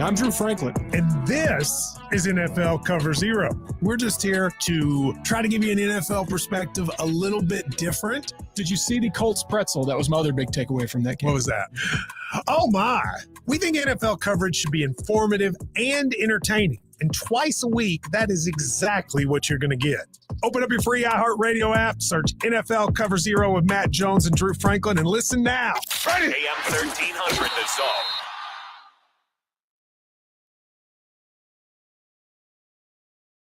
I'm Drew Franklin, and this is NFL Cover Zero. We're just here to try to give you an NFL perspective a little bit different. Did you see the Colts pretzel? That was my other big takeaway from that game. What was that? Oh, my. We think NFL coverage should be informative and entertaining. And twice a week, that is exactly what you're going to get. Open up your free iHeartRadio app, search NFL Cover Zero with Matt Jones and Drew Franklin, and listen now. Ready? AM 1300, The Zone.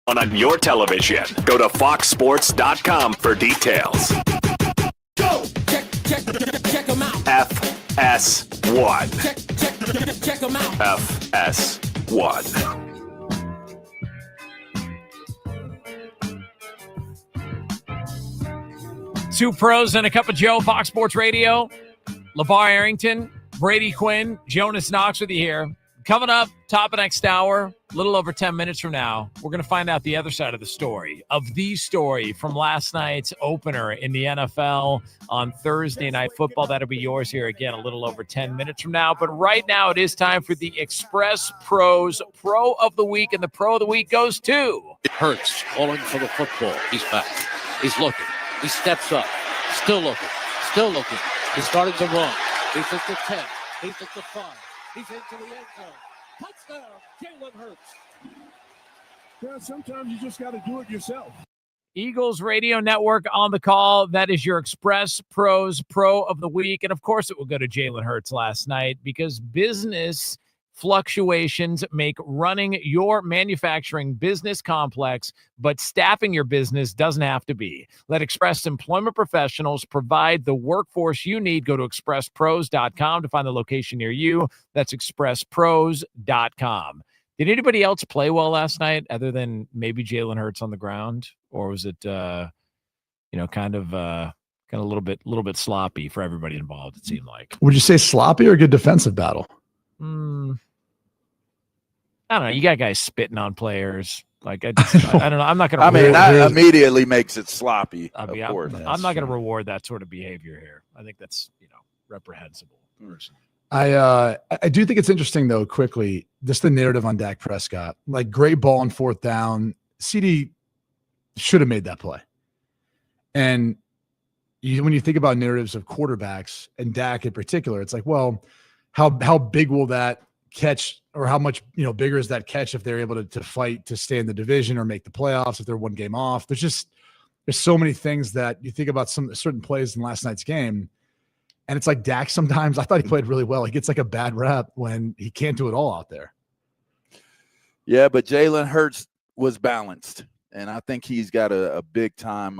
On your television, go to foxsports.com for details. Go! Check them out. FS1. Check them out. FS1. Two pros and a cup of Joe, Fox Sports Radio. LeVar Arrington, Brady Quinn, Jonas Knox with you here. Coming up, top of next hour, a little over 10 minutes from now, we're going to find out the other side of the story, from last night's opener in the NFL on Thursday Night Football. That'll be yours here again a little over 10 minutes from now. But right now, it is time for the Express Pros Pro of the Week, and the Pro of the Week goes to... Hurts calling for the football. He's back. He's looking. He steps up. Still looking. He's starting to run. He's at the 10. He's at the 5. He's into the end zone. Touchdown, Jalen Hurts. Yeah, sometimes you just got to do it yourself. Eagles Radio Network on the call. That is your Express Pros Pro of the Week. And, of course, it will go to Jalen Hurts last night because business fluctuations make running your manufacturing business complex, but staffing your business doesn't have to be. Let Express Employment Professionals provide the workforce you need. Go to expresspros.com to find the location near you. That's expresspros.com. Did anybody else play well last night other than maybe Jalen Hurts on the ground? Or was it, kind of a little bit sloppy for everybody involved, it seemed like? Would you say sloppy or a good defensive battle? I don't know. You got guys spitting on players. Like I don't know. I'm not going to. I mean, that immediately makes it sloppy. Of course, I'm not going to reward that sort of behavior here. I think that's reprehensible. I do think it's interesting though. Quickly, just the narrative on Dak Prescott. Like great ball on fourth down. CD should have made that play. And when you think about narratives of quarterbacks and Dak in particular, it's like, well, how big will that catch, or how much bigger is that catch if they're able to fight to stay in the division or make the playoffs if they're one game off? There's so many things that you think about some certain plays in last night's game, and it's like Dak sometimes, I thought he played really well. He gets like a bad rep when he can't do it all out there. Yeah, but Jalen Hurts was balanced, and I think he's got a big time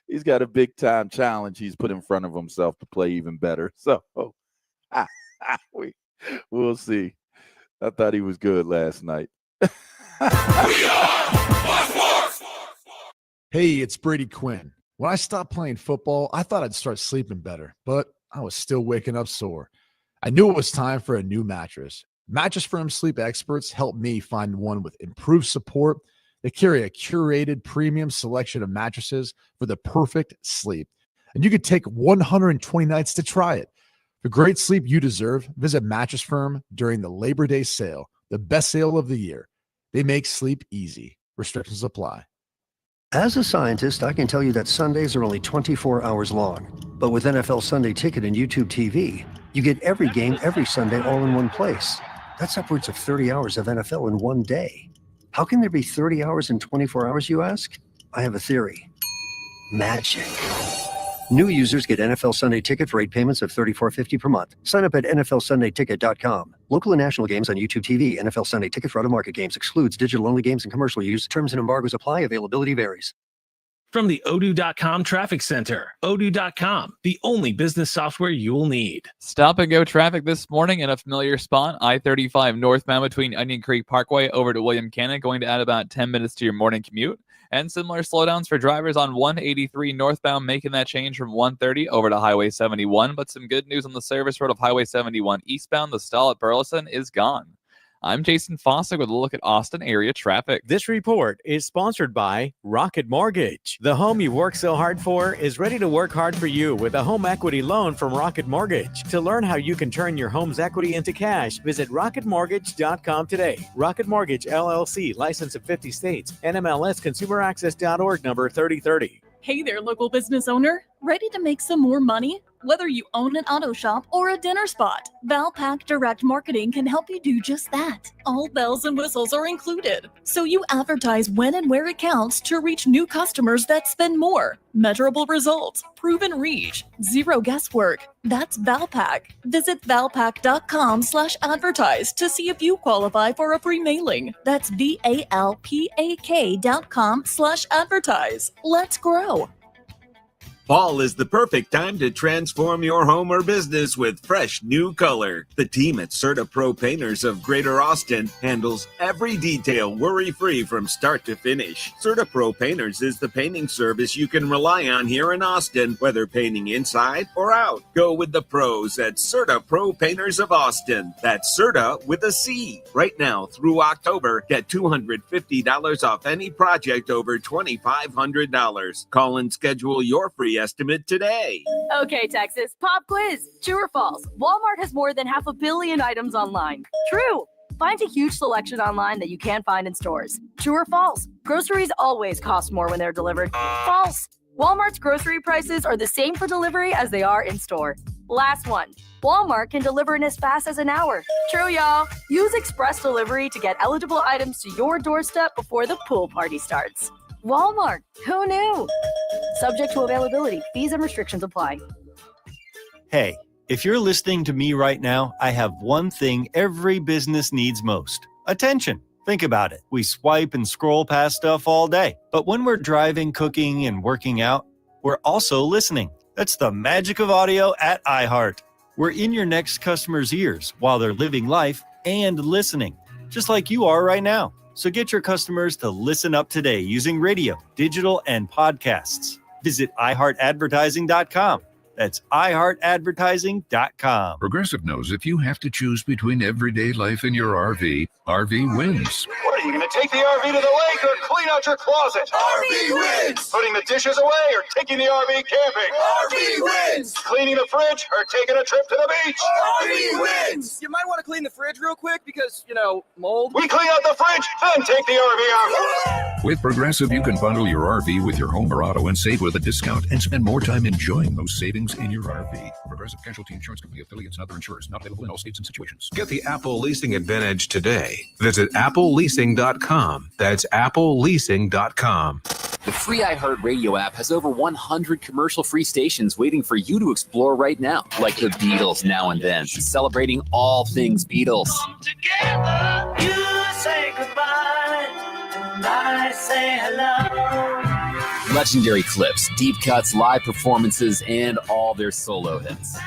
he's got a big time challenge he's put in front of himself to play even better. So we'll see. I thought he was good last night. Hey, it's Brady Quinn. When I stopped playing football, I thought I'd start sleeping better, but I was still waking up sore. I knew it was time for a new mattress. Mattress Firm sleep experts helped me find one with improved support. They carry a curated premium selection of mattresses for the perfect sleep. And you could take 120 nights to try it. The great sleep you deserve, visit Mattress Firm during the Labor Day sale, the best sale of the year. They make sleep easy. Restrictions apply. As a scientist, I can tell you that Sundays are only 24 hours long. But with NFL Sunday Ticket and YouTube TV, you get every game every Sunday all in one place. That's upwards of 30 hours of NFL in one day. How can there be 30 hours in 24 hours, you ask? I have a theory. Magic. New users get NFL Sunday Ticket for 8 payments of $34.50 per month. Sign up at NFLSundayTicket.com. Local and national games on YouTube TV. NFL Sunday Ticket for out-of-market games excludes digital-only games and commercial use. Terms and embargoes apply. Availability varies. From the Odoo.com Traffic Center. Odoo.com, the only business software you'll need. Stop and go traffic this morning in a familiar spot. I-35 northbound between Onion Creek Parkway over to William Cannon, going to add about 10 minutes to your morning commute. And similar slowdowns for drivers on 183 northbound, making that change from 130 over to Highway 71. But some good news on the service road of Highway 71 eastbound. The stall at Burleson is gone. I'm Jason Fossick with a look at Austin area traffic. This report is sponsored by Rocket Mortgage. The home you work so hard for is ready to work hard for you with a home equity loan from Rocket Mortgage. To learn how you can turn your home's equity into cash, visit rocketmortgage.com today. Rocket Mortgage, LLC, license in 50 states, NMLS consumeraccess.org number 3030. Hey there, local business owner. Ready to make some more money? Whether you own an auto shop or a dinner spot, Valpak Direct Marketing can help you do just that. All bells and whistles are included, so you advertise when and where it counts to reach new customers that spend more. Measurable results, proven reach, zero guesswork. That's Valpak. Visit valpak.com/advertise to see if you qualify for a free mailing. That's VALPAK.com/advertise. Let's grow. Fall is the perfect time to transform your home or business with fresh new color. The team at Serta Pro Painters of Greater Austin handles every detail worry-free from start to finish. Serta Pro Painters is the painting service you can rely on here in Austin, whether painting inside or out. Go with the pros at Serta Pro Painters of Austin. That's Serta with a C. Right now through October, get $250 off any project over $2,500. Call and schedule your free estimate today. Okay, Texas, pop quiz. True or false? Walmart has more than 500 million items online. True. Find a huge selection online that you can't find in stores. True or false? Groceries always cost more when they're delivered. False. Walmart's grocery prices are the same for delivery as they are in store. Last one. Walmart can deliver in as fast as an hour. True, y'all. Use express delivery to get eligible items to your doorstep before the pool party starts. Walmart. Who knew? Subject to availability. Fees and restrictions apply. Hey, if you're listening to me right now, I have one thing every business needs most. Attention. Think about it. We swipe and scroll past stuff all day. But when we're driving, cooking, and working out, we're also listening. That's the magic of audio at iHeart. We're in your next customer's ears while they're living life and listening, just like you are right now. So get your customers to listen up today using radio, digital, and podcasts. Visit iHeartAdvertising.com. That's iHeartAdvertising.com. Progressive knows if you have to choose between everyday life and your RV, RV wins. What are you going to take the RV to the lake or clean out your closet? RV wins! Putting the dishes away or taking the RV camping? RV wins! Cleaning the fridge or taking a trip to the beach? RV wins! You might want to clean the fridge real quick because, mold. We clean out the fridge, then take the RV out. With Progressive, you can bundle your RV with your home or auto and save with a discount and spend more time enjoying those savings in your RV. Progressive Casualty Insurance Company affiliates and other insurers not available in all states and situations. Get the Apple Leasing Advantage today. Visit appleleasing.com. That's appleleasing.com. The free iHeartRadio app has over 100 commercial-free stations waiting for you to explore right now, like the Beatles Now and Then, celebrating all things Beatles. Together, you say goodbye, and I say hello. Legendary clips, deep cuts, live performances, and all their solo hits.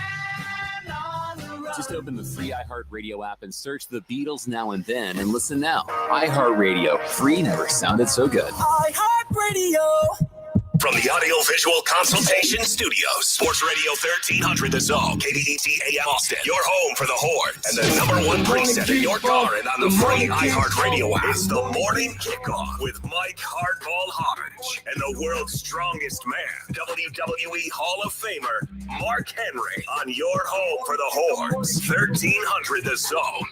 Just open the free iHeartRadio app and search the Beatles Now and Then and listen now. iHeartRadio, free never sounded so good. iHeartRadio. From the Audiovisual Consultation Studios, Sports Radio 1300 The Zone, KDET AM Austin, your home for the Horns, and the #1 preset in your car and on the free iHeartRadio app. It's the Morning Kickoff with Mike Hardball Hardge and the world's strongest man, WWE Hall of Famer, Mark Henry, on your home for the Horns, 1300 The Zone.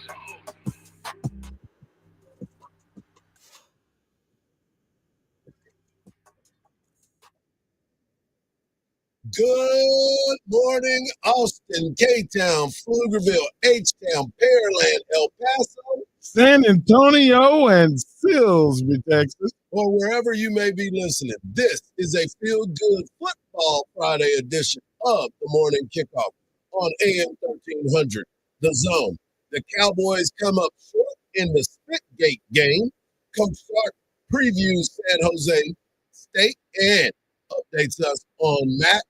Good morning, Austin, K-Town, Pflugerville, H-Town, Pearland, El Paso, San Antonio, and Silsbee, Texas, or wherever you may be listening. This is a feel-good football Friday edition of the Morning Kickoff on AM 1300, The Zone. The Cowboys come up short in the Spitgate game. Coach Stark previews San Jose State and updates us on Mac.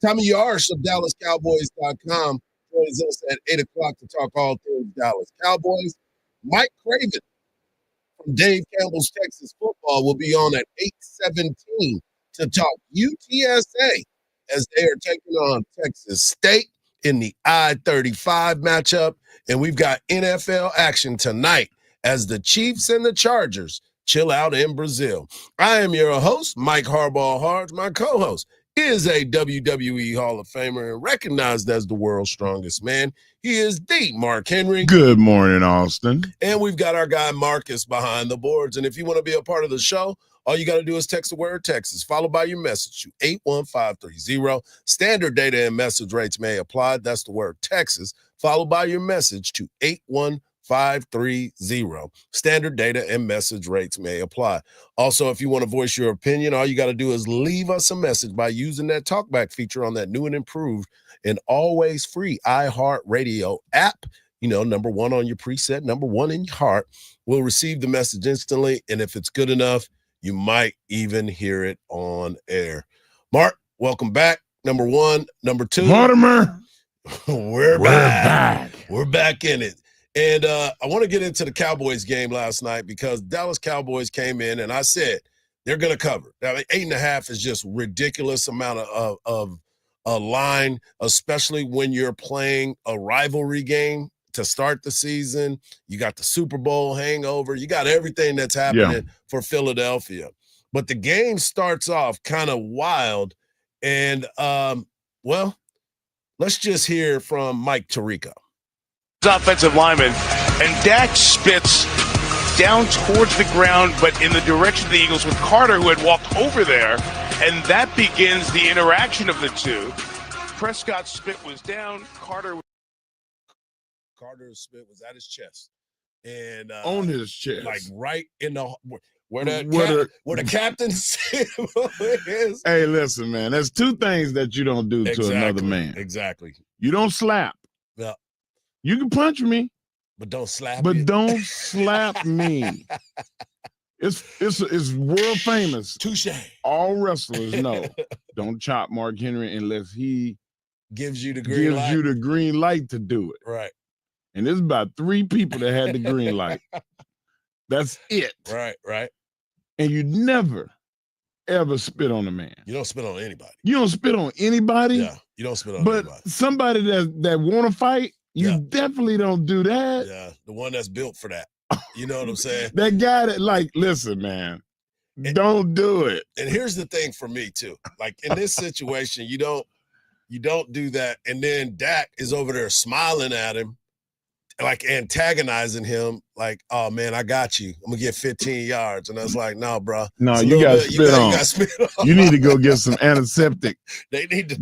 Tommy Yarsh of DallasCowboys.com joins us at 8 o'clock to talk all things Dallas Cowboys. Mike Craven from Dave Campbell's Texas Football will be on at 8:17 to talk UTSA as they are taking on Texas State. in the I-35 matchup, and we've got NFL action tonight as the Chiefs and the Chargers chill out in Brazil. I am your host, Mike Hardball Hardge. My co-host is a WWE Hall of Famer and recognized as the world's strongest man. He is the Mark Henry. Good morning, Austin. And we've got our guy Marcus behind the boards. And if you want to be a part of the show, all you got to do is text the word Texas, followed by your message to 81530. Standard data and message rates may apply. That's the word Texas, followed by your message to 81530. Standard data and message rates may apply. Also, if you want to voice your opinion, all you got to do is leave us a message by using that talkback feature on that new and improved and always free iHeartRadio app. You know, number one on your preset, number one in your heart. We'll receive the message instantly, and if it's good enough, you might even hear it on air. Mark, welcome back. Number one. Number two. Mortimer. We're back. We're back in it. And I want to get into the Cowboys game last night because Dallas Cowboys came in, and I said they're going to cover. Now, 8.5 is just ridiculous amount of a line, especially when you're playing a rivalry game to start the season. You got the Super Bowl hangover. You got everything that's happening for Philadelphia. But the game starts off kind of wild. And, well, let's just hear from Mike Tirico. Offensive lineman, and Dak spits down towards the ground, but in the direction of the Eagles with Carter, who had walked over there. And that begins the interaction of the two. Prescott's spit was down. Carter's spit was at his chest, and on his chest, like right in the where the captain is. Hey, listen, man. There's two things that you don't do to another man. Exactly. You don't slap. Yeah. You can punch me, but don't slap. But me. don't slap me. It's world famous. Touche. All wrestlers know don't chop Mark Henry unless he gives you the green light to do it. Right. And there's about 3 people that had the green light. That's it. Right. And you never, ever spit on a man. You don't spit on anybody. You don't spit on anybody. Yeah, you don't spit on anybody. But somebody that want to fight, you definitely don't do that. Yeah, the one that's built for that. You know what I'm saying? That guy that listen, man, don't do it. And here's the thing for me too. Like in this situation, you don't do that. And then Dak is over there smiling at him, like antagonizing him, like, oh man, I got you. I'm gonna get 15 yards. And I was like, no, bro. No, you got to spit on. You need to go get some antiseptic. They need to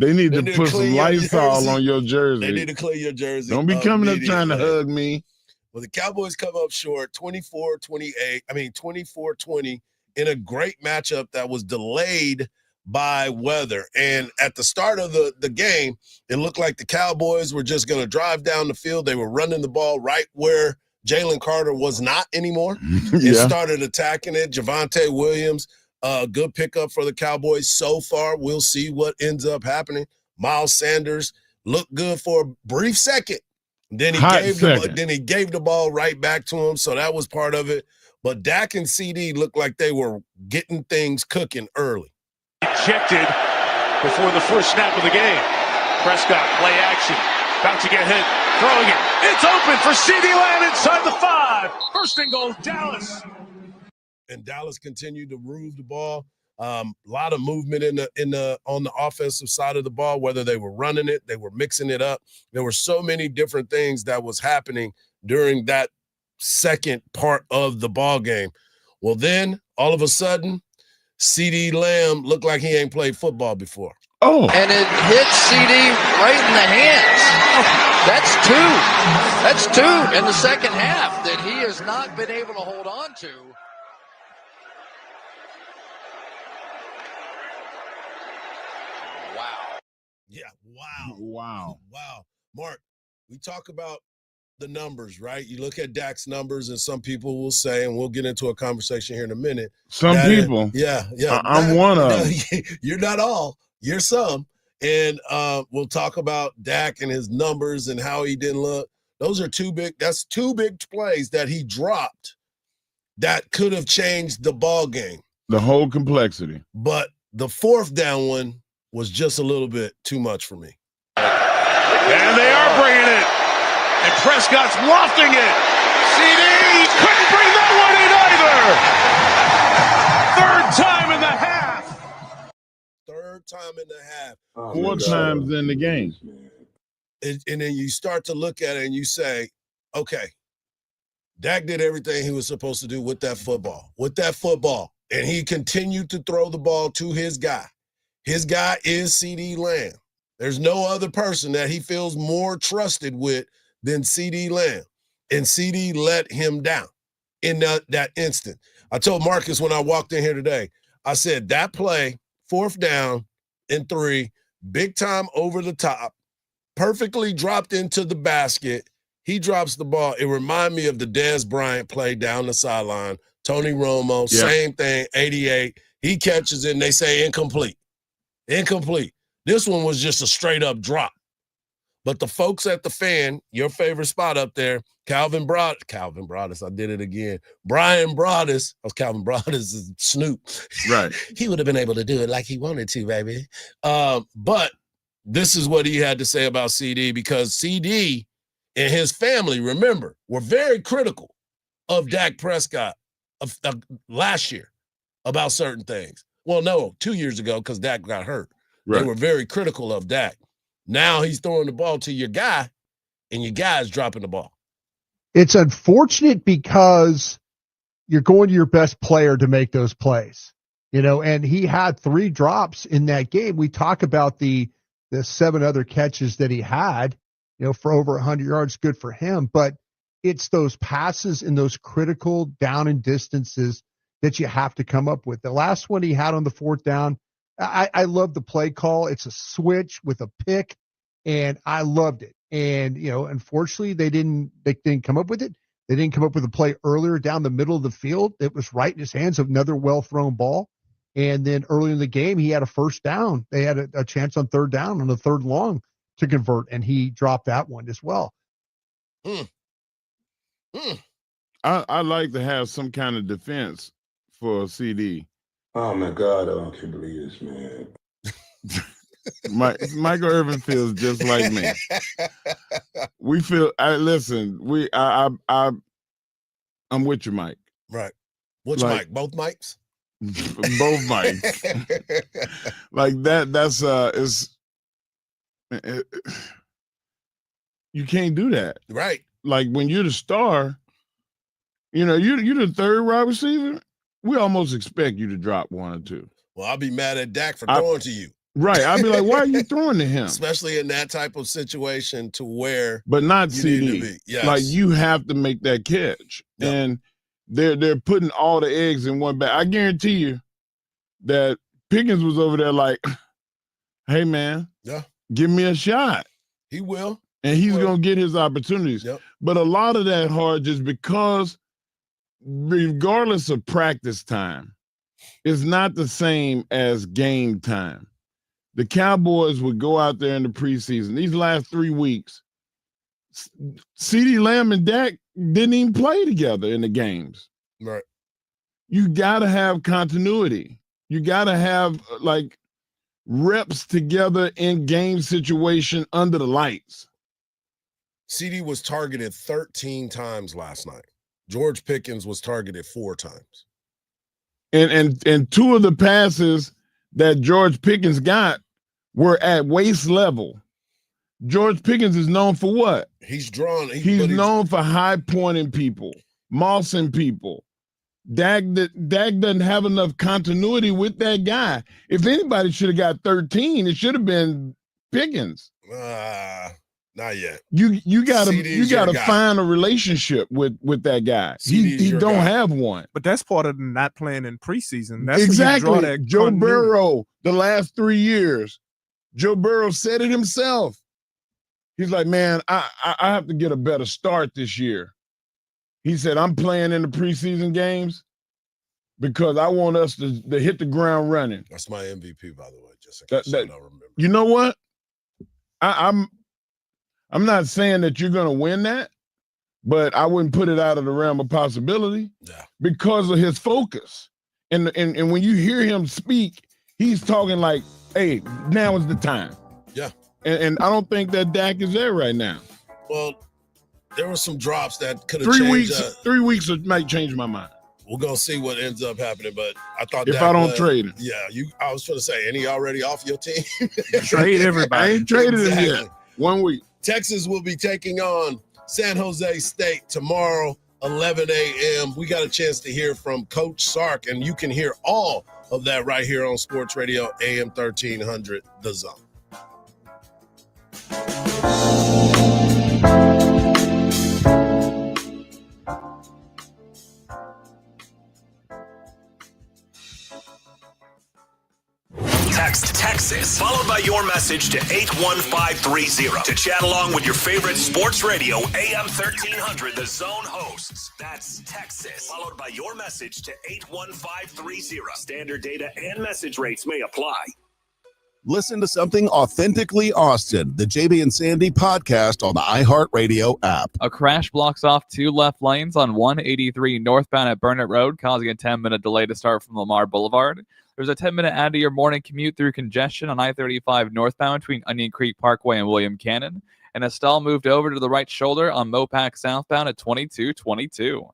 put some Lysol on your jersey. They need to clean your jersey. Don't be coming up trying to hug me. Well, the Cowboys come up short 24-20 in a great matchup that was delayed by weather. And at the start of the game, it looked like the Cowboys were just going to drive down the field. They were running the ball right where Jalen Carter was not anymore. It started attacking it. Javonte Williams, good pickup for the Cowboys so far. We'll see what ends up happening. Miles Sanders looked good for a brief second. Then he gave the ball right back to him, so that was part of it. But Dak and CD looked like they were getting things cooking early. Ejected before the first snap of the game. Prescott, play action, about to get hit, throwing it. It's open for CD Lamb inside the 5. First and goal, Dallas. And Dallas continued to move the ball. A lot of movement on the offensive side of the ball, whether they were running it, they were mixing it up. There were so many different things that was happening during that second part of the ball game. Well, then all of a sudden, CD Lamb looked like he ain't played football before. Oh. And it hit CD right in the hands. That's two in the second half that he has not been able to hold on to. Yeah, wow. Wow. Mark, we talk about the numbers, right? You look at Dak's numbers, and some people will say, and we'll get into a conversation here in a minute. Some people. Yeah. I'm one of them. You're not all. You're some. And we'll talk about Dak and his numbers and how he didn't look. Those are two big plays that he dropped that could have changed the ball game. The whole complexity. But the fourth down one was just a little bit too much for me. And they are bringing it. And Prescott's lofting it. CD couldn't bring that one in either. Third time in the half. Third time in the half. 4 times in the game. And then you start to look at it and you say, okay, Dak did everything he was supposed to do with that football. And he continued to throw the ball to his guy. His guy is CD Lamb. There's no other person that he feels more trusted with than CD Lamb. And CD let him down in that instant. I told Marcus when I walked in here today, I said that play, 4th down and 3, big time over the top, perfectly dropped into the basket. He drops the ball. It reminded me of the Dez Bryant play down the sideline. Tony Romo, same thing, 88. He catches it, and they say incomplete. Incomplete. This one was just a straight-up drop. But the folks at the Fan, your favorite spot up there, Calvin Broadus, I did it again. Brian Broadus, Calvin Broadus is Snoop. Right. He would have been able to do it like he wanted to, baby. But this is what he had to say about CD, because CD and his family, remember, were very critical of Dak Prescott of last year about certain things. Well, no, 2 years ago, because Dak got hurt. Right. They were very critical of Dak. Now he's throwing the ball to your guy, and your guy's dropping the ball. It's unfortunate because you're going to your best player to make those plays, and he had 3 drops in that game. We talk about the 7 other catches that he had, for over 100 yards, good for him. But it's those passes in those critical down and distances that you have to come up with. The last one he had on the 4th down, I love the play call. It's a switch with a pick, and I loved it. And, unfortunately, they didn't come up with it. They didn't come up with a play earlier down the middle of the field. It was right in his hands of another well-thrown ball. And then early in the game, he had a 1st down. They had a chance on 3rd down on the 3rd long to convert, and he dropped that one as well. I like to have some kind of defense for CD. Oh, my God, I can't believe this, man. Michael Irvin feels just like me. We feel. I'm with you, Mike. Right. Which Mike? Both Mikes. Both Mikes. Like that. That's you can't do that. Right. Like when you're the star, you're the 3rd wide receiver. We almost expect you to drop 1 or 2. Well, I'll be mad at Dak for throwing to you. Right. I'll be like, why are you throwing to him? Especially in that type of situation to where. But not you CD. need to be. Yes. Like you have to make that catch. Yep. And they're putting all the eggs in one bag. I guarantee you that Pickens was over there like, hey, man, give me a shot. He will. And he's going to get his opportunities. Yep. But a lot of that, Hardge, is because regardless of practice time, it's not the same as game time. The Cowboys would go out there in the preseason. These last 3 weeks, CeeDee Lamb and Dak didn't even play together in the games. Right. You got to have continuity. You got to have, reps together in game situation under the lights. CD was targeted 13 times last night. George Pickens was targeted 4 times. And 2 of the passes that George Pickens got were at waist level. George Pickens is known for what? He's known for high pointing people, mossing people. Dak doesn't have enough continuity with that guy. If anybody should have got 13, it should have been Pickens. Not yet. You gotta find a relationship with that guy. He don't have one. But that's part of not playing in preseason. That's exactly. When you draw that Joe continuity. Burrow, the last 3 years, Joe Burrow said it himself. He's like, man, I have to get a better start this year. He said, I'm playing in the preseason games because I want us to hit the ground running. That's my MVP, by the way. Just in case I don't remember. You know what? I'm not saying that you're going to win that, but I wouldn't put it out of the realm of possibility because of his focus. And when you hear him speak, he's talking like, hey, now is the time. Yeah. And I don't think that Dak is there right now. Well, there were some drops that could have changed. 3 weeks might change my mind. We're gonna see what ends up happening, but I thought if Dak I don't trade him. Yeah, I was going to say, any already off your team? Trade everybody. I ain't traded him yet. 1 week. Texas will be taking on San Jose State tomorrow, 11 a.m. We got a chance to hear from Coach Sark, and you can hear all of that right here on Sports Radio AM 1300, The Zone. Text Texas, followed by your message to 81530 to chat along with your favorite sports radio AM 1300 The Zone hosts. That's Texas, followed by your message to 81530. Standard data and message rates may apply. Listen to something authentically Austin, the JB and Sandy podcast on the iHeartRadio app. A crash blocks off 2 left lanes on 183 northbound at Burnett Road, causing a 10-minute delay to start from Lamar Boulevard. There's a 10-minute add to your morning commute through congestion on I-35 northbound between Onion Creek Parkway and William Cannon. And a stall moved over to the right shoulder on Mopac southbound at 2222.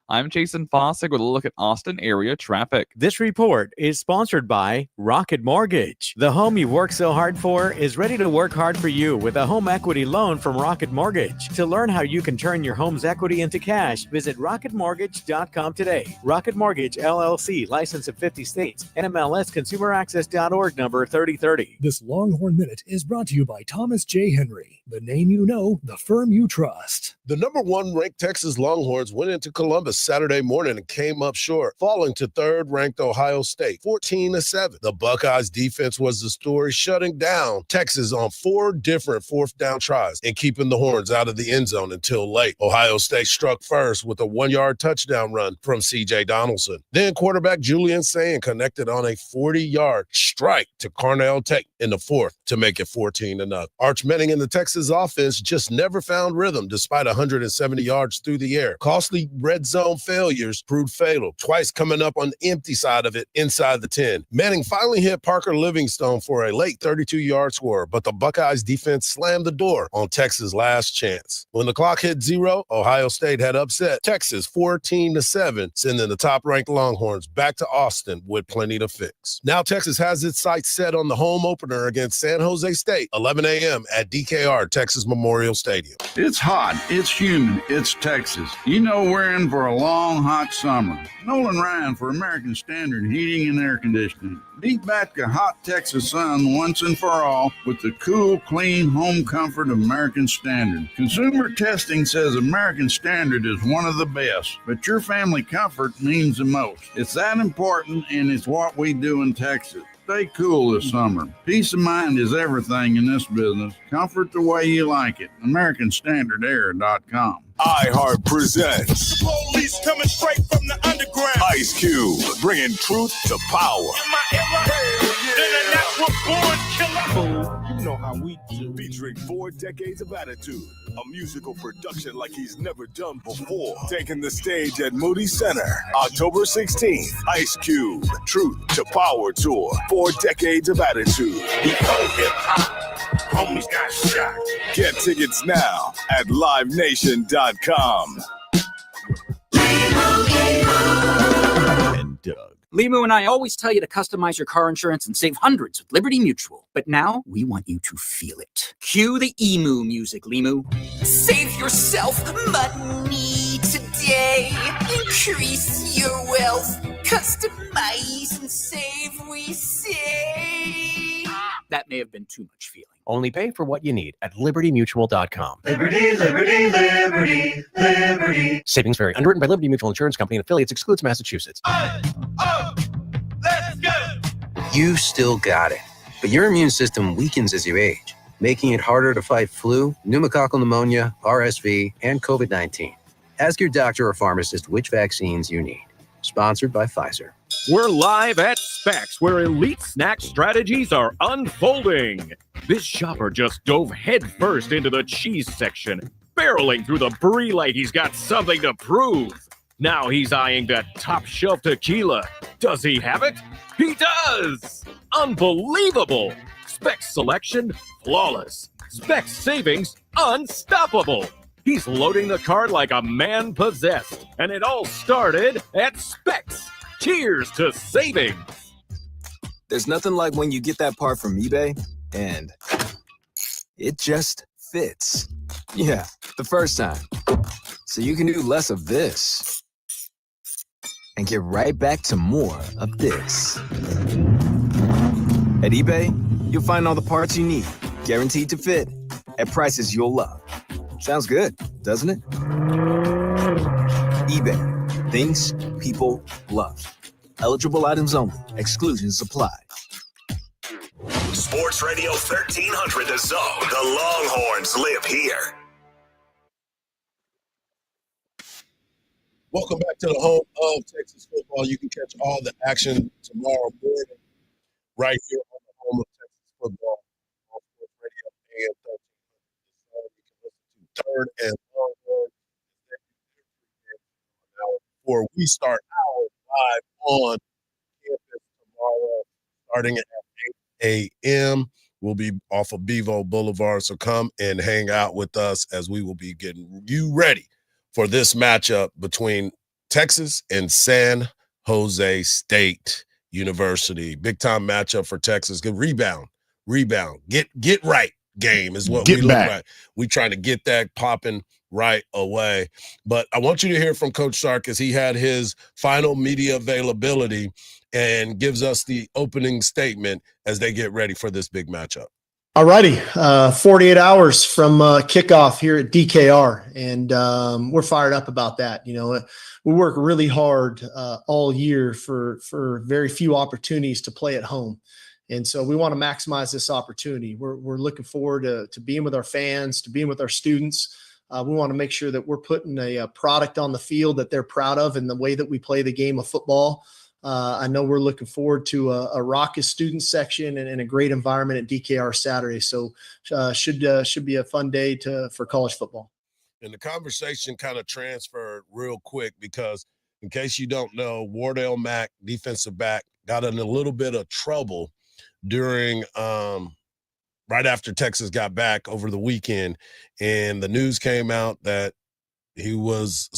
I'm Jason Fossick with a look at Austin area traffic. This report is sponsored by Rocket Mortgage. The home you work so hard for is ready to work hard for you with a home equity loan from Rocket Mortgage. To learn how you can turn your home's equity into cash, visit rocketmortgage.com today. Rocket Mortgage, LLC, license in 50 states. NMLS ConsumerAccess.org number 3030. This Longhorn Minute is brought to you by Thomas J. Henry. The name you know, the firm you trust. The number 1 ranked Texas Longhorns went into Columbus Saturday morning and came up short, falling to 3rd-ranked Ohio State, 14-7. The Buckeyes defense was the story, shutting down Texas on 4 different 4th-down tries and keeping the Horns out of the end zone until late. Ohio State struck first with a 1-yard touchdown run from C.J. Donaldson. Then quarterback Julian Sayin connected on a 40-yard strike to Carnell Tate in the 4th to make it 14-0. Arch Manning and the Texas offense just never found rhythm despite 170 yards through the air. Costly red zone failures proved fatal, twice coming up on the empty side of it inside the 10. Manning finally hit Parker Livingstone for a late 32-yard score, but the Buckeyes defense slammed the door on Texas' last chance. When the clock hit 0, Ohio State had upset Texas 14-7, sending the top-ranked Longhorns back to Austin with plenty to fix. Now Texas has its sights set on the home opener against San Jose State, 11 a.m. at DKR Texas Memorial Stadium. It's hot, it's humid, it's Texas. You know we're in for a long, hot summer. Nolan Ryan for American Standard Heating and Air Conditioning. Beat back the hot Texas sun once and for all with the cool, clean home comfort of American Standard. Consumer testing says American Standard is one of the best, but your family comfort means the most. It's that important, and it's what we do in Texas. Stay cool this summer. Peace of mind is everything in this business. Comfort the way you like it. AmericanStandardAir.com. iHeart presents The police coming straight from the underground. Ice Cube, bringing truth to power. In my era, then a natural born killer. You know how we do. Featuring 4 decades of attitude, a musical production like he's never done before. Taking the stage at Moody Center, October 16th. Ice Cube, Truth to Power Tour. 4 decades of attitude. Before hip-hop, homies got shot. Get tickets now at livenation.com. And Doug. Limu and I always tell you to customize your car insurance and save hundreds with Liberty Mutual. But now, we want you to feel it. Cue the emu music, Limu. Save yourself money today. Increase your wealth. Customize and save, we say. That may have been too much feeling. Only pay for what you need at libertymutual.com. Liberty, liberty, liberty, liberty. Savings vary. Underwritten by Liberty Mutual Insurance Company and affiliates. Excludes Massachusetts. Let's go. You still got it, but your immune system weakens as you age, making it harder to fight flu, pneumococcal pneumonia, RSV, and COVID-19. Ask your doctor or pharmacist which vaccines you need. Sponsored by Pfizer. We're live at Specs, where elite snack strategies are unfolding. This shopper just dove headfirst into the cheese section, barreling through the brie like he's got something to prove. Now he's eyeing that top shelf tequila. Does he have it? He does! Unbelievable! Specs selection, flawless. Specs savings, unstoppable. He's loading the cart like a man possessed. And it all started at Specs. Cheers to savings. There's nothing like when you get that part from eBay and it just fits. Yeah, the first time. So you can do less of this and get right back to more of this. At eBay, you'll find all the parts you need, guaranteed to fit, at prices you'll love. Sounds good, doesn't it? eBay, things people love. Eligible items only. Exclusions apply. Sports Radio 1300 The Zone. The Longhorns live here. Welcome back to the home of Texas football. You can catch all the action tomorrow morning right here on the home of Texas football on Sports Radio and 1300. You can listen to Third and Longhorn before we start our live on campus tomorrow, starting at 8 a.m. We'll be off of Bevo Boulevard, so come and hang out with us as we will be getting you ready for this matchup between Texas and San Jose State University. Big time matchup for Texas. Good rebound, get right game is what we look at. We trying to get that popping right away. But I want you to hear from Coach Sark as he had his final media availability and gives us the opening statement as they get ready for this big matchup. Alrighty, 48 hours from kickoff here at DKR, and we're fired up about that. You know, we work really hard all year for very few opportunities to play at home, and so we want to maximize this opportunity. We're looking forward to being with our fans, to being with our students. We want to make sure that we're putting a product on the field that they're proud of in the way that we play the game of football. I know we're looking forward to a raucous student section and a great environment at DKR Saturday. So should be a fun day for college football. And the conversation kind of transferred real quick because, in case you don't know, Wardell Mack, defensive back, got in a little bit of trouble during right after Texas got back over the weekend, and the news came out that he was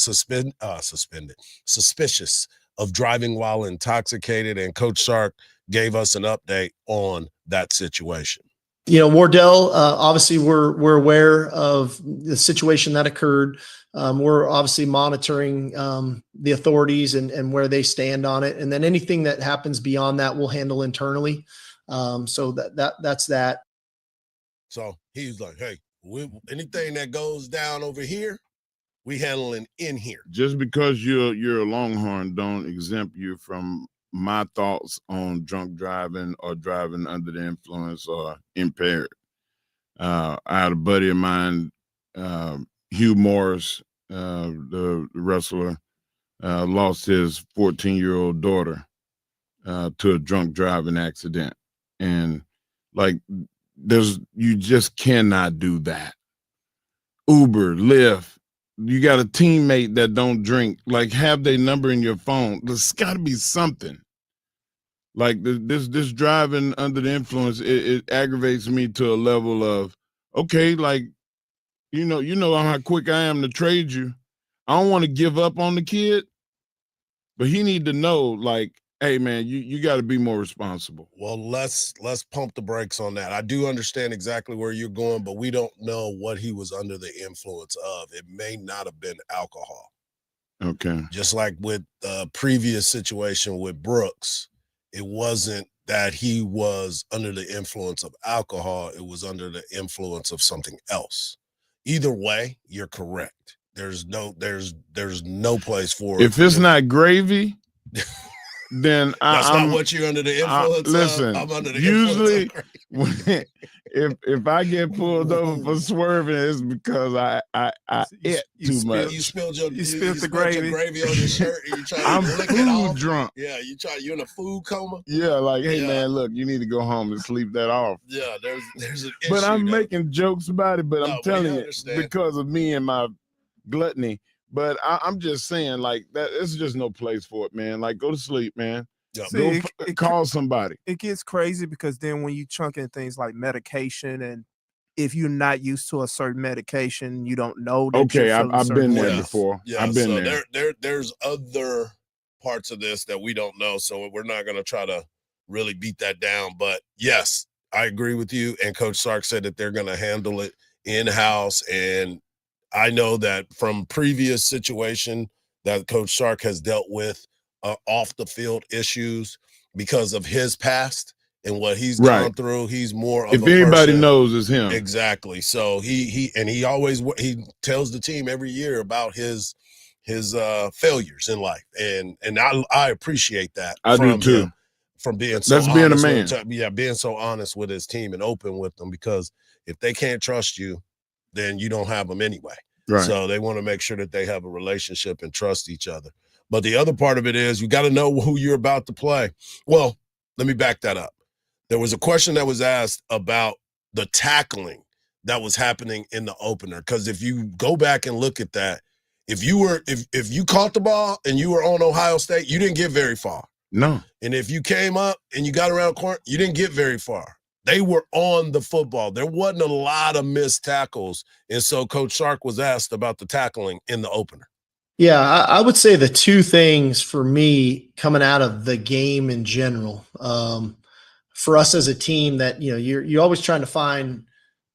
suspicious of driving while intoxicated, and Coach Sark gave us an update on that situation. You know, Wardell, obviously we're aware of the situation that occurred. We're obviously monitoring the authorities and where they stand on it. And then anything that happens beyond that, we'll handle internally. So that's that. So he's like, hey, anything that goes down over here, we handling in here. Just because you're a Longhorn don't exempt you from my thoughts on drunk driving or driving under the influence or impaired. I had a buddy of mine, Hugh Morris, the wrestler, lost his 14-year-old daughter to a drunk driving accident. And you just cannot do that. Uber, Lyft, you got a teammate that don't drink, have their number in your phone. There's got to be something. This driving under the influence, it aggravates me to a level of, okay, you know how quick I am to trade you. I don't want to give up on the kid, but he need to know, hey man, you got to be more responsible. Well, let's pump the brakes on that. I do understand exactly where you're going, but we don't know what he was under the influence of. It may not have been alcohol. Okay. Just like with the previous situation with Brooks, it wasn't that he was under the influence of alcohol. It was under the influence of something else. Either way, you're correct. There's no place for it. If it's not gravy, then that's not what you're under the influence listen, of. I'm under the usually influence of if I get pulled over for swerving, it's because I ate too much. You spilled the gravy. On your shirt and you trying to I'm lick it off. food drunk. Yeah, you're in a food coma. Yeah, hey man, look, you need to go home and sleep that off. Yeah, there's an issue. But I'm there. making jokes about it, but I'm telling you, understand. because of me and my gluttony. But I'm just saying, that it's just no place for it, man. Go to sleep, man. See, call somebody. It gets crazy because then when you chunk in things like medication, and if you're not used to a certain medication, you don't know that Okay, you're feeling I've been there ways. before. Yeah, I've been so there. there's other parts of this that we don't know, so we're not going to try to really beat that down. But yes, I agree with you. And Coach Sark said that they're going to handle it in-house. And I know that from previous situation that Coach Sark has dealt with off the field issues because of his past and what he's gone through. He's more of if a anybody person. knows, it's him. Exactly. So he always tells the team every year about his failures in life, and I appreciate that. I do too. Him, from being so That's honest being a man. being so honest with his team and open with them, because if they can't trust you, then you don't have them anyway. Right. So they want to make sure that they have a relationship and trust each other. But the other part of it is you got to know who you're about to play. Well, let me back that up. There was a question that was asked about the tackling that was happening in the opener. Because if you go back and look at that, if you caught the ball and you were on Ohio State, you didn't get very far. No. And if you came up and you got around the corner, you didn't get very far. They were on the football. There wasn't a lot of missed tackles. And so Coach Sark was asked about the tackling in the opener. Yeah, I would say the two things for me coming out of the game in general, for us as a team, that you're always trying to find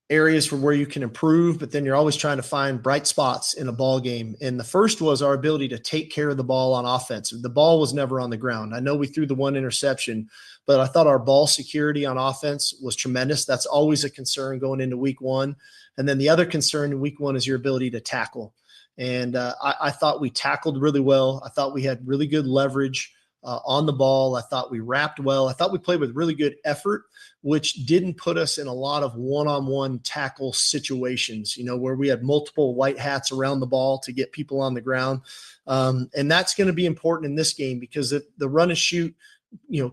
areas for where you can improve, but then you're always trying to find bright spots in a ball game. And the first was our ability to take care of the ball on offense. The ball was never on the ground. I know we threw the one interception, but I thought our ball security on offense was tremendous. That's always a concern going into week one. And then the other concern in week one is your ability to tackle. And I thought we tackled really well. I thought we had really good leverage on the ball. I thought we wrapped well. I thought we played with really good effort, which didn't put us in a lot of one-on-one tackle situations, where we had multiple white hats around the ball to get people on the ground. And that's going to be important in this game because the run and shoot,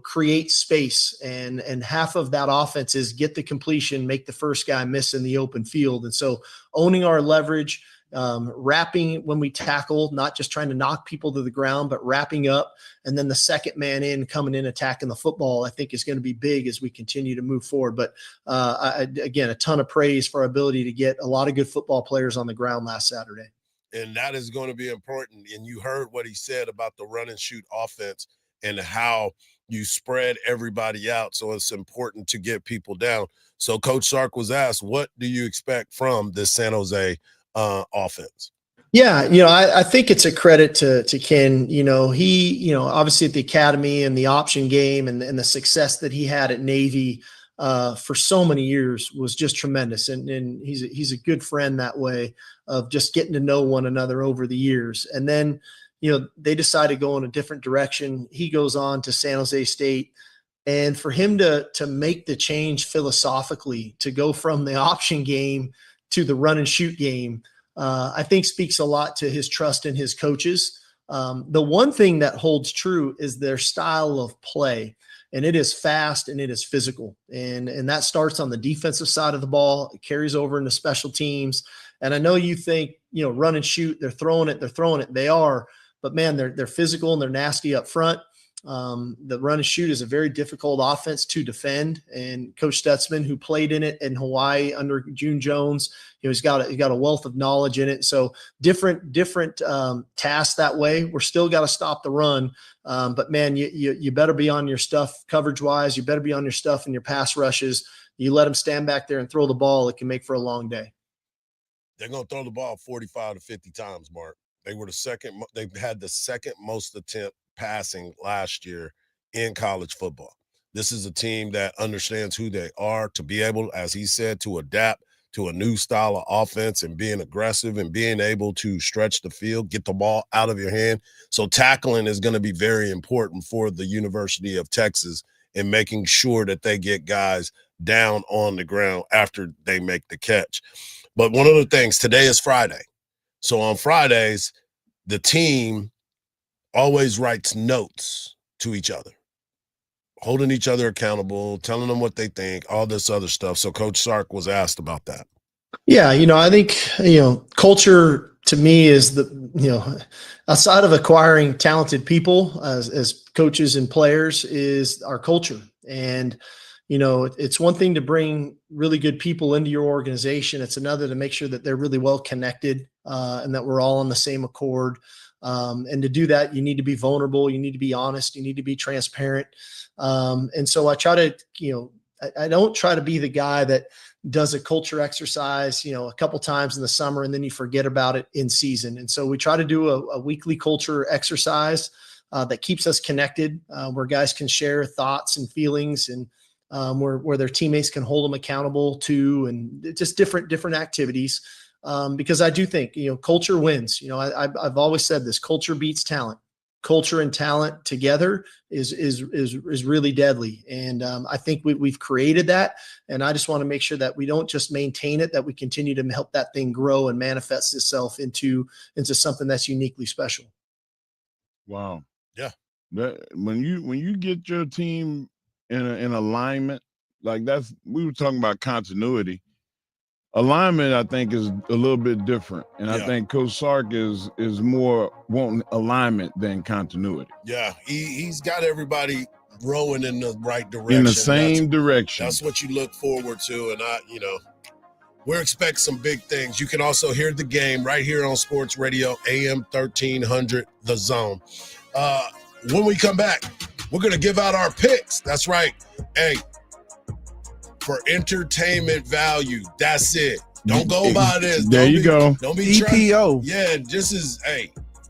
create space, and half of that offense is get the completion, make the first guy miss in the open field. And so owning our leverage, wrapping when we tackle, not just trying to knock people to the ground, but wrapping up, and then the second man in coming in, attacking the football, I think is going to be big as we continue to move forward. But again, a ton of praise for our ability to get a lot of good football players on the ground last Saturday. And that is going to be important. And you heard what he said about the run and shoot offense and how you spread everybody out. So it's important to get people down. So Coach Sark was asked, what do you expect from this San Jose offense? Yeah, I think it's a credit to Ken. He, obviously at the academy and the option game and the success that he had at Navy for so many years was just tremendous. And he's a good friend that way of just getting to know one another over the years. And then, they decided to go in a different direction. He goes on to San Jose State. And for him to make the change philosophically, to go from the option game to the run and shoot game, I think speaks a lot to his trust in his coaches. The one thing that holds true is their style of play, and it is fast and it is physical. And that starts on the defensive side of the ball. It carries over into special teams. And I know you think, run and shoot, they're throwing it. They are, but man, they're physical and they're nasty up front. The run and shoot is a very difficult offense to defend. And Coach Stutzman, who played in it in Hawaii under June Jones, he's got a wealth of knowledge in it. So different tasks that way. We're still got to stop the run. But man, you better be on your stuff coverage wise. You better be on your stuff in your pass rushes. You let them stand back there and throw the ball, it can make for a long day. They're going to throw the ball 45 to 50 times, Mark. They had the second most attempt passing last year in college football. This is a team that understands who they are, to be able, as he said, to adapt to a new style of offense and being aggressive and being able to stretch the field, get the ball out of your hand. So tackling is going to be very important for the University of Texas in making sure that they get guys down on the ground after they make the catch. But one of the things, today is Friday. So on Fridays, the team always writes notes to each other, holding each other accountable, telling them what they think, all this other stuff. So Coach Sark was asked about that. Yeah, I think, culture to me is outside of acquiring talented people as coaches and players is our culture. And, it's one thing to bring really good people into your organization. It's another to make sure that they're really well connected and that we're all on the same accord. And to do that, you need to be vulnerable. You need to be honest. You need to be transparent. And so I try to, I don't try to be the guy that does a culture exercise, a couple times in the summer and then you forget about it in season. And so we try to do a weekly culture exercise that keeps us connected, where guys can share thoughts and feelings and where their teammates can hold them accountable to, and just different activities. Because I do think, culture wins. I've always said this: culture beats talent. Culture and talent together is really deadly. And I think we've created that. And I just want to make sure that we don't just maintain it, that we continue to help that thing grow and manifest itself into something that's uniquely special. Wow. Yeah. When you get your team in alignment, like we were talking about continuity. Alignment, I think, is a little bit different, and I think Coach Sark is more wanting alignment than continuity. Yeah, he's got everybody rowing in the right direction, in the same direction. That's what you look forward to, and we're expecting some big things. You can also hear the game right here on Sports Radio AM 1300, The Zone. When we come back, we're gonna give out our picks. That's right. Hey. For entertainment value, that's it. Don't go by this. There you go. Don't be EPO. Yeah,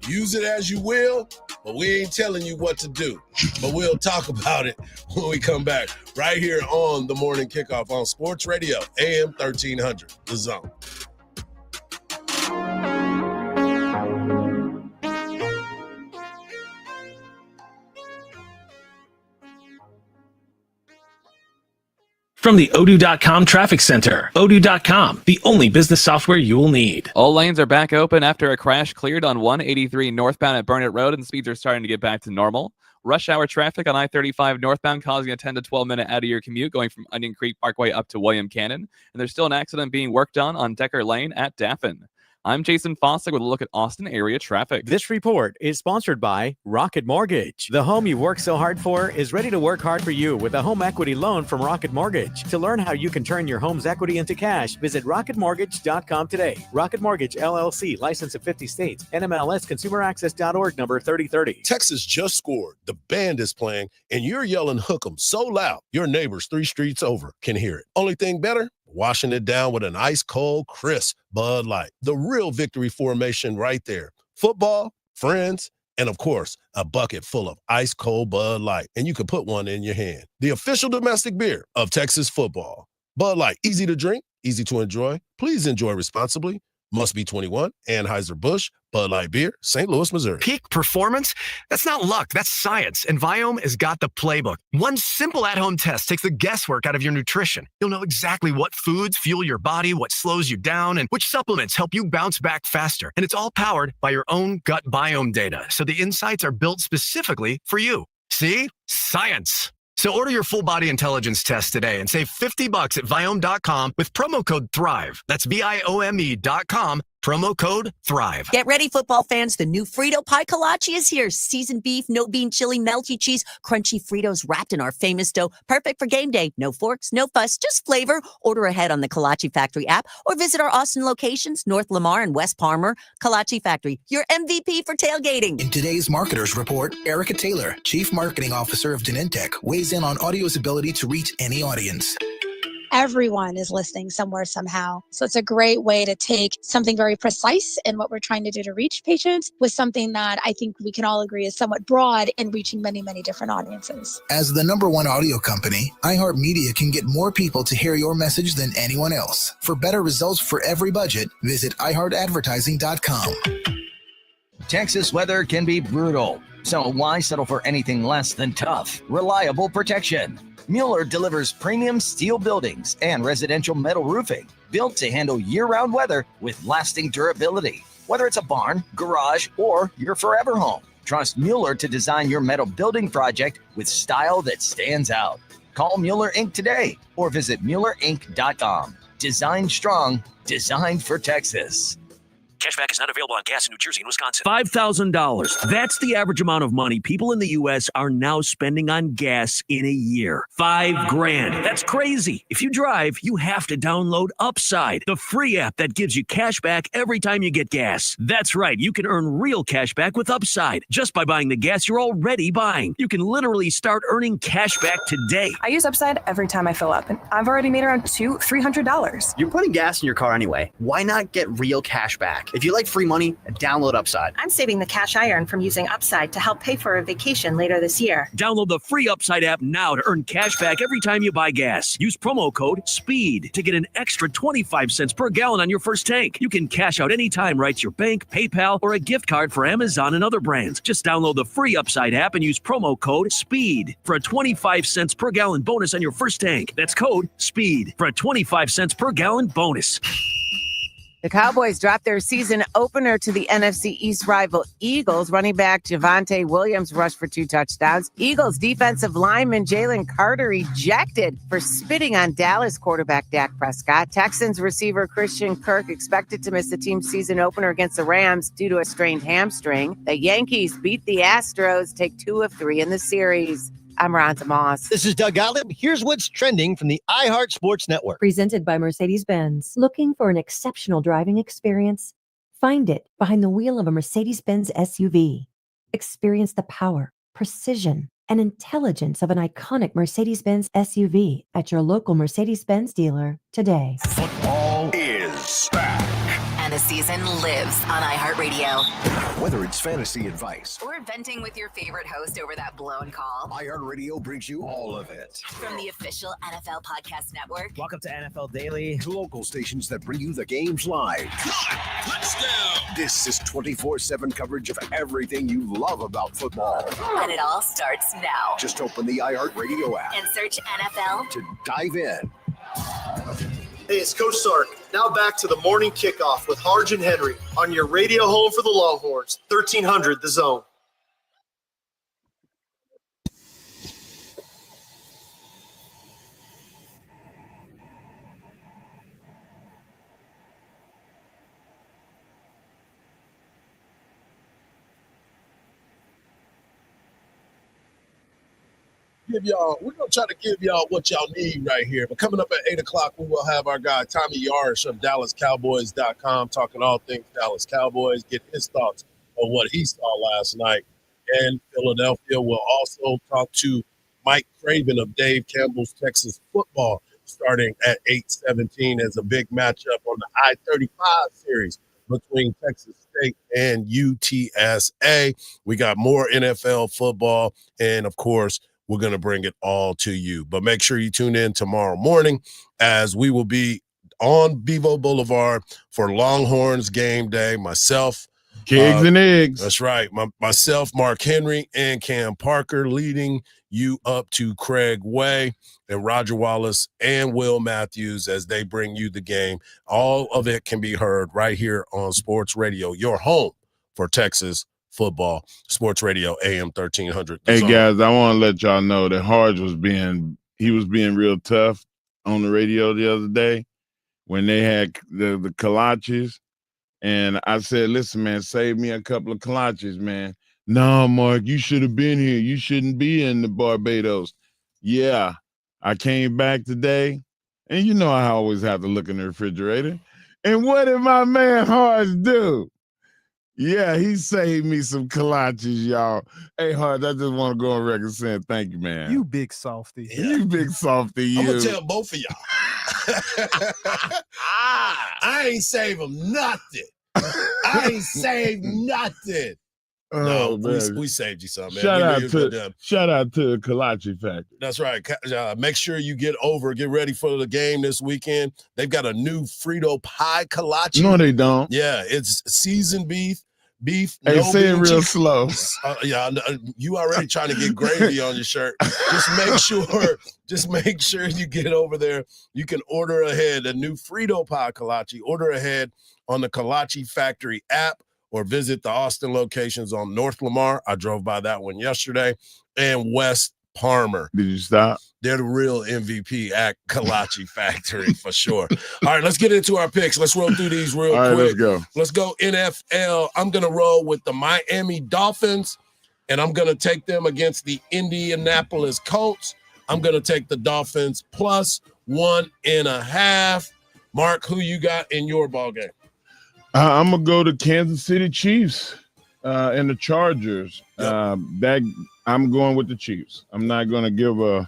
use it as you will, but we ain't telling you what to do. But we'll talk about it when we come back right here on the Morning Kickoff on Sports Radio, AM 1300, The Zone. From the Odoo.com Traffic Center, Odoo.com, the only business software you will need. All lanes are back open after a crash cleared on 183 northbound at Burnett Road, and speeds are starting to get back to normal. Rush hour traffic on I-35 northbound causing a 10 to 12 minute out of your commute going from Onion Creek Parkway up to William Cannon. And there's still an accident being worked on Decker Lane at Daffin. I'm Jason Fossick with a look at Austin area traffic. This report is sponsored by Rocket Mortgage. The home you work so hard for is ready to work hard for you with a home equity loan from Rocket Mortgage. To learn how you can turn your home's equity into cash, visit rocketmortgage.com today. Rocket Mortgage, LLC, licensed in 50 states. NMLS ConsumerAccess.org, number 3030. Texas just scored. The band is playing, and you're yelling "Hook 'em" so loud, your neighbors 3 streets over can hear it. Only thing better? Washing it down with an ice-cold, crisp Bud Light. The real victory formation right there. Football, friends, and of course, a bucket full of ice-cold Bud Light. And you can put one in your hand. The official domestic beer of Texas football. Bud Light, easy to drink, easy to enjoy. Please enjoy responsibly. Must be 21. Anheuser-Busch, Bud Light Beer, St. Louis, Missouri. Peak performance? That's not luck, that's science. And Viome has got the playbook. One simple at-home test takes the guesswork out of your nutrition. You'll know exactly what foods fuel your body, what slows you down, and which supplements help you bounce back faster. And it's all powered by your own gut biome data. So the insights are built specifically for you. See? Science. So order your full body intelligence test today and save $50 at Viome.com with promo code THRIVE. That's Viome.com, promo code THRIVE. Get ready, football fans. The new Frito Pie Kolache is here. Seasoned beef, no bean chili, melty cheese, crunchy Fritos wrapped in our famous dough. Perfect for game day. No forks, no fuss, just flavor. Order ahead on the Kolache Factory app or visit our Austin locations, North Lamar and West Palmer. Kolache Factory, your MVP for tailgating. In today's Marketers Report, Erica Taylor, Chief Marketing Officer of Genentech, weighs in on audio's ability to reach any audience. Everyone is listening somewhere, somehow. So it's a great way to take something very precise in what we're trying to do to reach patients with something that I think we can all agree is somewhat broad in reaching many, many different audiences. As the #1 audio company, iHeartMedia can get more people to hear your message than anyone else. For better results for every budget, visit iHeartAdvertising.com. Texas weather can be brutal, so why settle for anything less than tough, reliable protection? Mueller delivers premium steel buildings and residential metal roofing built to handle year-round weather with lasting durability. Whether it's a barn, garage, or your forever home, trust Mueller to design your metal building project with style that stands out. Call Mueller Inc. today or visit MuellerInc.com. Design strong, designed for Texas. Cashback is not available on gas in New Jersey and Wisconsin. $5,000. That's the average amount of money people in the U.S. are now spending on gas in a year. $5,000. That's crazy. If you drive, you have to download Upside, the free app that gives you cash back every time you get gas. That's right. You can earn real cash back with Upside just by buying the gas you're already buying. You can literally start earning cash back today. I use Upside every time I fill up, and I've already made around $300. You're putting gas in your car anyway. Why not get real cash back? If you like free money, download Upside. I'm saving the cash I earn from using Upside to help pay for a vacation later this year. Download the free Upside app now to earn cash back every time you buy gas. Use promo code SPEED to get an extra 25 cents per gallon on your first tank. You can cash out anytime right to your bank, PayPal, or a gift card for Amazon and other brands. Just download the free Upside app and use promo code SPEED for a 25 cents per gallon bonus on your first tank. That's code SPEED for a 25 cents per gallon bonus. The Cowboys dropped their season opener to the NFC East rival Eagles. Running back Javonte Williams rushed for 2 touchdowns. Eagles defensive lineman Jalen Carter ejected for spitting on Dallas quarterback Dak Prescott. Texans receiver Christian Kirk expected to miss the team's season opener against the Rams due to a strained hamstring. The Yankees beat the Astros, take 2 of 3 in the series. I'm Ron Moss. This is Doug Gottlieb. Here's what's trending from the iHeart Sports Network. Presented by Mercedes-Benz. Looking for an exceptional driving experience? Find it behind the wheel of a Mercedes-Benz SUV. Experience the power, precision, and intelligence of an iconic Mercedes-Benz SUV at your local Mercedes-Benz dealer today. Football is back. And the season lives on iHeartRadio. Whether it's fantasy advice Or venting with your favorite host over that blown call. iHeartRadio brings you all of it. From the official NFL Podcast Network. Welcome to NFL Daily. To local stations that bring you the games live. Touchdown! This is 24/7 coverage of everything you love about football. And it all starts now. Just open the iHeartRadio app And search NFL to dive in. Hey, it's Coach Sark. Now back to the morning kickoff with Hardge and Henry on your radio home for the Longhorns, 1300 The Zone. We're gonna try to give y'all what y'all need right here. But coming up at 8 o'clock, we will have our guy Tommy Yarsh of DallasCowboys.com talking all things Dallas Cowboys, get his thoughts on what he saw last night. And Philadelphia will also talk to Mike Craven of Dave Campbell's Texas Football starting at 8:17 as a big matchup on the I-35 series between Texas State and UTSA. We got more NFL football, and of course, we're going to bring it all to you. But make sure you tune in tomorrow morning as we will be on Bevo Boulevard for Longhorns game day. Myself, Kigs and eggs. That's right. Myself, Mark Henry, and Cam Parker leading you up to Craig Way, and Roger Wallace and Will Matthews as they bring you the game. All of it can be heard right here on Sports Radio, your home for Texas football. Sports Radio AM 1300. Hey guys, I want to let y'all know that Hardge was being real tough on the radio the other day when they had the kolaches, and I said, listen man, save me a couple of kolaches, man. No, Mark, you should have been here. You shouldn't be in the Barbados. Yeah, I came back today, and you know I always have to look in the refrigerator. And what did my man Hardge do? Yeah, he saved me some kolaches, y'all. Hey, Hardge, I just want to go on record saying thank you, man. You big softy. Yeah. You big softy, you. I'm going to tell both of y'all. I ain't save them nothing. I ain't saved nothing. Oh, no, we saved you some, man. Shout out to Kolache Factory. That's right. Make sure you get ready for the game this weekend. They've got a new Frito pie kolache. No, they don't. Yeah, it's seasoned beef. Hey, no say it real slow. Yeah, you already trying to get gravy on your shirt. Just make sure you get over there. You can order ahead a new Frito pie kolache. Order ahead on the Kolache Factory app, or visit the Austin locations on North Lamar. I drove by that one yesterday, and West Parmer. Did you stop? They're the real MVP at Kalachi Factory for sure. All right, let's get into our picks. Let's roll through these real quick. Let's go. Let's go NFL. I'm going to roll with the Miami Dolphins, and I'm going to take them against the Indianapolis Colts. I'm going to take the Dolphins plus 1.5. Mark, who you got in your ball game? I'm going to go to Kansas City Chiefs and the Chargers. Yep. I'm going with the Chiefs. I'm not going to give a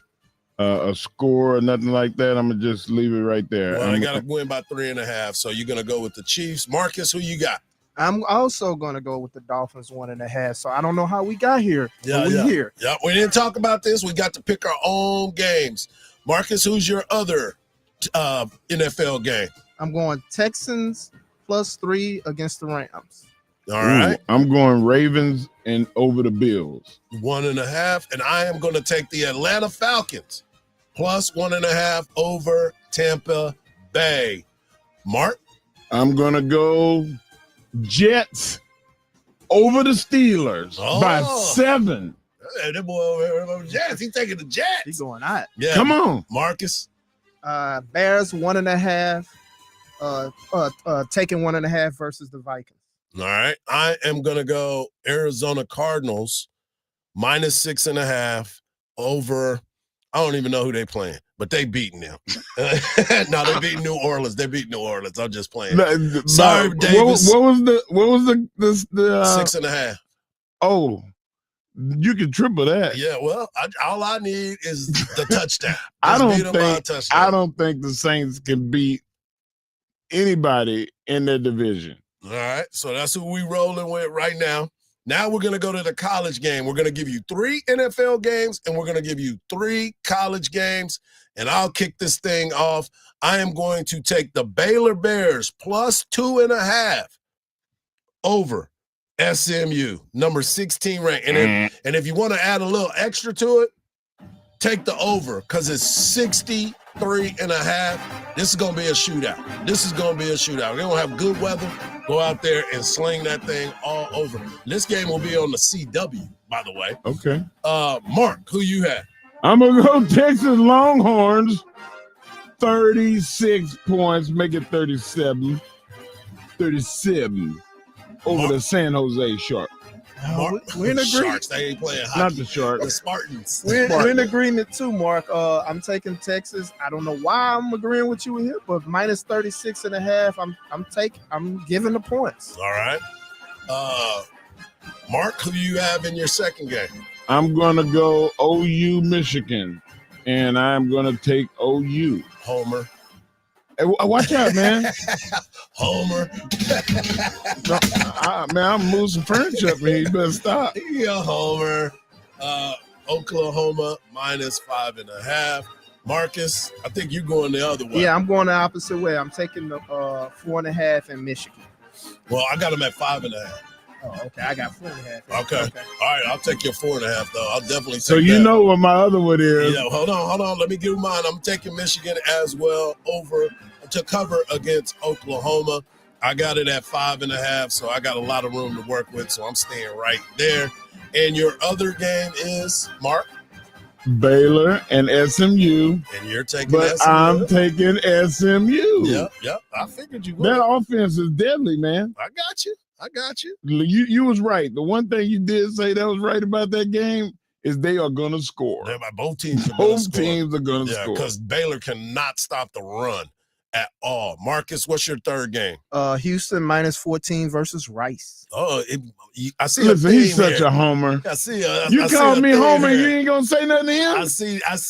score or nothing like that. I'm going to just leave it right there. Well, I got to win by 3.5, so you're going to go with the Chiefs. Marcus, who you got? I'm also going to go with the Dolphins 1.5. So I don't know how we got here. Yeah. We didn't talk about this. We got to pick our own games. Marcus, who's your other NFL game? I'm going Texans plus 3 against the Rams. All right. I'm going Ravens and over the Bills. 1.5. And I am going to take the Atlanta Falcons plus 1.5 over Tampa Bay. Mark? I'm going to go Jets over the Steelers by 7. Hey, that boy over Jets. He's taking the Jets. He's going hot. Yeah. Come on. Marcus? Bears 1.5. Taking 1.5 versus the Vikings. All right. I am going to go Arizona Cardinals minus 6.5 over, I don't even know who they playing, but they beating them. No, they beat New Orleans. They beat New Orleans. I'm just playing. Sorry, Davis. What was the 6.5? Oh, you can triple that. Yeah, well, all I need is the touchdown. I don't think the Saints can beat anybody in their division. All right, so that's who we rolling with right now. Now we're going to go to the college game. We're going to give you 3 NFL games, and we're going to give you 3 college games, and I'll kick this thing off. I am going to take the Baylor Bears plus 2.5 over SMU, number 16 ranked. And if you want to add a little extra to it, take the over because it's 63.5. This is going to be a shootout. We're going to have good weather. Go out there and sling that thing all over. This game will be on the CW, by the way. Okay. Mark, who you have? I'm going to go Texas Longhorns, 36 points, make it 37 over the San Jose Sharks. We're in agreement. Sharks, they ain't playing hockey. Not the Sharks. The Spartans. We're in agreement too, Mark. I'm taking Texas. I don't know why I'm agreeing with you here, but minus 36.5. I'm giving the points. All right. Mark, who you have in your second game? I'm gonna go OU Michigan, and I'm gonna take OU. Homer. Hey, watch out, man. Homer. Man, I'm moving some furniture up here. You better stop. Yeah, Homer. Oklahoma minus 5.5. Marcus, I think you're going the other way. Yeah, I'm going the opposite way. I'm taking the 4.5 in Michigan. Well, I got them at 5.5. Oh, okay. I got 4.5. Okay. All right, I'll take your 4.5 though. I'll definitely take So you that. know what my other one is. Yeah, hold on. Let me give mine. I'm taking Michigan as well over to cover against Oklahoma. I got it at 5.5, so I got a lot of room to work with, so I'm staying right there. And your other game is, Mark? Baylor and SMU. And you're taking but SMU? I'm taking SMU. Yep. I figured you would. That offense is deadly, man. I got you. You was right. The one thing you did say that was right about that game is they are going to score. Both teams are going to score. Because Baylor cannot stop the run at all. Marcus, what's your third game? Houston minus 14 versus Rice. Oh, I see. Listen, he's such a homer. I see. You called me homer. You ain't gonna say nothing to him. I see. I was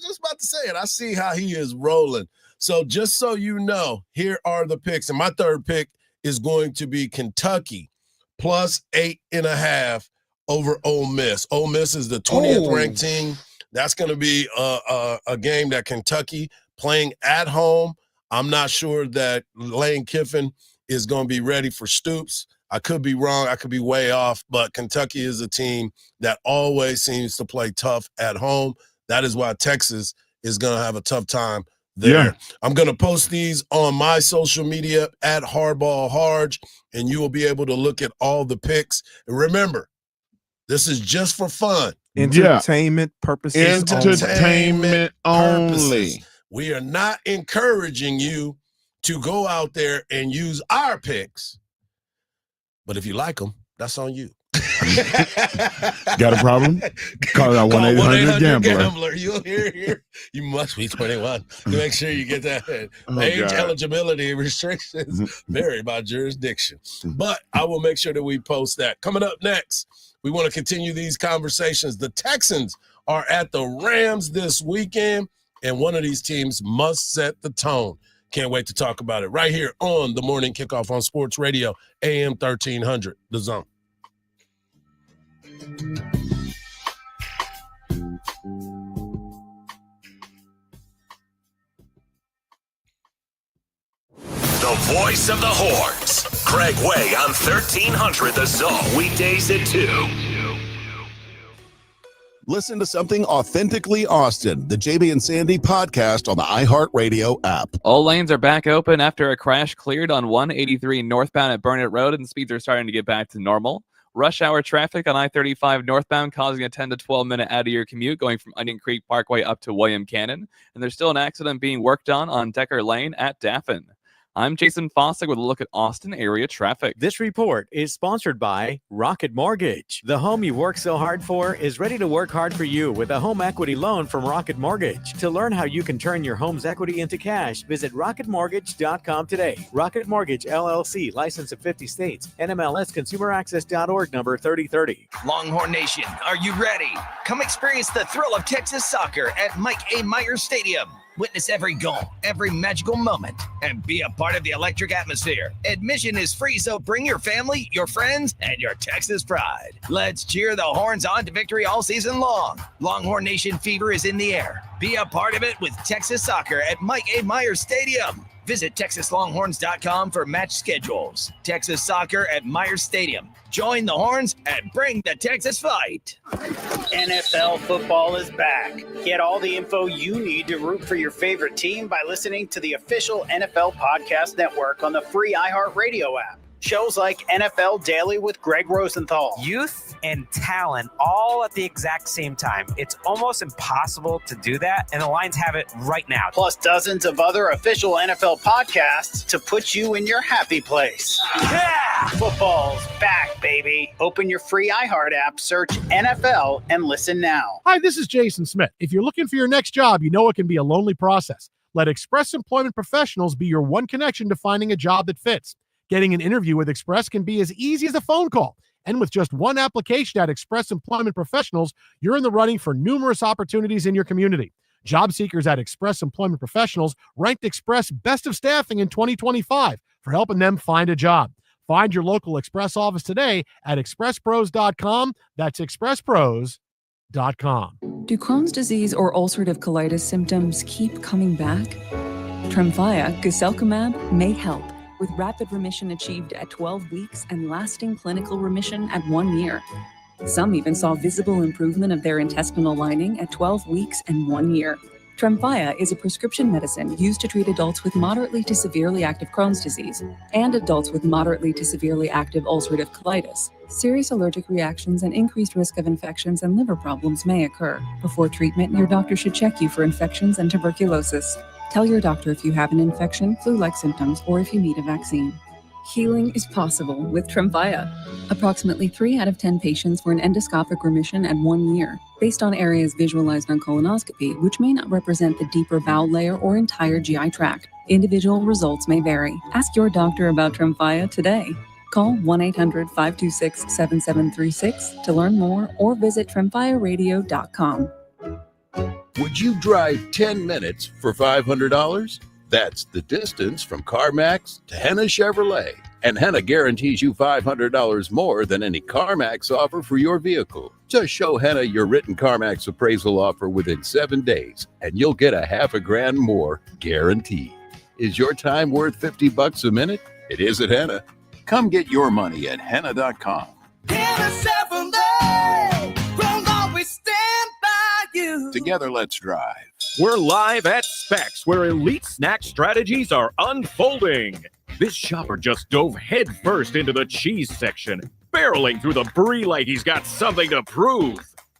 just about to say it. I see how he is rolling. So just so you know, here are the picks, and my third pick is going to be Kentucky plus 8.5 over Ole Miss. Ole Miss is the 20th ranked team. That's going to be a game that Kentucky playing at home. I'm not sure that Lane Kiffin is going to be ready for Stoops. I could be wrong. I could be way off, but Kentucky is a team that always seems to play tough at home. That is why Texas is going to have a tough time there. Yeah. I'm going to post these on my social media at Hardball Hardge, and you will be able to look at all the picks. And remember, this is just for fun. Entertainment purposes. Entertainment only. We are not encouraging you to go out there and use our picks. But if you like them, that's on you. Got a problem? Call that 1-800-GAMBLER. You'll hear here. You must be 21 to make sure you get that. Age eligibility restrictions vary by jurisdiction. But I will make sure that we post that. Coming up next, we want to continue these conversations. The Texans are at the Rams this weekend, and one of these teams must set the tone. Can't wait to talk about it right here on the Morning Kickoff on Sports Radio, AM 1300, The Zone. The voice of the Horns. Craig Way on 1300 The Zone. Weekdays at 2. Listen to something authentically Austin, the JB and Sandy podcast on the iHeartRadio app. All lanes are back open after a crash cleared on 183 northbound at Burnett Road, and speeds are starting to get back to normal. Rush hour traffic on I-35 northbound causing a 10 to 12-minute out-of-year commute going from Onion Creek Parkway up to William Cannon. And there's still an accident being worked on Decker Lane at Daffin. I'm Jason Fossick with a look at Austin area traffic. This report is sponsored by Rocket Mortgage. The home you work so hard for is ready to work hard for you with a home equity loan from Rocket Mortgage. To learn how you can turn your home's equity into cash, visit rocketmortgage.com today. Rocket Mortgage, LLC, licensed in 50 states. NMLS ConsumerAccess.org, number 3030. Longhorn Nation, are you ready? Come experience the thrill of Texas soccer at Mike A. Myers Stadium. Witness every goal, every magical moment, and be a part of the electric atmosphere. Admission is free, so bring your family, your friends, and your Texas pride. Let's cheer the Horns on to victory all season long. Longhorn Nation fever is in the air. Be a part of it with Texas soccer at Mike A. Myers Stadium. Visit TexasLonghorns.com for match schedules. Texas soccer at Myers Stadium. Join the Horns and bring the Texas fight. NFL football is back. Get all the info you need to root for your favorite team by listening to the official NFL Podcast Network on the free iHeartRadio app. Shows like NFL Daily with Greg Rosenthal. Youth and talent all at the exact same time. It's almost impossible to do that, and the Lions have it right now. Plus dozens of other official NFL podcasts to put you in your happy place. Yeah! Football's back, baby. Open your free iHeart app, search NFL, and listen now. Hi, this is Jason Smith. If you're looking for your next job, you know it can be a lonely process. Let Express Employment Professionals be your one connection to finding a job that fits. Getting an interview with Express can be as easy as a phone call. And with just one application at Express Employment Professionals, you're in the running for numerous opportunities in your community. Job seekers at Express Employment Professionals ranked Express Best of Staffing in 2025 for helping them find a job. Find your local Express office today at expresspros.com. That's expresspros.com. Do Crohn's disease or ulcerative colitis symptoms keep coming back? Tremfya, guselkumab, may help, with rapid remission achieved at 12 weeks and lasting clinical remission at 1 year. Some even saw visible improvement of their intestinal lining at 12 weeks and 1 year. Tremfya is a prescription medicine used to treat adults with moderately to severely active Crohn's disease and adults with moderately to severely active ulcerative colitis. Serious allergic reactions and increased risk of infections and liver problems may occur. Before treatment, your doctor should check you for infections and tuberculosis. Tell your doctor if you have an infection, flu-like symptoms, or if you need a vaccine. Healing is possible with Tremfya. Approximately 3 out of 10 patients were in endoscopic remission at 1 year, based on areas visualized on colonoscopy, which may not represent the deeper bowel layer or entire GI tract. Individual results may vary. Ask your doctor about Tremfya today. Call 1-800-526-7736 to learn more or visit tremfyaradio.com. Would you drive 10 minutes for $500? That's the distance from CarMax to Henna Chevrolet. And Henna guarantees you $500 more than any CarMax offer for your vehicle. Just show Henna your written CarMax appraisal offer within 7 days, and you'll get $500,000 more guaranteed. Is your time worth $50 a minute? It is at Henna. Come get your money at Henna.com. Henna Chevrolet, we'll always stand by you. Together, let's drive. We're live at Specs, where elite snack strategies are unfolding. This shopper just dove headfirst into the cheese section, barreling through the brie like he's got something to prove.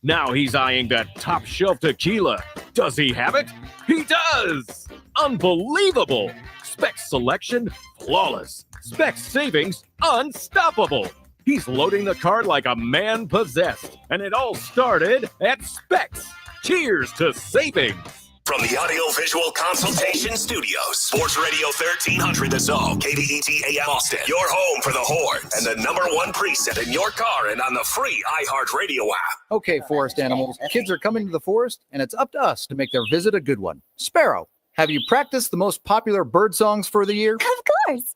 Now he's eyeing that top shelf tequila. Does he have it? He does! Unbelievable! Specs selection, flawless. Specs savings, unstoppable. He's loading the cart like a man possessed. And it all started at Specs. Cheers to savings. From the Audio-Visual Consultation Studios, Sports Radio 1300 The Zone, KDET AM Austin, your home for the Horns, and the #1 preset in your car and on the free iHeartRadio app. Okay, forest animals, kids are coming to the forest, and it's up to us to make their visit a good one. Sparrow, have you practiced the most popular bird songs for the year? Of course.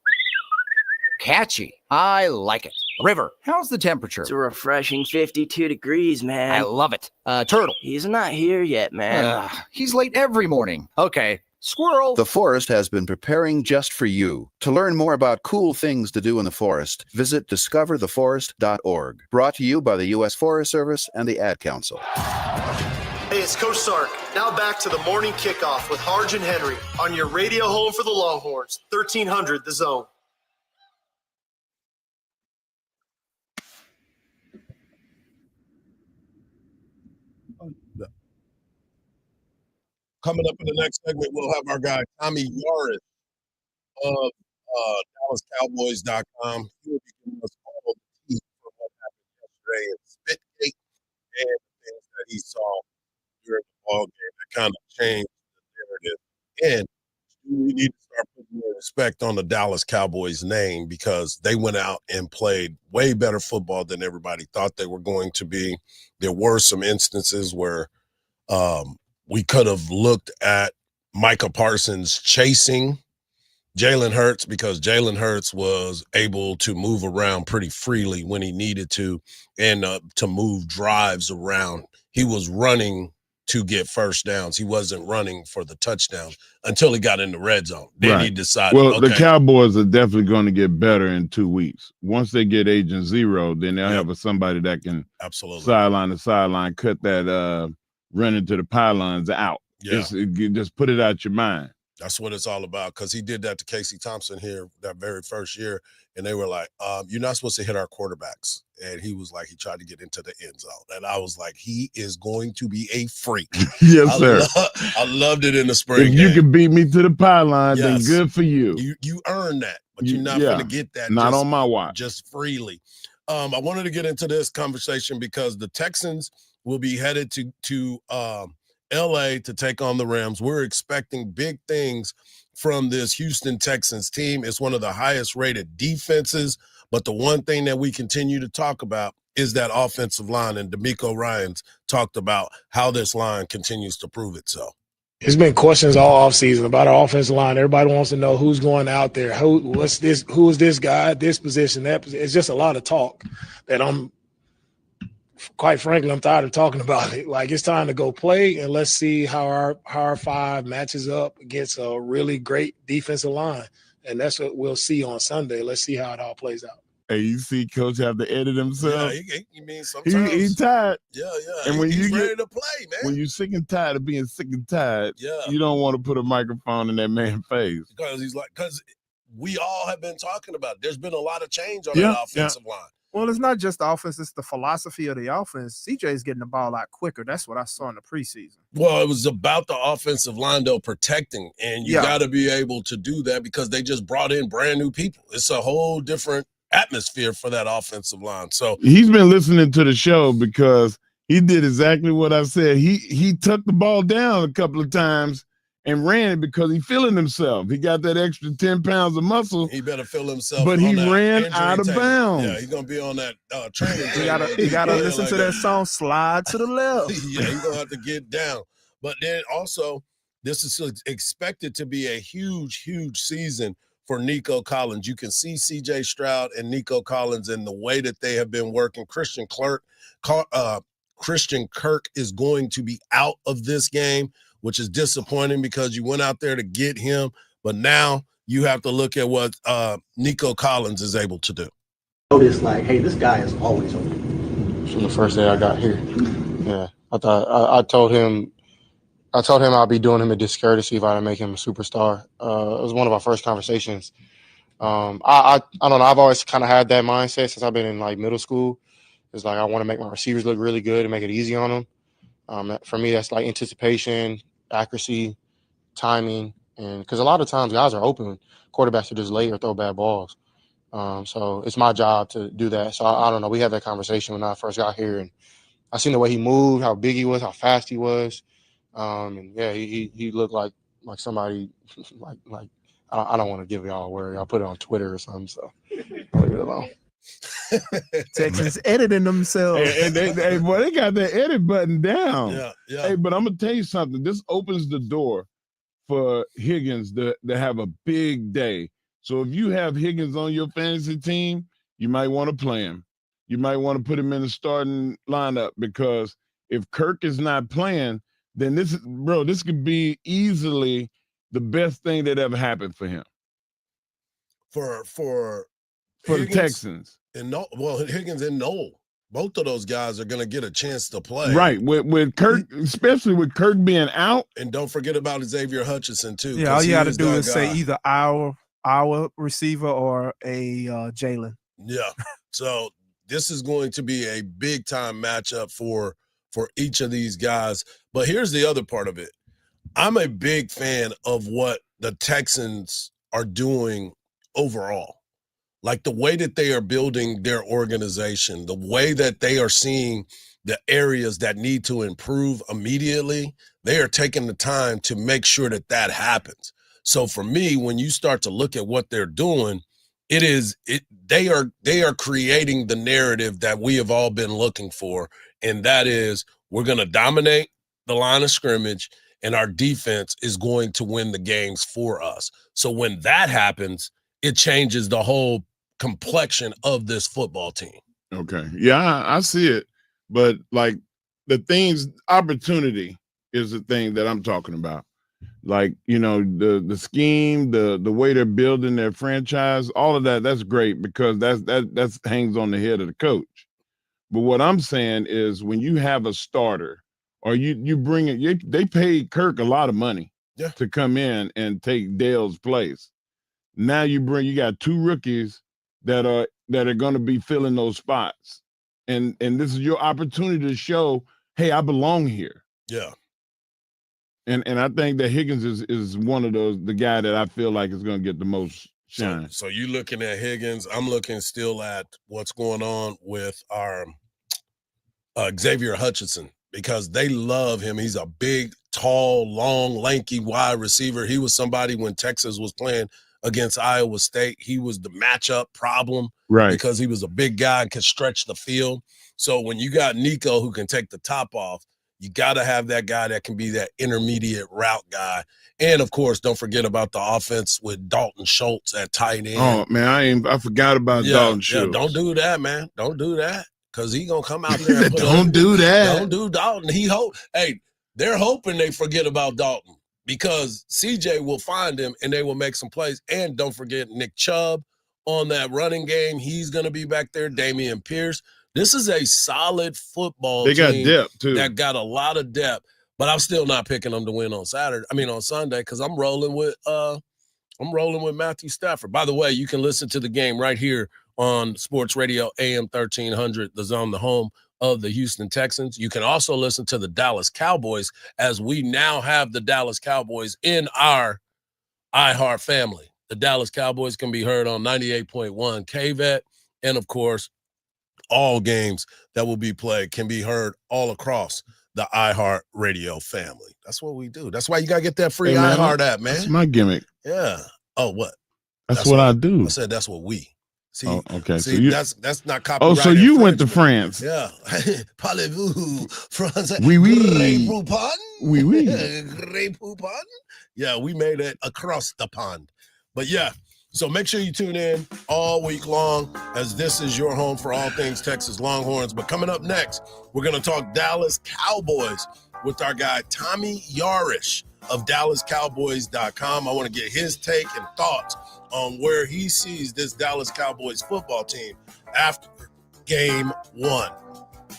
Catchy. I like it. River, how's the temperature? It's a refreshing 52 degrees, man. I love it. Turtle. He's not here yet, man. He's late every morning. Okay. Squirrel. The forest has been preparing just for you. To learn more about cool things to do in the forest, visit discovertheforest.org. Brought to you by the U.S. Forest Service and the Ad Council. Hey, it's Coach Sark. Now back to the morning kickoff with Hardge and Henry on your radio home for the Longhorns, 1300 The Zone. Coming up in the next segment, we'll have our guy Tommy Yaris of DallasCowboys.com. He will be giving us all the tea from what happened yesterday in Spitgate and the things that he saw during the ball game that kind of changed the narrative. And we need to start putting more respect on the Dallas Cowboys name because they went out and played way better football than everybody thought they were going to be. There were some instances where we could have looked at Micah Parsons chasing Jalen Hurts because Jalen Hurts was able to move around pretty freely when he needed to and to move drives around. He was running to get first downs. He wasn't running for the touchdown until he got in the red zone. Then he decided, well, the Cowboys are definitely going to get better in 2 weeks. Once they get Agent Zero, then they'll have somebody that can sideline to sideline, cut that run into the pylons out. Yeah. Just put it out your mind. That's what it's all about because he did that to Casey Thompson here that very first year, and they were like, you're not supposed to hit our quarterbacks. And he was like, he tried to get into the end zone. And I was like, he is going to be a freak. Yes, sir. I loved it in the spring If you can beat me to the pylon, then Yes. good for you. You earned that, but you're not going to get that. Not just, on my watch. Just freely. I wanted to get into this conversation because the Texans will be headed to LA to take on the Rams. We're expecting big things from this Houston Texans team. It's one of the highest rated defenses, but the one thing that we continue to talk about is that offensive line, and DeMeco Ryans talked about how this line continues to prove itself. It's been questions all offseason about our offensive line. Everybody wants to know who's going out there, who is this guy, this position, that position. It's just a lot of talk that quite frankly, I'm tired of talking about it. Like, it's time to go play, and let's see how our five matches up against a really great defensive line. And that's what we'll see on Sunday. Let's see how it all plays out. Hey, you see Coach have to edit himself. Yeah, you mean sometimes. He's tired. Yeah. And when he's you ready to play, man. When you're sick and tired of being sick and tired, you don't want to put a microphone in that man's face. Because we all have been talking about it. There's been a lot of change on that offensive line. Well, it's not just the offense, it's the philosophy of the offense. CJ's getting the ball out quicker. That's what I saw in the preseason. Well, it was about the offensive line, though, protecting. And you got to be able to do that because they just brought in brand new people. It's a whole different atmosphere for that offensive line. So he's been listening to the show because he did exactly what I said. He tucked the ball down a couple of times and ran it because he feeling himself. He got that extra 10 pounds of muscle. He better feel himself. But he ran out of bounds. Yeah, he's going to be on that training. You gotta listen to that song, Slide to the Left. Yeah, he's going to have to get down. But then also, this is expected to be a huge, huge season for Nico Collins. You can see C.J. Stroud and Nico Collins in the way that they have been working. Christian Kirk is going to be out of this game, which is disappointing because you went out there to get him, but now you have to look at what Nico Collins is able to do. Notice, like, hey, this guy is always open. From the first day I got here, yeah, I told him I'd be doing him a discourtesy if I didn't make him a superstar. It was one of our first conversations. I don't know. I've always kind of had that mindset since I've been in like middle school, It's like I want to make my receivers look really good and make it easy on them. For me, that's like anticipation, accuracy, timing, and because a lot of times guys are open, quarterbacks are just late or throw bad balls. So it's my job to do that. So I don't know. We had that conversation when I first got here, and I seen the way he moved, how big he was, how fast he was, and yeah, he looked like somebody like I don't want to give y'all a word. I'll put it on Twitter or something. So I'll leave it alone. Texans editing themselves. And they got that edit button down. Yeah. Hey, but I'm gonna tell you something. This opens the door for Higgins to have a big day. So if you have Higgins on your fantasy team, you might want to play him. You might want to put him in the starting lineup, because if Kirk is not playing, then this could be easily the best thing that ever happened for him. For the Texans. And Higgins and Noel. Both of those guys are going to get a chance to play. Right. With Kirk, especially with Kirk being out. And don't forget about Xavier Hutchinson, too. Yeah, all you got to do is say either our receiver or a Jalen. Yeah. So this is going to be a big-time matchup for each of these guys. But here's the other part of it. I'm a big fan of what the Texans are doing overall. Like the way that they are building their organization, the way that they are seeing the areas that need to improve immediately, they are taking the time to make sure that happens. So for me, when you start to look at what they're doing, they are creating the narrative that we have all been looking for, and that is we're going to dominate the line of scrimmage, and our defense is going to win the games for us. So when that happens, it changes the whole complexion of this football team. Okay. Yeah, I see it. But like opportunity is the thing that I'm talking about. Like, the scheme, the way they're building their franchise, all of that's great, because that hangs on the head of the coach. But what I'm saying is when you have a starter, or you bring it, they paid Kirk a lot of money to come in and take Dale's place. Now you got two rookies that are going to be filling those spots, and this is your opportunity to show, hey, I belong here. Yeah. And I think that Higgins is one of the guy that I feel like is going to get the most shine. So you looking at Higgins? I'm looking still at what's going on with our Xavier Hutchinson, because they love him. He's a big, tall, long, lanky wide receiver. He was somebody when Texas was playing against Iowa State. He was the matchup problem, right? Because he was a big guy and could stretch the field. So when you got Nico who can take the top off, you got to have that guy that can be that intermediate route guy. And, of course, don't forget about the offense with Dalton Schultz at tight end. Oh, man, I forgot about Dalton Schultz. Yeah, don't do that, man. Don't do that, because he's going to come out there and Don't do that. Don't do Dalton. They're hoping they forget about Dalton, because CJ will find him and they will make some plays. And don't forget Nick Chubb on that running game. He's going to be back there. Damian Pierce. This is a solid football team. They got depth, too. That got a lot of depth. But I'm still not picking them to win on Sunday, because I'm rolling with Matthew Stafford. By the way, you can listen to the game right here on Sports Radio AM 1300, The Zone, the home of the Houston Texans. You can also listen to the Dallas Cowboys, as we now have the Dallas Cowboys in our iHeart family. The Dallas Cowboys can be heard on 98.1 KVET, and of course, all games that will be played can be heard all across the iHeart Radio family. That's what we do. That's why you got to get that free iHeart app, man. That's my gimmick. Yeah. Oh, what? That's what I do. I said that's what we. See, okay. See, that's not copyright. Oh, so you went to France? Yeah. Parlez-vous français? Oui, oui. Oui, oui. Yeah, we made it across the pond. But yeah, so make sure you tune in all week long, as this is your home for all things Texas Longhorns. But coming up next, we're going to talk Dallas Cowboys with our guy Tommy Yarish of DallasCowboys.com. I want to get his take and thoughts on where he sees this Dallas Cowboys football team after game one.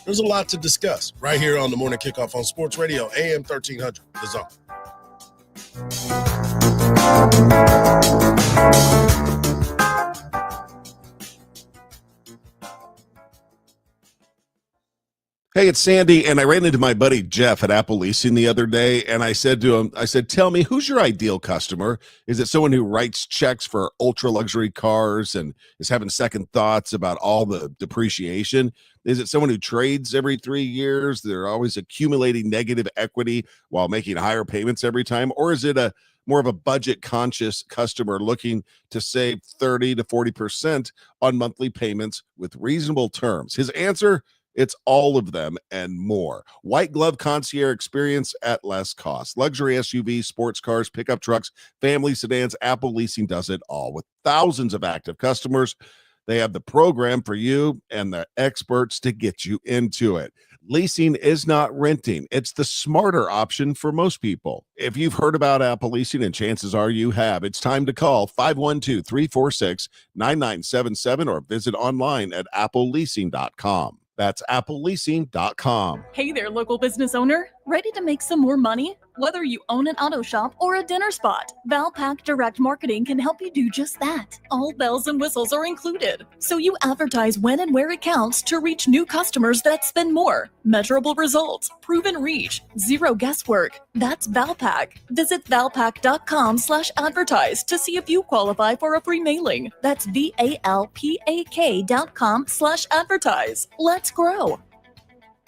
There's a lot to discuss right here on the Morning Kickoff on Sports Radio, AM 1300, The Zone. Hey, it's Sandy, and I ran into my buddy Jeff at Apple Leasing the other day, and I said to him, tell me, who's your ideal customer? Is it someone who writes checks for ultra-luxury cars and is having second thoughts about all the depreciation? Is it someone who trades every 3 years? They're always accumulating negative equity while making higher payments every time? Or is it more of a budget-conscious customer looking to save 30 to 40% on monthly payments with reasonable terms? His answer: it's all of them and more. White glove concierge experience at less cost. Luxury SUVs, sports cars, pickup trucks, family sedans. Apple Leasing does it all. With thousands of active customers, they have the program for you and the experts to get you into it. Leasing is not renting. It's the smarter option for most people. If you've heard about Apple Leasing, and chances are you have, it's time to call 512-346-9977 or visit online at appleleasing.com. That's appleleasing.com. Hey there, local business owner. Ready to make some more money? Whether you own an auto shop or a dinner spot, Valpak Direct Marketing can help you do just that. All bells and whistles are included, so you advertise when and where it counts to reach new customers that spend more. Measurable results, proven reach, zero guesswork. That's Valpak. Visit valpak.com/advertise to see if you qualify for a free mailing. That's VALPAK.com/advertise. Let's grow.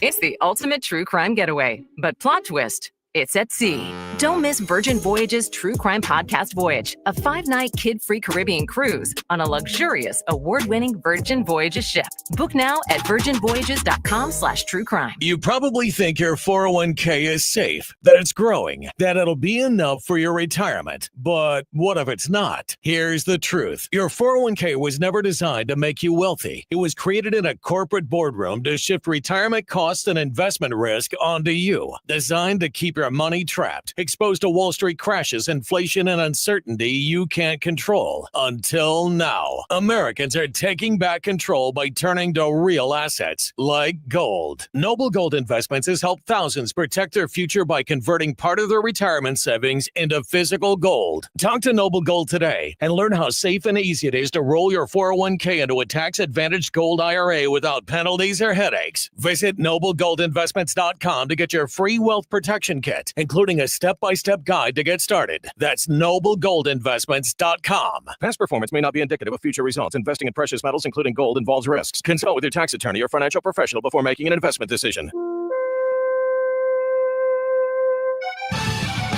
It's the ultimate true crime getaway, but plot twist: it's at sea. Don't miss Virgin Voyages True Crime Podcast Voyage, a 5-night kid-free Caribbean cruise on a luxurious, award-winning Virgin Voyages ship. Book now at virginvoyages.com/truecrime. You probably think your 401k is safe, that it's growing, that it'll be enough for your retirement. But what if it's not? Here's the truth. Your 401k was never designed to make you wealthy. It was created in a corporate boardroom to shift retirement costs and investment risk onto you. Designed to keep your money trapped, exposed to Wall Street crashes, inflation, and uncertainty you can't control. Until now, Americans are taking back control by turning to real assets like gold. Noble Gold Investments has helped thousands protect their future by converting part of their retirement savings into physical gold. Talk to Noble Gold today and learn how safe and easy it is to roll your 401k into a tax-advantaged gold IRA without penalties or headaches. Visit noblegoldinvestments.com to get your free wealth protection kit, including a step-by-step guide to get started. That's noblegoldinvestments.com. Past performance may not be indicative of future results. Investing in precious metals, including gold, involves risks. Consult with your tax attorney or financial professional before making an investment decision.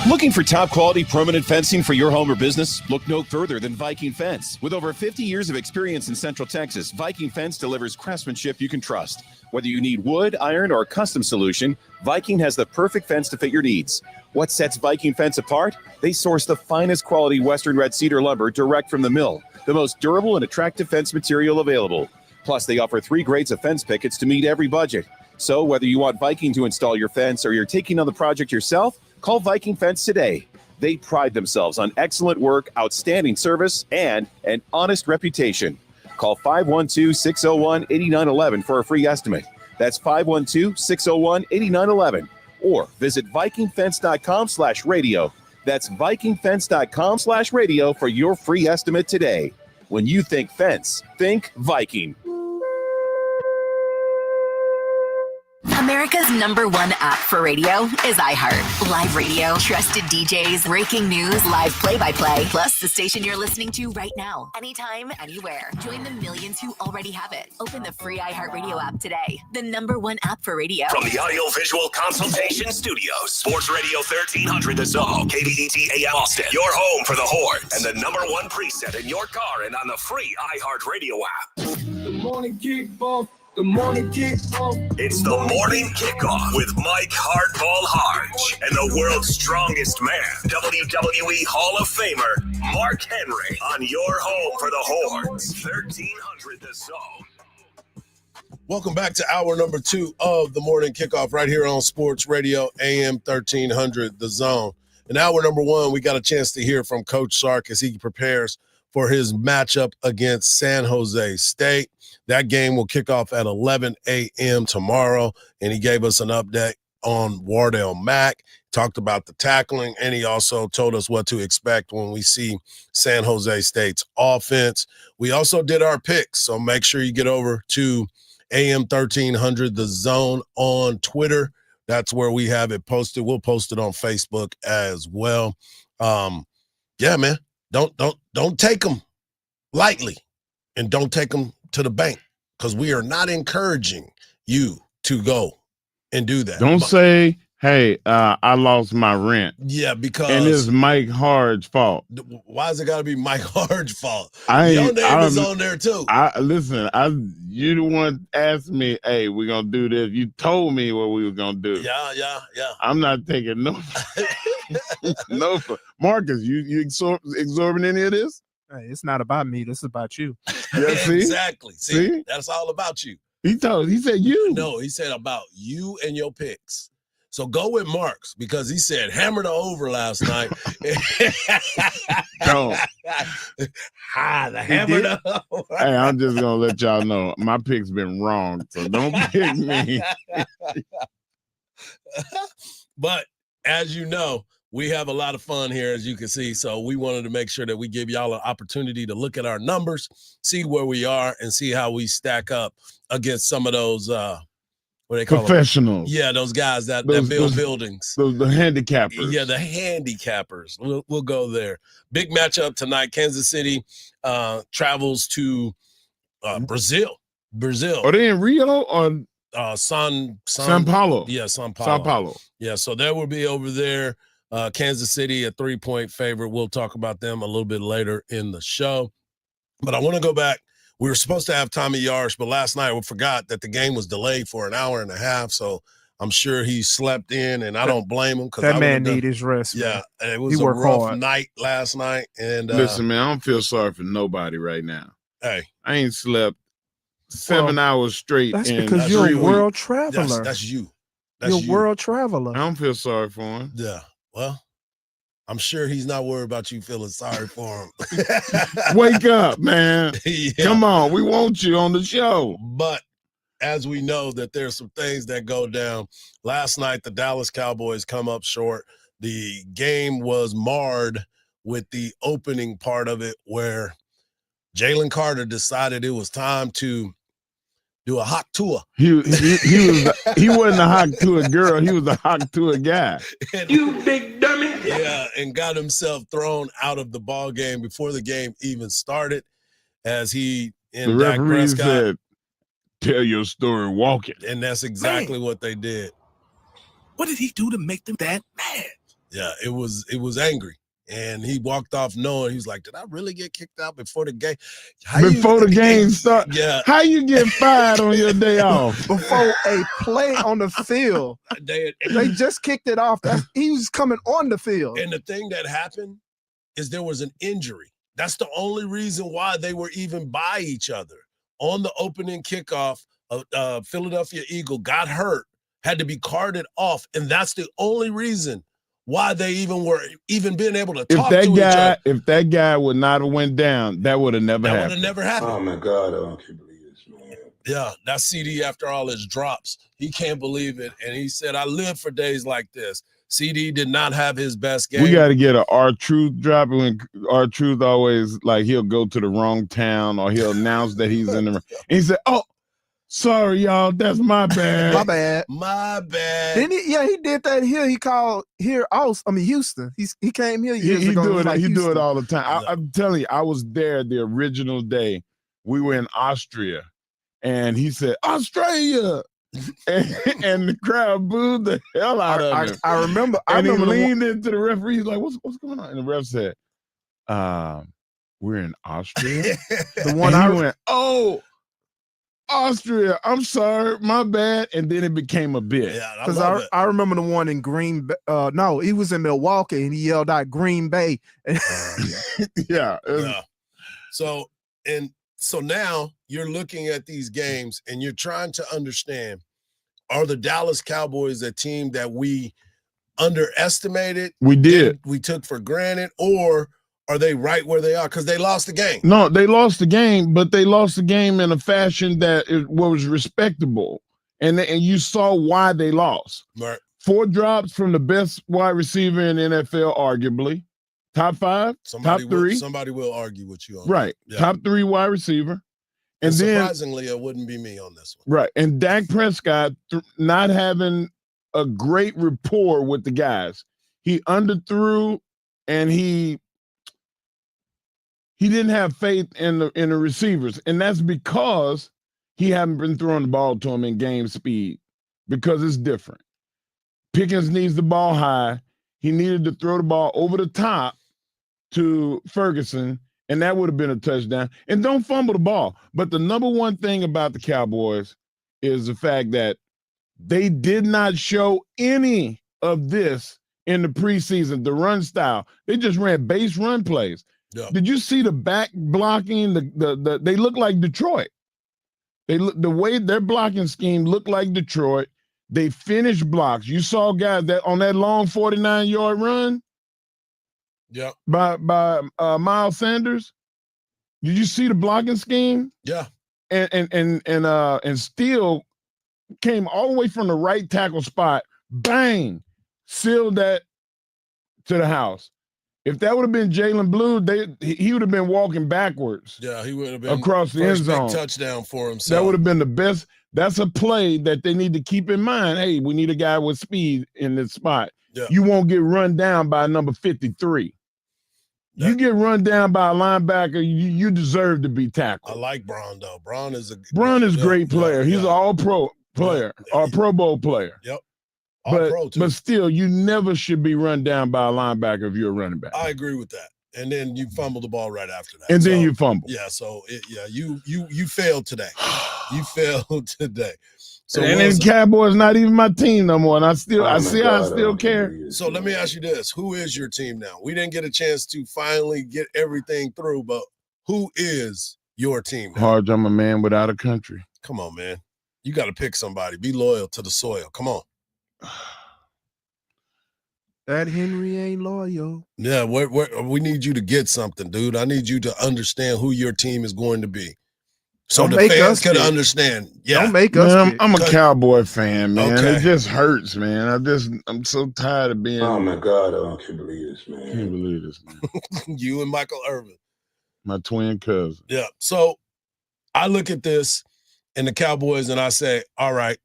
Looking for top quality permanent fencing for your home or business? Look no further than Viking Fence. With over 50 years of experience in Central Texas, Viking Fence delivers craftsmanship you can trust. Whether you need wood, iron, or custom solution, Viking has the perfect fence to fit your needs. What sets Viking Fence apart? They source the finest quality Western red cedar lumber direct from the mill, the most durable and attractive fence material available. Plus, they offer 3 grades of fence pickets to meet every budget. So whether you want Viking to install your fence or you're taking on the project yourself, call Viking Fence today. They pride themselves on excellent work, outstanding service, and an honest reputation. Call 512-601-8911 for a free estimate. That's 512-601-8911. Or visit VikingFence.com/radio. That's VikingFence.com/radio for your free estimate today. When you think fence, think Viking. America's #1 app for radio is iHeart. Live radio, trusted DJs, breaking news, live play-by-play, plus the station you're listening to right now. Anytime, anywhere. Join the millions who already have it. Open the free iHeart Radio app today. The #1 app for radio. From the Audio Visual Consultation Studios, Sports Radio 1300 The Zone, KDET AM Austin, your home for the Horns, and the #1 preset in your car and on the free iHeart Radio app. The morning kickoff. The morning kickoff. It's the morning kickoff with Mike Hardball Hardge and the world's strongest man, WWE Hall of Famer Mark Henry, on your home for the Horns, 1300 The Zone. Welcome back to hour number 2 of the morning kickoff right here on Sports Radio AM 1300 The Zone. In hour number 1, we got a chance to hear from Coach Sark as he prepares for his matchup against San Jose State. That game will kick off at 11 a.m. tomorrow, and he gave us an update on Wardell Mack, talked about the tackling, and he also told us what to expect when we see San Jose State's offense. We also did our picks, so make sure you get over to AM 1300 The Zone on Twitter. That's where we have it posted. We'll post it on Facebook as well. Yeah, man. Don't take them lightly, and don't take them to the bank, because we are not encouraging you to go and do that. Don't say, hey, I lost my rent. Yeah, because and it's Mike Hard's fault. Why is it got to be Mike Hard's fault? Your name is on there too. You the one asked me, hey, we're gonna do this. You told me what we were gonna do. Yeah. I'm not taking no. No, Marcus, you absorbing any of this? Hey, it's not about me. This is about you. Yeah, see? Exactly. See, that's all about you. He said you. No, he said about you and your picks. So go with Marks, because he said hammer the over last night. Don't. The hammer the over. Hey, I'm just gonna let y'all know my pick's been wrong, so don't pick me. But as you know, we have a lot of fun here, as you can see. So we wanted to make sure that we give y'all an opportunity to look at our numbers, see where we are, and see how we stack up against some of those what they call professionals. Yeah, those guys that build buildings. The handicappers. Yeah, the handicappers. We'll go there. Big matchup tonight. Kansas City travels to Brazil. Are they in Rio or São Paulo? Yeah, São Paulo. São Paulo. Yeah, so that will be over there. Kansas City, a 3-point favorite. We'll talk about them a little bit later in the show. But I want to go back. We were supposed to have Tommy Yarsh, but last night we forgot that the game was delayed for an hour and a half. So I'm sure he slept in, and I don't blame him. That man need his rest. Yeah, man. it was a rough night last night. And listen, man, I don't feel sorry for nobody right now. Hey, I ain't slept 7 hours straight. That's because you're a world traveler. That's you. You're a world traveler. I don't feel sorry for him. Yeah, well, I'm sure he's not worried about you feeling sorry for him. Wake up, man. Yeah. Come on. We want you on the show. But as we know that there's some things that go down. Last night, the Dallas Cowboys come up short. The game was marred with the opening part of it, where Jalen Carter decided it was time to do a hawk tour. He wasn't a hawk to a girl. He was a hawk to a guy. You big dummy. Yeah, and got himself thrown out of the ball game before the game even started, as he and the Dak referee Prescott said, tell your story walking. And that's exactly what they did. What did he do to make them that mad? Yeah, it was angry. And he walked off knowing, he was like, did I really get kicked out before the game? Before the game started? Yeah. How you get fired on your day off? Before a play on the field. They just kicked it off. He was coming on the field. And the thing that happened is there was an injury. That's the only reason why they were even by each other. On the opening kickoff, Philadelphia Eagle got hurt, had to be carted off, and that's the only reason why they even been able to talk to each other. If that guy would not have went down, that would have never happened. That would have never happened. Oh, my God. I can't believe this, man. Yeah, that CD, after all his drops, he can't believe it. And he said, I live for days like this. CD did not have his best game. We got to get a R-Truth drop. When R-Truth always, like, he'll go to the wrong town, or he'll announce that he's in the and he said, oh, sorry, y'all. That's my bad. My bad. My bad. Then he did that here. He called here Houston. He came here years ago. He do it all the time. I'm telling you, I was there the original day. We were in Austria, and he said, Australia. and the crowd booed the hell out of him. I remember. He leaned into the referee. He's like, what's going on? And the ref said, we're in Austria. The one I went, oh, Austria, I'm sorry, my bad. And then it became a bit. Yeah, because I remember the one in Green Bay. No, he was in Milwaukee, and he yelled out Green Bay. Yeah. So now you're looking at these games, and you're trying to understand, are the Dallas Cowboys a team that we underestimated? We did. We took for granted, or are they right where they are? Because they lost the game. No, they lost the game, but they lost the game in a fashion that it was respectable. And you saw why they lost. Right. 4 drops from the best wide receiver in NFL, arguably. Top 5, top 3. Somebody will argue with you on right. that. Yeah. Top 3 wide receiver. And then, surprisingly, it wouldn't be me on this one. right. And Dak Prescott not having a great rapport with the guys. He underthrew, and he didn't have faith in the receivers. And that's because he hadn't been throwing the ball to him in game speed, because it's different. Pickens needs the ball high. He needed to throw the ball over the top to Ferguson, and that would have been a touchdown. And don't fumble the ball. But the number one thing about the Cowboys is the fact that they did not show any of this in the preseason, the run style. They just ran base run plays. Yeah. Did you see the back blocking? They look like Detroit. The way their blocking scheme looked like Detroit. They finished blocks. You saw guys that on that long 49-yard run. Yeah. By Miles Sanders. Did you see the blocking scheme? Yeah. And Steele came all the way from the right tackle spot. Bang, sealed that to the house. If that would have been Jalen Blue, he would have been walking backwards. Yeah, he would have been across the end zone. Big touchdown for himself. That would have been the best. That's a play that they need to keep in mind. Hey, we need a guy with speed in this spot. Yeah. You won't get run down by number 53. You get run down by a linebacker, you deserve to be tackled. I like Braun, though. Braun is a great player. He's an all-pro player, or Pro Bowl player. Yep. But still, you never should be run down by a linebacker if you're a running back. I agree with that. And then you fumble the ball right after that. And then you fumble. Yeah, so you failed today. You failed today. So and then Cowboys not even my team no more. And I still care. So let me ask you this. Who is your team now? We didn't get a chance to finally get everything through, but who is your team now? Hardge, I'm a man without a country. Come on, man. You got to pick somebody. Be loyal to the soil. Come on. That Henry ain't loyal. Yeah, we need you to get something, dude. I need you to understand who your team is going to be. So Don't the make fans us can pick. understand. Yeah. Don't make us Man, pick. I'm a Cowboy fan, man. Okay. It just hurts, man. I'm so tired of being. Oh my God, I can't believe this, man. Can't believe this, man. You and Michael Irvin. My twin cousin. Yeah. So I look at this and the Cowboys and I say, all right,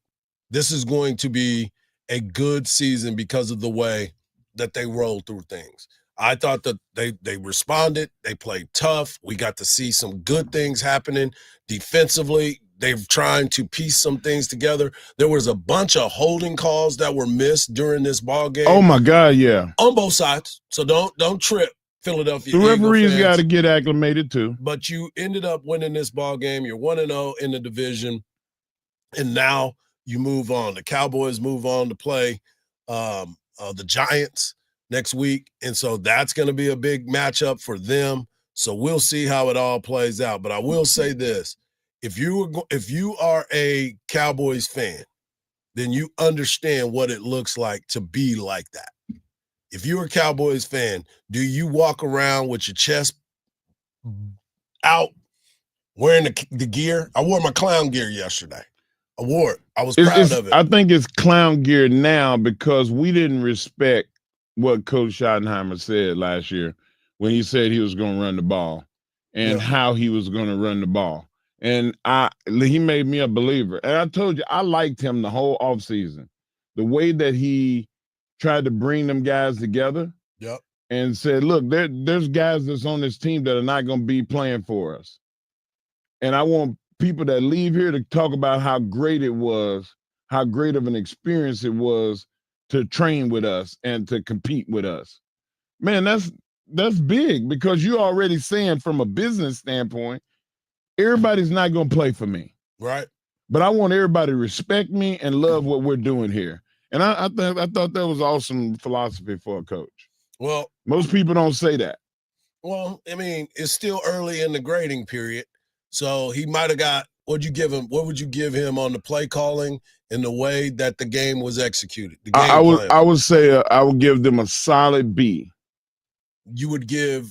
this is going to be a good season because of the way that they roll through things. I thought that they responded. They played tough. We got to see some good things happening defensively. They're trying to piece some things together. There was a bunch of holding calls that were missed during this ball game. Oh my God, yeah. On both sides. So don't trip, Philadelphia. The referees Eagle got to fans. get acclimated too. But you ended up winning this ball game. You're 1-0 in the division, and now you move on. The Cowboys move on to play the Giants next week, and so that's going to be a big matchup for them. So we'll see how it all plays out. But I will say this: if you are a Cowboys fan, then you understand what it looks like to be like that. If you're a Cowboys fan, do you walk around with your chest out wearing the gear? I wore my clown gear yesterday. I wore it. I was proud of it. I think it's clown gear now because we didn't respect what Coach Schottenheimer said last year when he said he was going to run the ball and how he was going to run the ball. And he made me a believer. And I told you, I liked him the whole offseason. The way that he tried to bring them guys together and said, look, there's guys that's on this team that are not going to be playing for us. And I want people that leave here to talk about how great it was, how great of an experience it was to train with us and to compete with us. Man, that's big because you're already saying from a business standpoint, everybody's not going to play for me. Right. But I want everybody to respect me and love what we're doing here. And I thought that was awesome philosophy for a coach. Well, most people don't say that. Well, I mean, it's still early in the grading period. So he might have got, what would you give him on the play calling and the way that the game was executed? The game plan. I would say I would give them a solid B. You would give.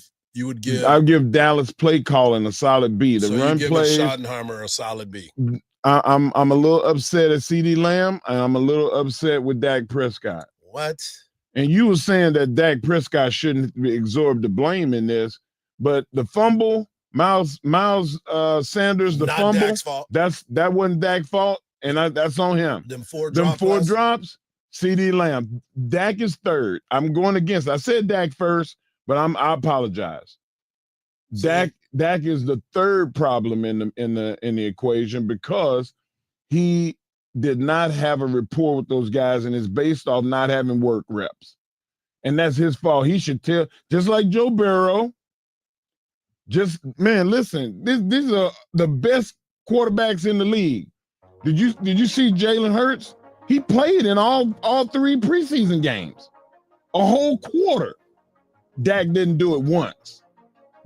I'll give Dallas play calling a solid B. The run plays. Schottenheimer a solid B. I'm a little upset at CeeDee Lamb, and I'm a little upset with Dak Prescott. What? And you were saying that Dak Prescott shouldn't absorb the blame in this, but the fumble Miles Sanders, the Not fumble. Dak's fault. That wasn't Dak's fault, and that's on him. Them four drops. CD Lamb. Dak is third. I'm going against. I said Dak first, but I apologize. Dak is the third problem in the equation because he did not have a rapport with those guys, and it's based off not having work reps. And that's his fault. He should tell, just like Joe Burrow. Listen, these are the best quarterbacks in the league. Did you see Jalen Hurts? He played in all three preseason games, a whole quarter. Dak didn't do it once.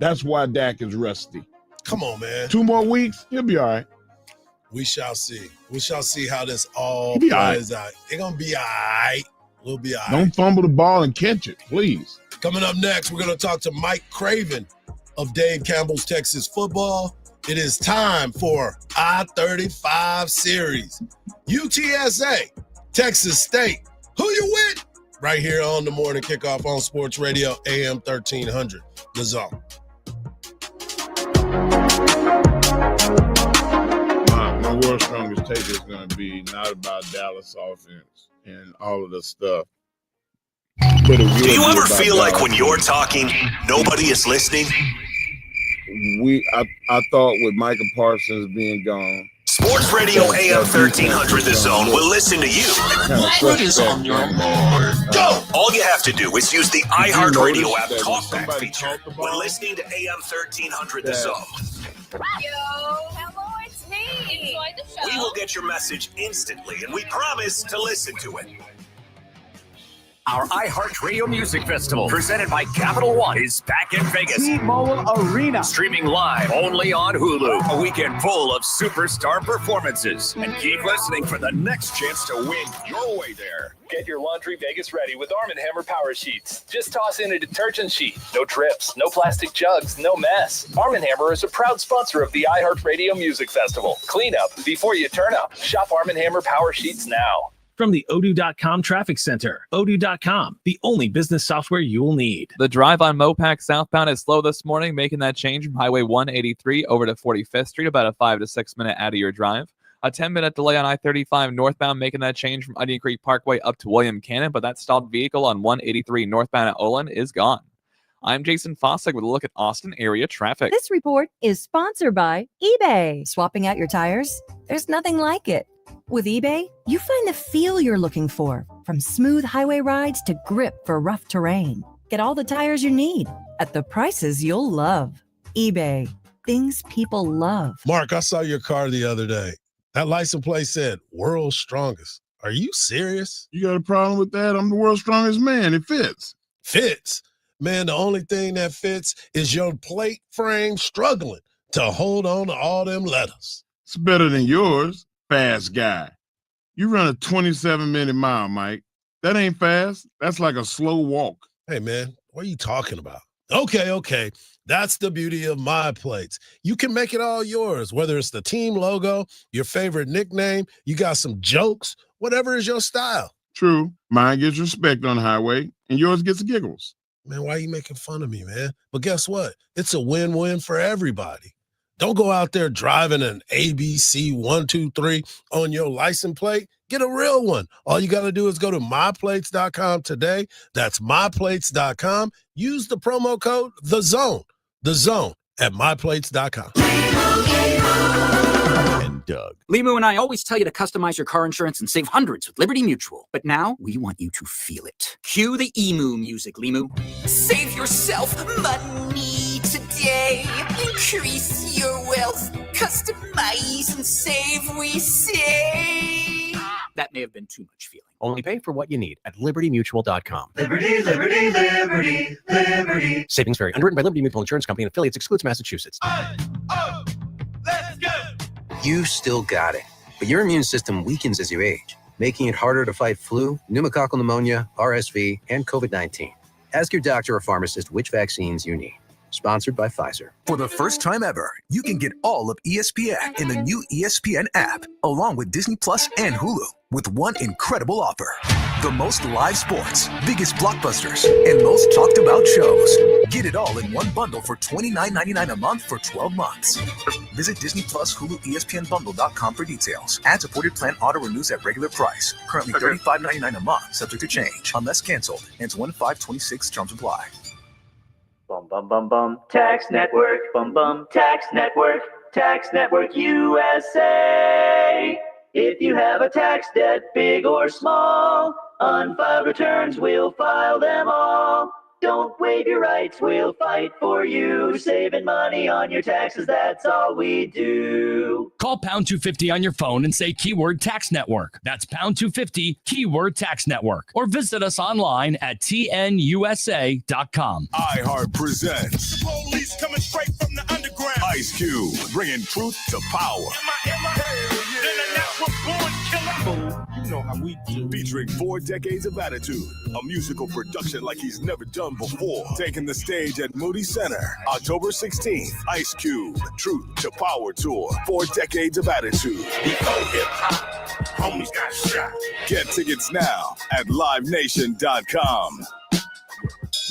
That's why Dak is rusty. Come on, man. 2 more weeks, he'll be all right. We shall see. We shall see how this all plays out. It's going to be all right. We'll be all right. Don't fumble the ball and catch it, please. Coming up next, we're going to talk to Mike Craven of Dave Campbell's Texas Football. It is time for I-35 series. UTSA, Texas State. Who you with? Right here on the Morning Kickoff on Sports Radio, AM 1300, The Zone. My world's strongest take is going to be not about Dallas offense and all of the stuff. But do you ever feel like when you're talking, nobody is listening? I thought with Micah Parsons being gone. Sports Radio AM 1300 The Zone will listen to you. What is on your mind? Go! All you have to do is use the iHeartRadio app talkback feature when listening to AM 1300 The Zone. Yo, hello, it's me. Enjoy the show. We will get your message instantly, and we promise to listen to it. Our iHeartRadio Music Festival, presented by Capital One, is back in Vegas. T-Mobile Arena. Streaming live only on Hulu. A weekend full of superstar performances. And keep listening for the next chance to win your way there. Get your laundry Vegas ready with Arm & Hammer Power Sheets. Just toss in a detergent sheet. No drips, no plastic jugs, no mess. Arm & Hammer is a proud sponsor of the iHeartRadio Music Festival. Clean up before you turn up. Shop Arm & Hammer Power Sheets now. From the Odoo.com Traffic Center, Odoo.com, the only business software you will need. The drive on Mopac southbound is slow this morning, making that change from Highway 183 over to 45th Street, about a 5 to 6 minute out of your drive. A 10-minute delay on I-35 northbound, making that change from Onion Creek Parkway up to William Cannon, but that stalled vehicle on 183 northbound at Olin is gone. I'm Jason Fossick with a look at Austin area traffic. This report is sponsored by eBay. Swapping out your tires? There's nothing like it. With eBay, you find the feel you're looking for, from smooth highway rides to grip for rough terrain. Get all the tires you need at the prices you'll love. eBay, things people love. Mark, I saw your car the other day. That license plate said world's strongest. Are you serious? You got a problem with that? I'm the world's strongest man. It fits. Fits? Man, the only thing that fits is your plate frame struggling to hold on to all them letters. It's better than yours. Fast guy. You run a 27-minute mile, Mike. That ain't fast. That's like a slow walk. Hey, man, what are you talking about? Okay. That's the beauty of My Plates. You can make it all yours, whether it's the team logo, your favorite nickname, you got some jokes, whatever is your style. True. Mine gets respect on the highway, and yours gets giggles. Man, why are you making fun of me, man? But guess what? It's a win-win for everybody. Don't go out there driving an ABC 123 on your license plate. Get a real one. All you got to do is go to myplates.com today. That's myplates.com. Use the promo code The Zone at myplates.com. And Doug. Limu and I always tell you to customize your car insurance and save hundreds with Liberty Mutual. But now we want you to feel it. Cue the emu music, Limu. Save yourself money today. Increase your wealth. Customize and save, we say. That may have been too much feeling. Only pay for what you need at libertymutual.com. Liberty, liberty, liberty, liberty. Savings vary. Underwritten by Liberty Mutual Insurance Company and affiliates. Excludes Massachusetts. Let's go. You still got it, but your immune system weakens as you age, making it harder to fight flu, pneumococcal pneumonia, RSV, and COVID-19. Ask your doctor or pharmacist which vaccines you need. Sponsored by Pfizer. For the first time ever, you can get all of ESPN in the new ESPN app, along with Disney Plus and Hulu, with one incredible offer. The most live sports, biggest blockbusters, and most talked about shows. Get it all in one bundle for $29.99 a month for 12 months. Visit Disney Plus, Hulu, ESPNBundle.com for details. Ad-supported plan auto renews at regular price. Currently $35.99 a month, subject to change. Unless canceled. Ends 1/5/26. Terms apply. Bum bum bum bum. Tax Network. Bum bum. Tax Network. Tax Network USA. If you have a tax debt, big or small, unfiled returns, we'll file them all. Don't waive your rights, we'll fight for you. Saving money on your taxes, that's all we do. Call pound 250 on your phone and say keyword tax network. That's pound 250 keyword tax network. Or visit us online at tnusa.com. iHeart presents Police coming straight from the underground. Ice Cube bringing truth to power. You know how we do. Featuring 4 decades of attitude, a musical production like he's never done before. Taking the stage at Moody Center, October 16th. Ice Cube, Truth to Power Tour. 4 decades of attitude. Before hip-hop, homies got shot. Get tickets now at livenation.com.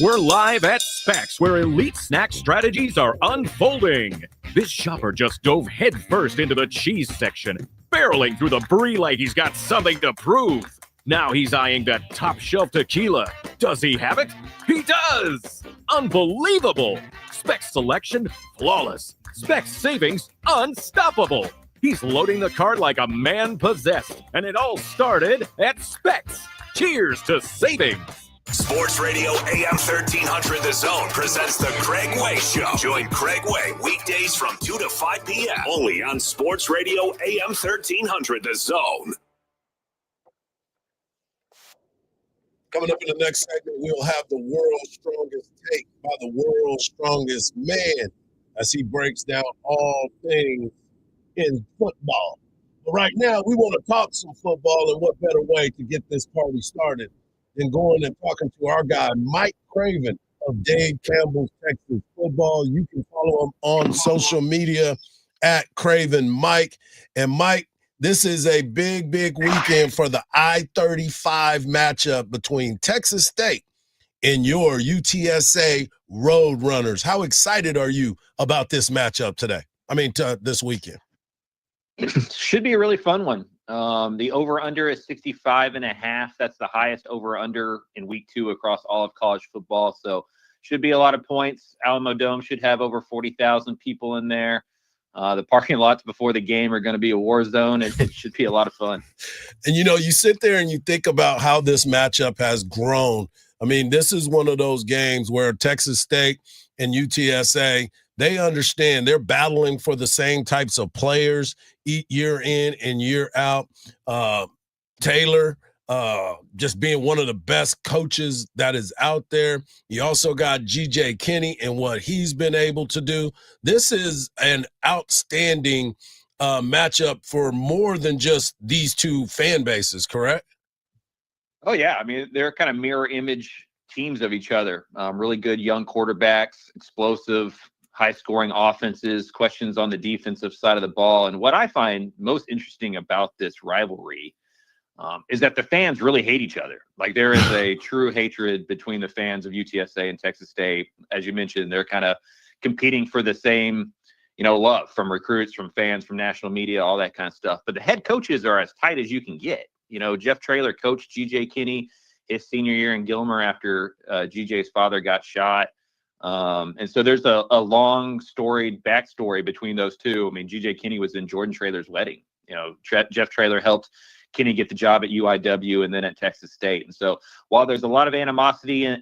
We're live at Specs, where elite snack strategies are unfolding. This shopper just dove headfirst into the cheese section, barreling through the brie like he's got something to prove. Now he's eyeing that top shelf tequila. Does he have it? He does! Unbelievable! Specs selection, flawless. Specs savings, unstoppable. He's loading the cart like a man possessed, and it all started at Specs. Cheers to savings! Sports Radio AM 1300 The Zone presents The Craig Way Show. Join Craig Way weekdays from 2 to 5 p.m. only on Sports Radio AM 1300 The Zone. Coming up in the next segment, we'll have the world's strongest take by the world's strongest man as he breaks down all things in football. But right now, we want to talk some football, and what better way to get this party started than going and talking to our guy, Mike Craven of Dave Campbell's Texas Football. You can follow him on social media at Craven Mike. And Mike, this is a big, big weekend for the I-35 matchup between Texas State and your UTSA Roadrunners. How excited are you about this matchup today? This weekend. Should be a really fun one. The over-under is 65.5. That's the highest over-under in week 2 across all of college football. So should be a lot of points. Alamo Dome should have over 40,000 people in there. The parking lots before the game are going to be a war zone, and it should be a lot of fun. And, you sit there and you think about how this matchup has grown. This is one of those games where Texas State and UTSA, they understand they're battling for the same types of players year in and year out. Taylor just being one of the best coaches that is out there. You also got G.J. Kinney and what he's been able to do. This is an outstanding matchup for more than just these two fan bases, correct? Oh, yeah. They're kind of mirror image teams of each other. Really good young quarterbacks, explosive, high-scoring offenses, questions on the defensive side of the ball. And what I find most interesting about this rivalry is that the fans really hate each other. Like, there is a true hatred between the fans of UTSA and Texas State. As you mentioned, they're kind of competing for the same, love from recruits, from fans, from national media, all that kind of stuff. But the head coaches are as tight as you can get. Jeff Traylor coached G.J. Kinney his senior year in Gilmer after G.J.'s father got shot. And so there's a long storied backstory between those two. G.J. Kinney was in Jordan Traylor's wedding. Jeff Traylor helped Kinney get the job at UIW and then at Texas State. And so while there's a lot of animosity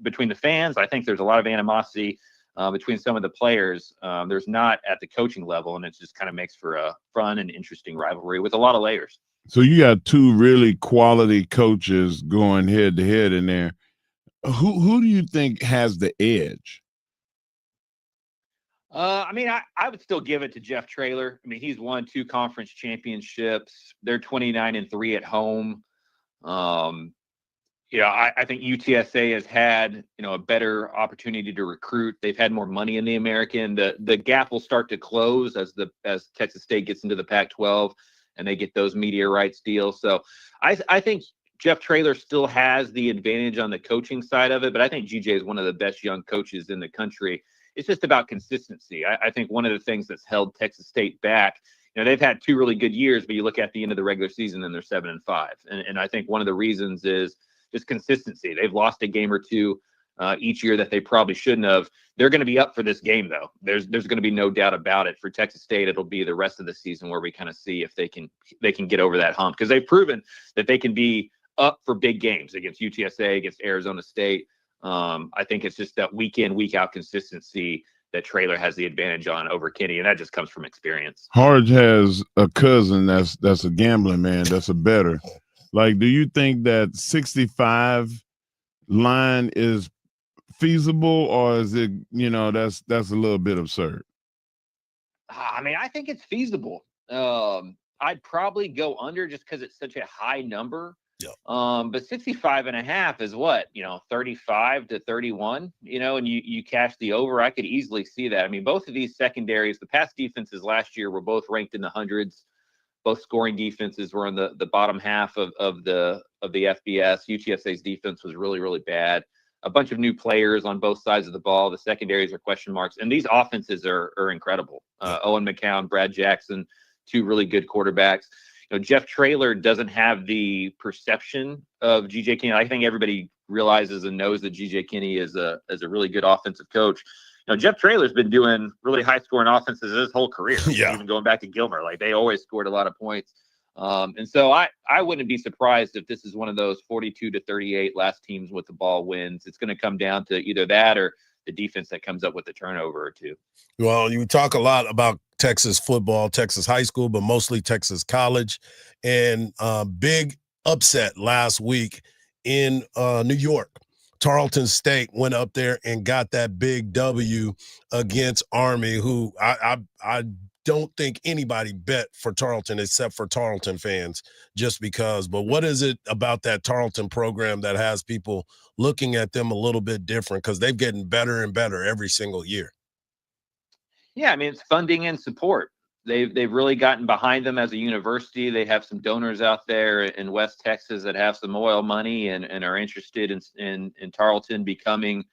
between the fans, I think there's a lot of animosity between some of the players. There's not at the coaching level, and it just kind of makes for a fun and interesting rivalry with a lot of layers. So you got two really quality coaches going head to head in there. Who do you think has the edge? I would still give it to Jeff Traylor. He's won 2 conference championships. They're 29-3 at home. I think UTSA has had, a better opportunity to recruit. They've had more money in the American. The gap will start to close as Texas State gets into the Pac-12 and they get those media rights deals. So I think Jeff Traylor still has the advantage on the coaching side of it, but I think GJ is one of the best young coaches in the country. It's just about consistency. I think one of the things that's held Texas State back, they've had 2 really good years, but you look at the end of the regular season and they're 7-5. And I think one of the reasons is just consistency. They've lost a game or two each year that they probably shouldn't have. They're going to be up for this game, though. There's going to be no doubt about it. For Texas State, it'll be the rest of the season where we kind of see if they can get over that hump, because they've proven that they can be up for big games against UTSA, against Arizona State. I think it's just that week in, week out consistency that Traylor has the advantage on over Kenny, and that just comes from experience. Hardge has a cousin that's a gambling man, that's a bettor. Like, do you think that 65 line is feasible, or is it, that's a little bit absurd? I mean, I think it's feasible. I'd probably go under just because it's such a high number. Yeah. But 65.5 is what, 35 to 31, and you cash the over. I could easily see that. I mean, both of these secondaries, the pass defenses last year were both ranked in the hundreds. Both scoring defenses were in the bottom half of the FBS. UTSA's defense was really, really bad. A bunch of new players on both sides of the ball. The secondaries are question marks, and these offenses are incredible. Owen McCown, Brad Jackson, 2 really good quarterbacks. Jeff Traylor doesn't have the perception of GJ Kinney. I think everybody realizes and knows that GJ Kinney is a really good offensive coach. Jeff Traylor's been doing really high-scoring offenses his whole career. Yeah. Even going back to Gilmer, like they always scored a lot of points. And so I wouldn't be surprised if this is one of those 42-38 last teams with the ball wins. It's going to come down to either that or the defense that comes up with a turnover or two. Well, you talk a lot about Texas football, Texas high school, but mostly Texas college, and big upset last week in New York. Tarleton State went up there and got that big W against Army, who I don't think anybody bet for Tarleton except for Tarleton fans, just because. But what is it about that Tarleton program that has people looking at them a little bit different, because they've getting better and better every single year? Yeah, I mean, it's funding and support. They've really gotten behind them as a university. They have some donors out there in West Texas that have some oil money and are interested in Tarleton becoming,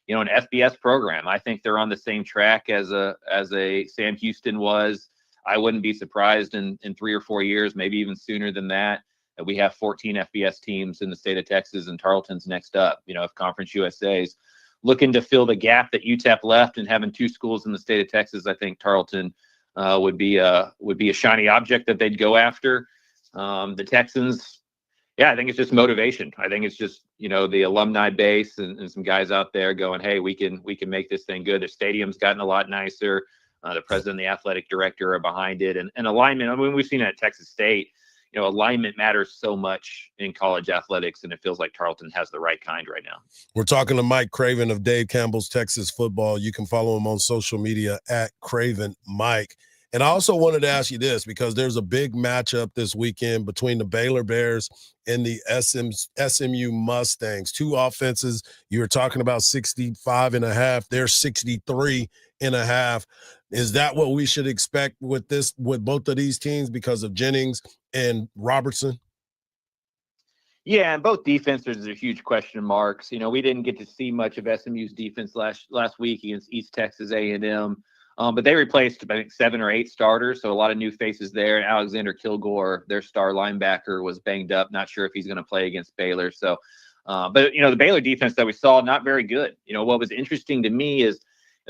an FBS program. I think they're on the same track as a Sam Houston was. I wouldn't be surprised in 3 or 4 years, maybe even sooner than that we have 14 FBS teams in the state of Texas, and Tarleton's next up. If Conference USA's looking to fill the gap that UTEP left and having 2 schools in the state of Texas, I think Tarleton would be a shiny object that they'd go after. The Texans, I think it's just motivation. I think it's just, the alumni base and some guys out there going, hey, we can make this thing good. The stadium's gotten a lot nicer. The president and the athletic director are behind it, and alignment. I mean, we've seen it at Texas State. Alignment matters so much in college athletics, and it feels like Tarleton has the right kind right now. We're talking to Mike Craven of Dave Campbell's Texas Football. You can follow him on social media at Craven Mike. And I also wanted to ask you this, because there's a big matchup this weekend between the Baylor Bears and the SMU Mustangs. 2 offenses. You were talking about 65.5. They're 63.5. Is that what we should expect with both of these teams because of Jennings and Robertson? Yeah, and both defenses are huge question marks. We didn't get to see much of SMU's defense last week against East Texas A&M. But they replaced, I think, 7 or 8 starters, so a lot of new faces there. And Alexander Kilgore, their star linebacker, was banged up. Not sure if he's going to play against Baylor. So, but the Baylor defense that we saw, not very good. What was interesting to me is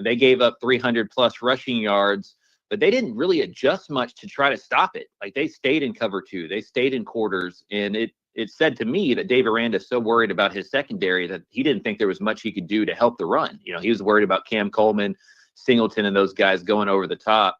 they gave up 300+ rushing yards, but they didn't really adjust much to try to stop it. Like, they stayed in cover 2, they stayed in quarters, and it said to me that Dave Aranda is so worried about his secondary that he didn't think there was much he could do to help the run. He was worried about Cam Coleman, Singleton, and those guys going over the top.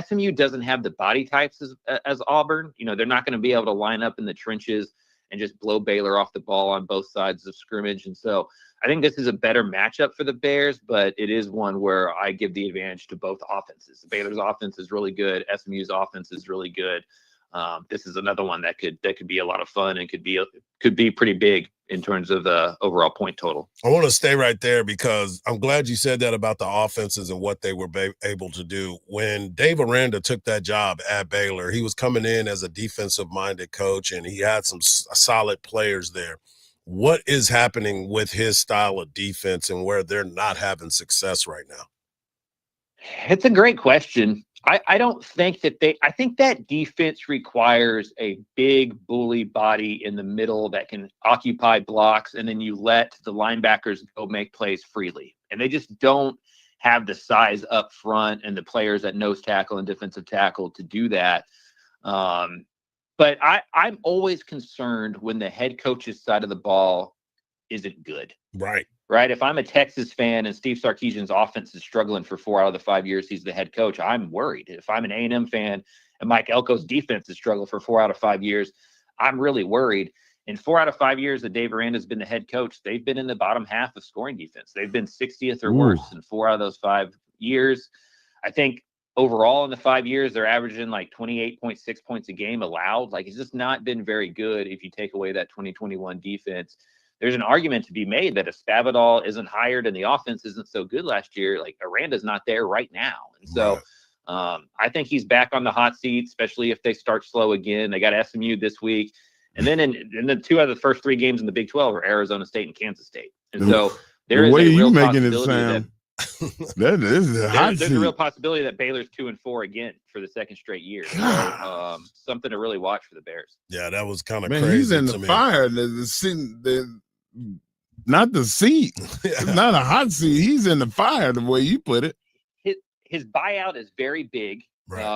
SMU doesn't have the body types as Auburn. They're not going to be able to line up in the trenches and just blow Baylor off the ball on both sides of scrimmage. And so I think this is a better matchup for the Bears, but it is one where I give the advantage to both offenses. Baylor's offense is really good. SMU's offense is really good. this is another one that could be a lot of fun and could be pretty big in terms of the overall point total. I want to stay right there because I'm glad you said that about the offenses and what they were able to do. When Dave Aranda took that job at Baylor, he was coming in as a defensive-minded coach, and he had some solid players there. What is happening with his style of defense and where they're not having success right now? It's a great question. I don't think that I think that defense requires a big bully body in the middle that can occupy blocks, and then you let the linebackers go make plays freely. And they just don't have the size up front and the players at nose tackle and defensive tackle to do that. But I'm always concerned when the head coach's side of the ball isn't good. Right. If I'm a Texas fan and Steve Sarkisian's offense is struggling for 4 out of the 5 years he's the head coach, I'm worried. If I'm an A&M fan and Mike Elko's defense has struggled for 4 out of 5 years, I'm really worried. In 4 out of 5 years that Dave Aranda's been the head coach, they've been in the bottom half of scoring defense. They've been 60th or worse in 4 out of those 5 years. I think overall in the 5 years, they're averaging like 28.6 points a game allowed. Like, it's just not been very good if you take away that 2021 defense. There's an argument to be made that if Spavital isn't hired and the offense isn't so good last year, like Aranda's not there right now. And so I think he's back on the hot seat, especially if they start slow again. They got SMU this week. And then in the 2 out of the first 3 games in the Big 12 are Arizona State and Kansas State. And so there is a real possibility there's a real possibility that Baylor's 2-4 again for the second straight year. So, something to really watch for the Bears. Yeah, that was kind of crazy. He's in the fire. Not the seat. It's not a hot seat. He's in the fire, the way you put it. His buyout is very big.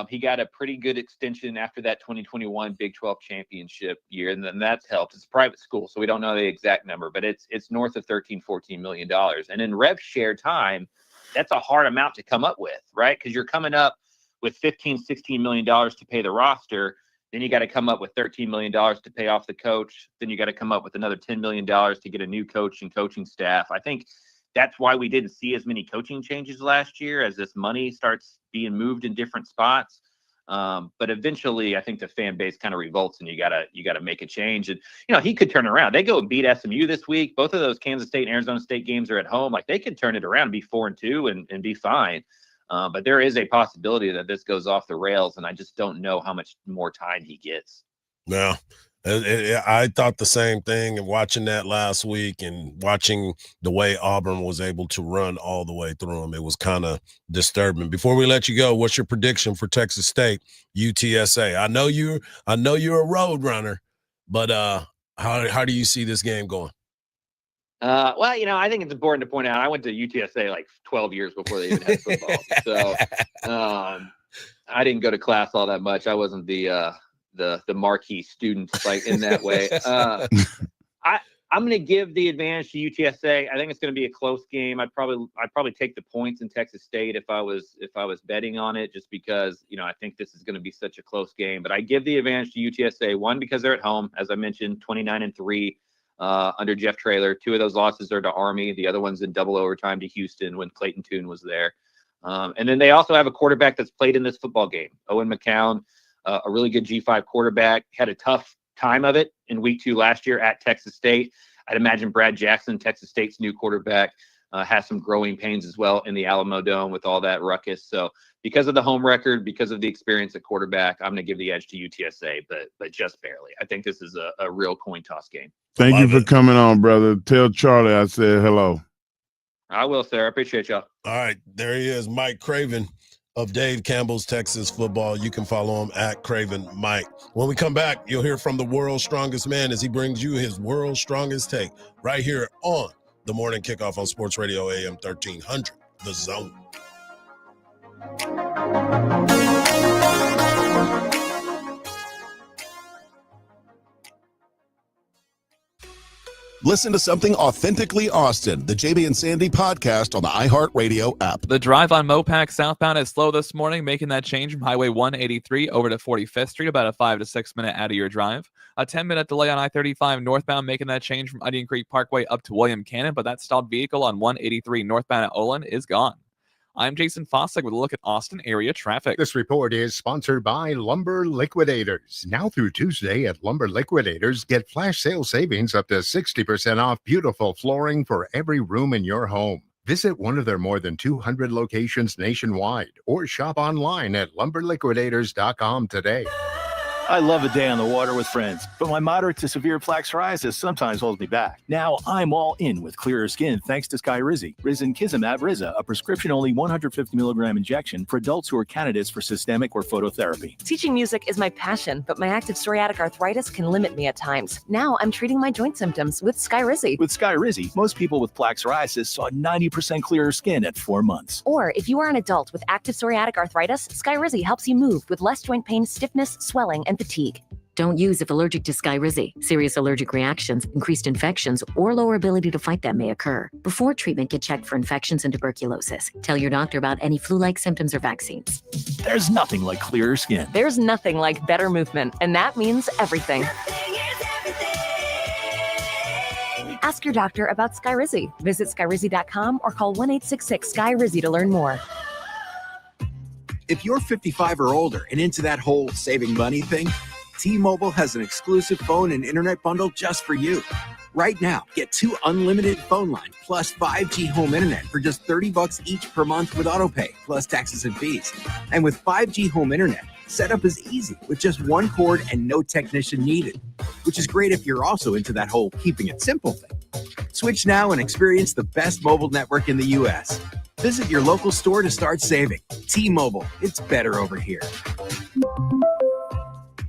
He got a pretty good extension after that 2021 Big 12 championship year, and then that's helped. It's a private school, so we don't know the exact number, but it's north of $13-14 million. And in rev share time, that's a hard amount to come up with, right? Because you're coming up with $15-16 million to pay the roster. Then you got to come up with $13 million to pay off the coach. Then you got to come up with another $10 million to get a new coach and coaching staff. I think that's why we didn't see as many coaching changes last year as this money starts being moved in different spots. But eventually I think the fan base kind of revolts and you gotta make a change. And, he could turn around. They go and beat SMU this week. Both of those Kansas State and Arizona State games are at home. Like, they could turn it around and be 4-2 and be fine. But there is a possibility that this goes off the rails, and I just don't know how much more time he gets. No. I thought the same thing, and watching that last week and watching the way Auburn was able to run all the way through them, it was kind of disturbing. Before we let you go, what's your prediction for Texas State UTSA? I know you're a road runner, but how do you see this game going? Well, I think it's important to point out I went to UTSA like 12 years before they even had football. So I didn't go to class all that much. I wasn't the marquee student like in that way. I'm going to give the advantage to UTSA. I think it's going to be a close game. I'd probably take the points in Texas State if I was betting on it, just because I think this is going to be such a close game. But I give the advantage to UTSA, one, because they're at home, as I mentioned, 29-3 under Jeff Traylor. 2 of those losses are to Army. The other one's in double overtime to Houston when Clayton Tune was there. And then they also have a quarterback that's played in this football game, Owen McCown. A really good G5 quarterback, had a tough time of it in week 2 last year at Texas State. I'd imagine Brad Jackson, Texas State's new quarterback, has some growing pains as well in the Alamo Dome with all that ruckus. So because of the home record, because of the experience at quarterback, I'm going to give the edge to UTSA, but just barely. I think this is a real coin toss game. Thank you for coming on, brother. Tell Charlie I said hello. I will, sir. I appreciate y'all. All right, there he is, Mike Craven of Dave Campbell's Texas Football. You can follow him at Craven Mike. When we come back, you'll hear from the world's strongest man as he brings you his world's strongest take right here on the Morning Kickoff on Sports Radio AM 1300, The Zone. Listen to something authentically Austin, the JB and Sandy podcast on the iHeartRadio app. The drive on Mopac southbound is slow this morning, making that change from Highway 183 over to 45th Street, about a 5 to 6 minute out of your drive. A 10-minute delay on I-35 northbound, making that change from Onion Creek Parkway up to William Cannon, but that stalled vehicle on 183 northbound at Olin is gone. I'm Jason Fossick with a look at Austin area traffic. This report is sponsored by Lumber Liquidators. Now through Tuesday at Lumber Liquidators, get flash sale savings up to 60% off beautiful flooring for every room in your home. Visit one of their more than 200 locations nationwide or shop online at lumberliquidators.com today. I love a day on the water with friends, but my moderate to severe plaque psoriasis sometimes holds me back. Now I'm all in with clearer skin thanks to Skyrizi. Risankizumab Riza, a prescription-only 150 milligram injection for adults who are candidates for systemic or phototherapy. Teaching music is my passion, but my active psoriatic arthritis can limit me at times. Now I'm treating my joint symptoms with Skyrizi. With Skyrizi, most people with plaque psoriasis saw 90% clearer skin at 4 months. Or if you are an adult with active psoriatic arthritis, Skyrizi helps you move with less joint pain, stiffness, swelling, and fatigue. Don't use if allergic to Skyrizi. Serious allergic reactions, increased infections, or lower ability to fight them may occur. Before treatment, get checked for infections and tuberculosis. Tell your doctor about any flu-like symptoms or vaccines. There's nothing like clearer skin. There's nothing like better movement, and that means everything. Ask your doctor about Skyrizi. Visit Skyrizi.com or call 1-866-SKY-RIZI to learn more. If you're 55 or older and into that whole saving money thing, T-Mobile has an exclusive phone and internet bundle just for you. Right now, get 2 unlimited phone lines plus 5G home internet for just $30 each per month with autopay, plus taxes and fees. And with 5G home internet, setup is easy with just 1 cord and no technician needed, which is great if you're also into that whole keeping it simple thing. Switch now and experience the best mobile network in the U.S. Visit your local store to start saving. T-Mobile, it's better over here.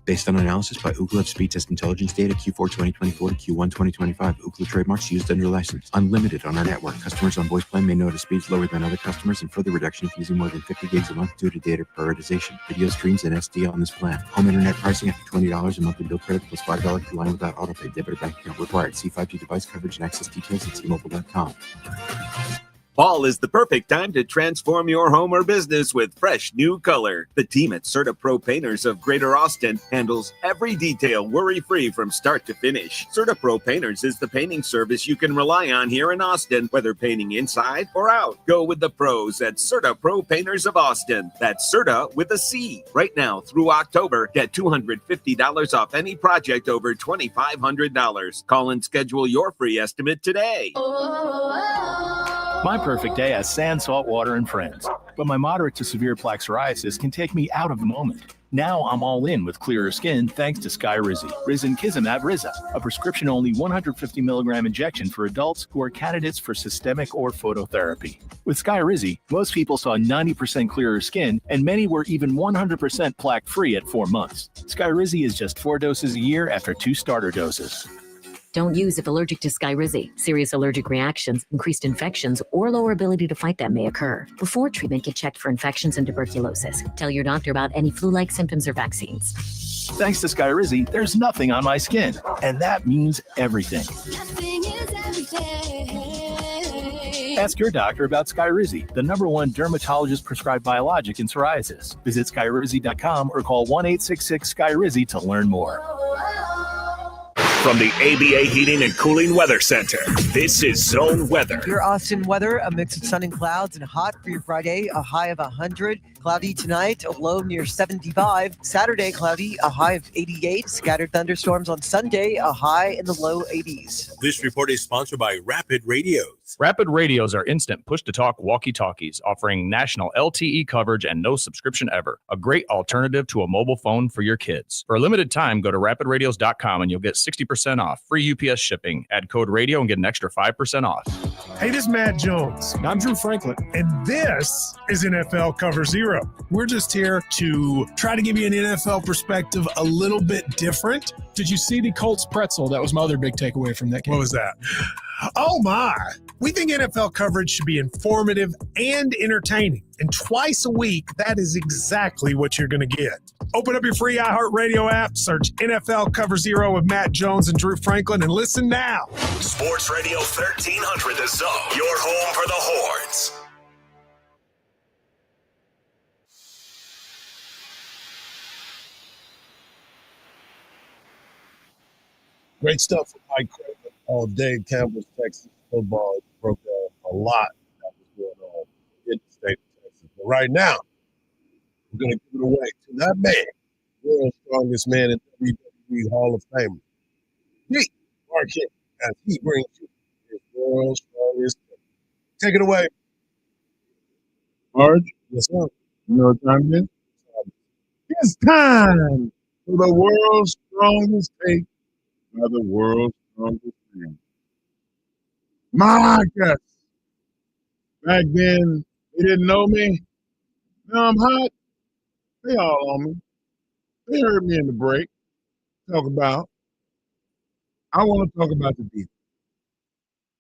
Based on analysis by Ookla of speed test intelligence data Q4 2024 to Q1 2025, Ookla trademarks used under license. Unlimited on our network. Customers on voice plan may notice speeds lower than other customers and further reduction if using more than 50 gigs a month due to data prioritization. Video streams and SD on this plan. Home internet pricing after $20 a monthly bill credit plus $5 per line without autopay. Debit or bank account required. See 5G device coverage and access details at T-Mobile.com. Fall is the perfect time to transform your home or business with fresh new color. The team at Certa Pro Painters of Greater Austin handles every detail worry-free from start to finish. Certa Pro Painters is the painting service you can rely on here in Austin, whether painting inside or out. Go with the pros at Certa Pro Painters of Austin. That's Certa with a C. Right now through October, get $250 off any project over $2,500. Call and schedule your free estimate today. My perfect day has sand, salt water, and friends. But my moderate to severe plaque psoriasis can take me out of the moment. Now I'm all in with clearer skin thanks to Skyrizi. Risankizumab Riza, a prescription-only 150 milligram injection for adults who are candidates for systemic or phototherapy. With Skyrizi, most people saw 90% clearer skin, and many were even 100% plaque-free at 4 months. Skyrizi is just 4 doses a year after 2 starter doses. Don't use if allergic to Skyrizi. Serious allergic reactions, increased infections, or lower ability to fight them may occur. Before treatment, get checked for infections and tuberculosis. Tell your doctor about any flu-like symptoms or vaccines. Thanks to Skyrizi, there's nothing on my skin, and that means everything. Ask your doctor about Skyrizi, the #1 dermatologist-prescribed biologic in psoriasis. Visit Skyrizi.com or call 1-866-SKY-RIZI to learn more. From the ABA Heating and Cooling Weather Center, this is Zone Weather. Your Austin weather, a mix of sun and clouds and hot for your Friday, a high of 100. Cloudy tonight, a low near 75. Saturday, cloudy, a high of 88. Scattered thunderstorms on Sunday, a high in the low 80s. This report is sponsored by Rapid Radios. Rapid Radios are instant push-to-talk walkie-talkies offering national LTE coverage and no subscription ever. A great alternative to a mobile phone for your kids. For a limited time, go to rapidradios.com and you'll get 60% off. Free UPS shipping. Add code radio and get an extra 5% off. Hey, this is Matt Jones. I'm Drew Franklin, and this is NFL Cover Zero. We're just here to try to give you an NFL perspective a little bit different. Did you see the Colts pretzel? That was my other big takeaway from that game. What was that? Oh, my. We think NFL coverage should be informative and entertaining. And twice a week, that is exactly what you're going to get. Open up your free iHeartRadio app, search NFL Cover Zero with Matt Jones and Drew Franklin, and listen now. Sports Radio 1300 The Zone, your home for the Horns. Great stuff from Mike Craven all day. Campbell's Texas football broke a lot that was going on in the state of Right now, we're going to give it away to that man, world's strongest man in WWE Hall of Famer, Pete Marquette, as he brings you his world's strongest man. Take it away. Hardge, Yes, sir. you know what time it is? It's time for the world's strongest take by the world's strongest man. Marcus. Back then, they didn't know me. Now I'm hot. They all on me. They heard me in the break. I want to talk about the defense.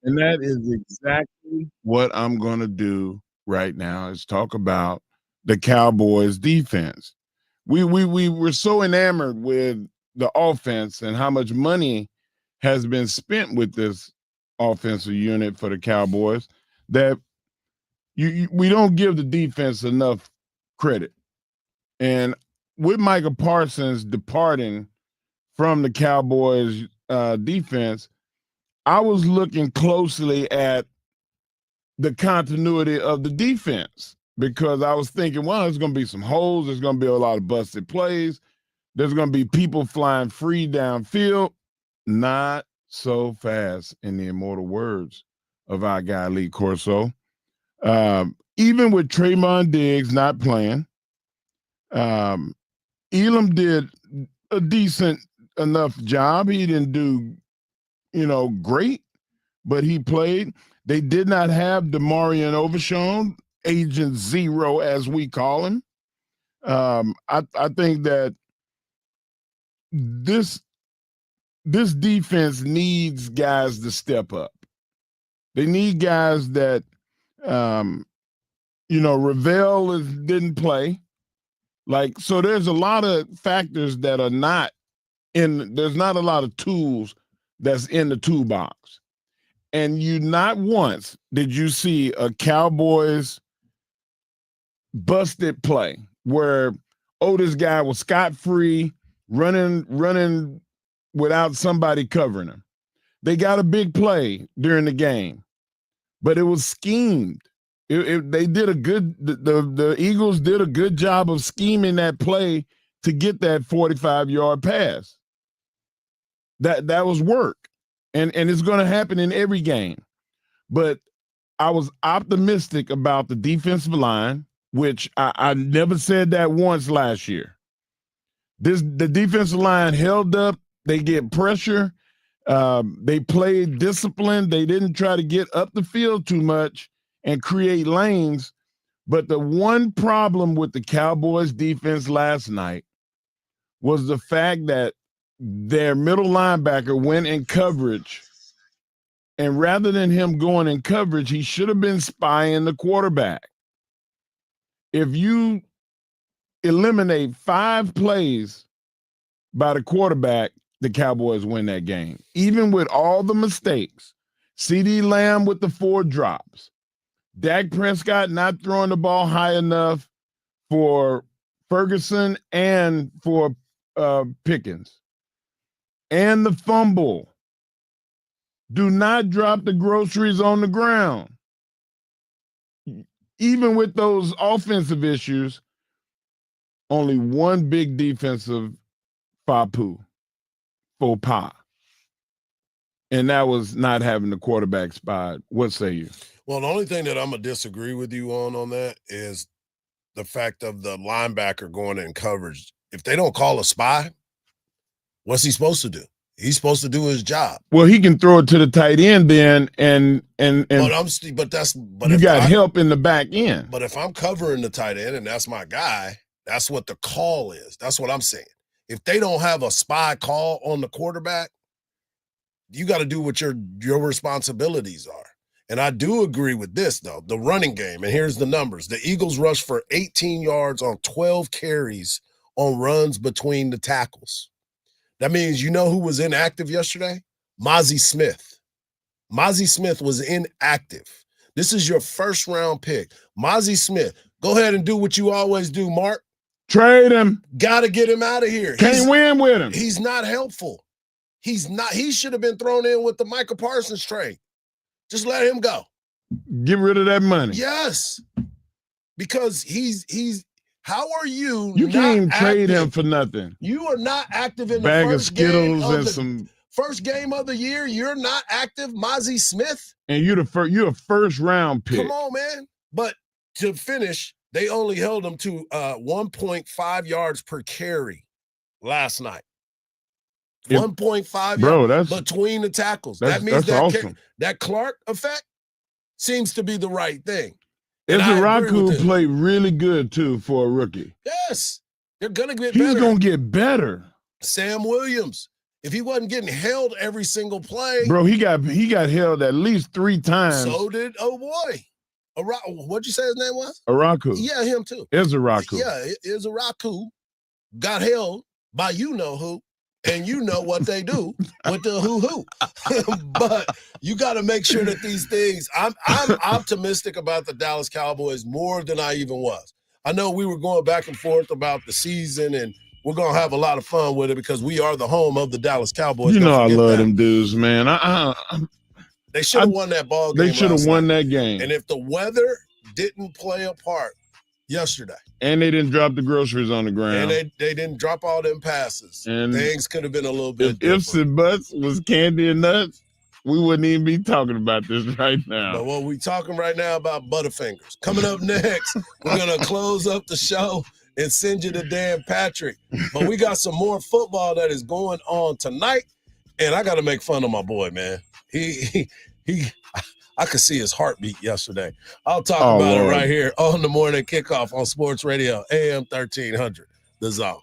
And that is exactly what I'm going to do right now is talk about the Cowboys defense. We were so enamored with the offense and how much money has been spent with this offensive unit for the Cowboys that we don't give the defense enough credit. And with Micah Parsons departing from the Cowboys defense, I was looking closely at the continuity of the defense because I was thinking, well, there's going to be some holes. There's going to be a lot of busted plays. There's going to be people flying free downfield. Not so fast, in the immortal words of our guy, Lee Corso. Even with Trayvon Diggs not playing, Elam did a decent enough job. He didn't do, great, but he played. They did not have DeMarion Overshown, Agent Zero, as we call him. I think that this defense needs guys to step up. They need guys that, Ravel didn't play. So there's a lot of factors that are not there's not a lot of tools that's in the toolbox. And you not once did you see a Cowboys busted play where, this guy was scot-free, running without somebody covering him. They got a big play during the game, but it was schemed. They did the Eagles did a good job of scheming that play to get that 45-yard pass. That was work. And it's going to happen in every game. But I was optimistic about the defensive line, which I never said that once last year. The defensive line held up. They get pressure. They played disciplined. They didn't try to get up the field too much and create lanes. But the one problem with the Cowboys defense last night was the fact that their middle linebacker went in coverage, and rather than him going in coverage, he should have been spying the quarterback. If you eliminate 5 plays by the quarterback, the Cowboys win that game. Even with all the mistakes, CeeDee Lamb with the 4 drops, Dak Prescott not throwing the ball high enough for Ferguson and for Pickens, and the fumble. Do not drop the groceries on the ground. Even with those offensive issues, only one big defensive faux pas. And that was not having the quarterback spot. What say you? Well, the only thing that I'm going to disagree with you on that is the fact of the linebacker going in coverage. If they don't call a spy, what's he supposed to do? He's supposed to do his job. Well, he can throw it to the tight end then, and but you got help in the back end. But if I'm covering the tight end and that's my guy, that's what the call is. That's what I'm saying. If they don't have a spy call on the quarterback, you got to do what your responsibilities are. And I do agree with this, though, the running game. And here's the numbers. The Eagles rushed for 18 yards on 12 carries on runs between the tackles. That means you know who was inactive yesterday? Mozzie Smith. Mozzie Smith was inactive. This is your first-round pick. Mozzie Smith, go ahead and do what you always do, Mark. Trade him. Got to get him out of here. Can't win with him. He's not helpful. He's not. He should have been thrown in with the Micah Parsons trade. Just let him go. Get rid of that money. Yes. because he's. How are you? You not can't even trade active? him for nothing. You are not active in Bag the of first game Skittles of and the some. first game of the year. You're not active, Mozzie Smith. And you're a first round pick. Come on, man. But to finish, they only held him to 1.5 yards per carry last night. 1.5 yards between the tackles. That means that's awesome. That Clark effect seems to be the right thing. Ezraku played really good, too, for a rookie. Yes. They're going to get better. He's going to get better. Sam Williams, if he wasn't getting held every single play. Bro, he got held at least 3 times. So did, what'd you say his name was? Araku. Yeah, him too. Ezraku. Yeah, Ezraku got held by you-know-who, and you know what they do with the who. But you got to make sure that these things, I'm optimistic about the Dallas Cowboys more than I even was. I know we were going back and forth about the season, and we're going to have a lot of fun with it because we are the home of the Dallas Cowboys. You know I love them dudes, man. They should have won that ball game. They should have won that game. And if the weather didn't play a part yesterday. And they didn't drop the groceries on the ground. And they didn't drop all them passes. And things could have been a little bit if ifs and buts was candy and nuts, we wouldn't even be talking about this right now. But what we talking right now about Butterfingers. Coming up next, we're going to close up the show and send you to Dan Patrick. But we got some more football that is going on tonight. And I got to make fun of my boy, man. I could see his heartbeat yesterday. I'll talk about it right here on the morning kickoff on Sports Radio, AM 1300, The Zone.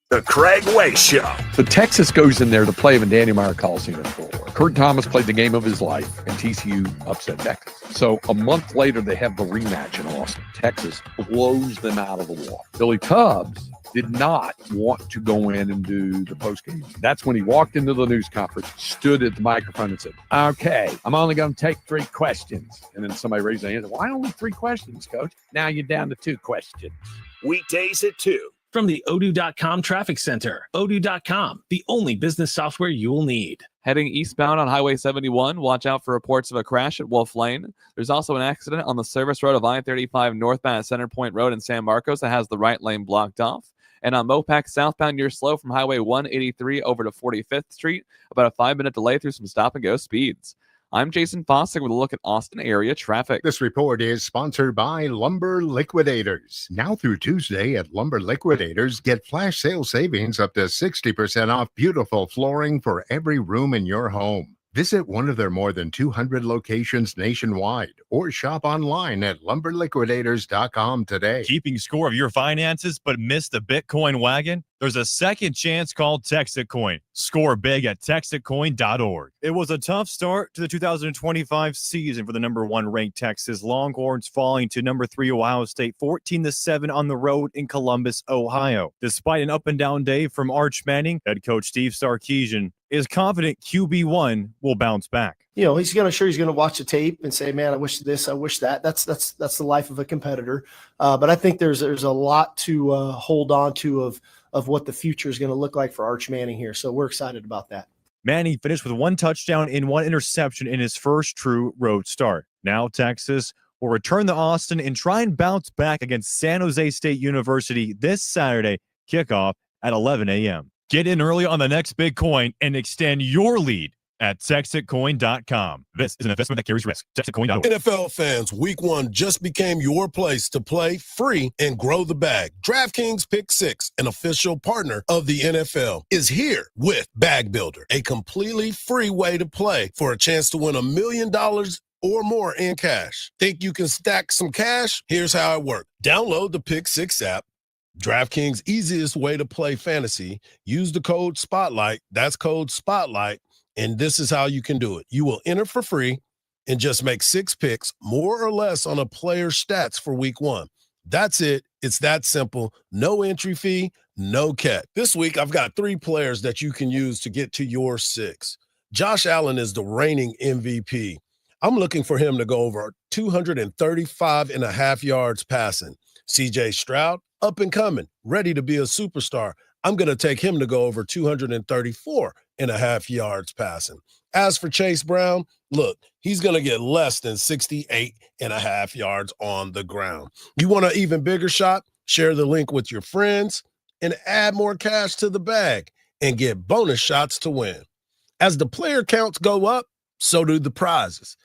The Craig Way Show. So Texas goes in there to play him in Danny Meyer Coliseum in Fort Worth. Kurt Thomas played the game of his life, and TCU upset Texas. So a month later, they have the rematch in Austin. Texas blows them out of the water. Billy Tubbs did not want to go in and do the postgame. That's when he walked into the news conference, stood at the microphone and said, okay, I'm only going to take 3 questions. And then somebody raised their hand. Why only 3 questions, Coach? Now you're down to 2 questions. Weekdays at 2. From the Odoo.com Traffic Center, Odoo.com, the only business software you'll need. Heading eastbound on Highway 71, watch out for reports of a crash at Wolf Lane. There's also an accident on the service road of I-35 northbound at Center Point Road in San Marcos that has the right lane blocked off. And on Mopac southbound, you're slow from Highway 183 over to 45th Street, about a 5-minute delay through some stop-and-go speeds. I'm Jason Fossick with a look at Austin area traffic. This report is sponsored by Lumber Liquidators. Now through Tuesday at Lumber Liquidators, get flash sale savings up to 60% off beautiful flooring for every room in your home. Visit one of their more than 200 locations nationwide or shop online at lumberliquidators.com today. Keeping score of your finances but missed the Bitcoin wagon? There's a second chance called Texitcoin. Score big at texitcoin.org. It was a tough start to the 2025 season for the number 1 ranked Texas Longhorns, falling to number 3 Ohio State 14-7 on the road in Columbus, Ohio. Despite an up and down day from Arch Manning, head coach Steve Sarkisian is confident QB1 will bounce back. You know, he's going to watch the tape and say, man, I wish this, I wish that. That's the life of a competitor. But I think there's a lot to hold on to of what the future is going to look like for Arch Manning here. So we're excited about that. Manning finished with 1 touchdown and 1 interception in his first true road start. Now Texas will return to Austin and try and bounce back against San Jose State University this Saturday, kickoff at 11 a.m. Get in early on the next big coin and extend your lead at texitcoin.com. This is an investment that carries risk. Texitcoin.org. NFL fans, Week 1 just became your place to play free and grow the bag. DraftKings Pick 6, an official partner of the NFL, is here with Bag Builder, a completely free way to play for a chance to win $1 million or more in cash. Think you can stack some cash? Here's how it works. Download the Pick 6 app. DraftKings' easiest way to play fantasy. Use the code SPOTLIGHT. That's code SPOTLIGHT. And this is how you can do it. You will enter for free and just make 6 picks, more or less, on a player's stats for Week 1. That's it. It's that simple. No entry fee, no catch. This week, I've got 3 players that you can use to get to your 6. Josh Allen is the reigning MVP. I'm looking for him to go over 235.5 yards passing. CJ Stroud, up and coming, ready to be a superstar. I'm going to take him to go over 234.5 68.5 yards passing. As for Chase Brown, look, he's going to get less than 68.5 yards on the ground. You want an even bigger shot? Share the link with your friends and add more cash to the bag and get bonus shots to win. As the player counts go up, so do the prizes.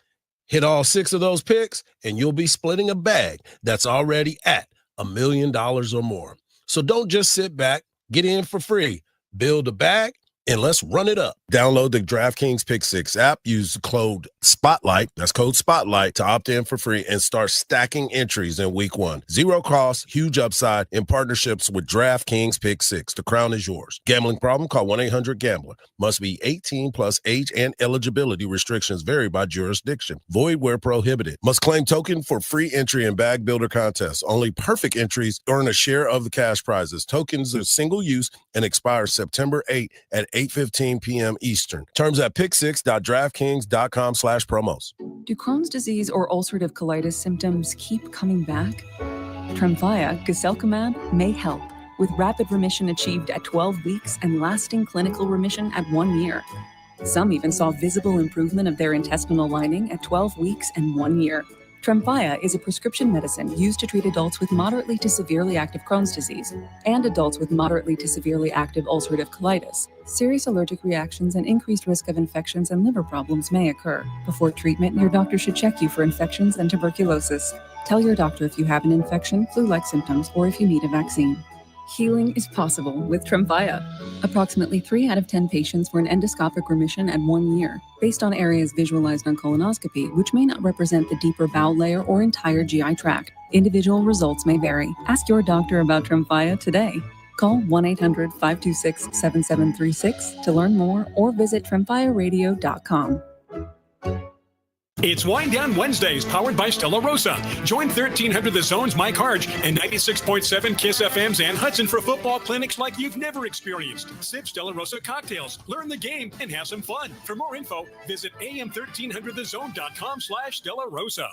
Hit all 6 of those picks, and you'll be splitting a bag that's already at $1 million or more. So don't just sit back, get in for free, build a bag, and let's run it up. Download the DraftKings Pick 6 app, use code SPOTLIGHT, that's code SPOTLIGHT, to opt in for free and start stacking entries in week 1. Zero cost, huge upside in partnerships with DraftKings Pick 6. The crown is yours. Gambling problem? Call 1-800-GAMBLER. Must be 18 plus age and eligibility restrictions vary by jurisdiction. Void where prohibited. Must claim token for free entry in bag builder contests. Only perfect entries earn a share of the cash prizes. Tokens are single use and expire September 8 at 8:15 p.m. Eastern. Terms at pick6.draftkings.com/promos. Do Crohn's disease or ulcerative colitis symptoms keep coming back? Tremfya, guselkumab, may help, with rapid remission achieved at 12 weeks and lasting clinical remission at 1 year. Some even saw visible improvement of their intestinal lining at 12 weeks and 1 year. Tremfya is a prescription medicine used to treat adults with moderately to severely active Crohn's disease and adults with moderately to severely active ulcerative colitis. Serious allergic reactions and increased risk of infections and liver problems may occur. Before treatment, your doctor should check you for infections and tuberculosis. Tell your doctor if you have an infection, flu-like symptoms, or if you need a vaccine. Healing is possible with Tremfya. Approximately 3 out of 10 patients were in endoscopic remission at 1 year, based on areas visualized on colonoscopy, which may not represent the deeper bowel layer or entire GI tract. Individual results may vary. Ask your doctor about Tremfya today. Call 1-800-526-7736 to learn more or visit tremfyaradio.com. It's Wind Down Wednesdays, powered by Stella Rosa. Join 1300 The Zone's Mike Hardge and 96.7 KISS FM's Ann Hudson for football clinics like you've never experienced. Sip Stella Rosa cocktails, learn the game, and have some fun. For more info, visit am1300thezone.com/Stella Rosa.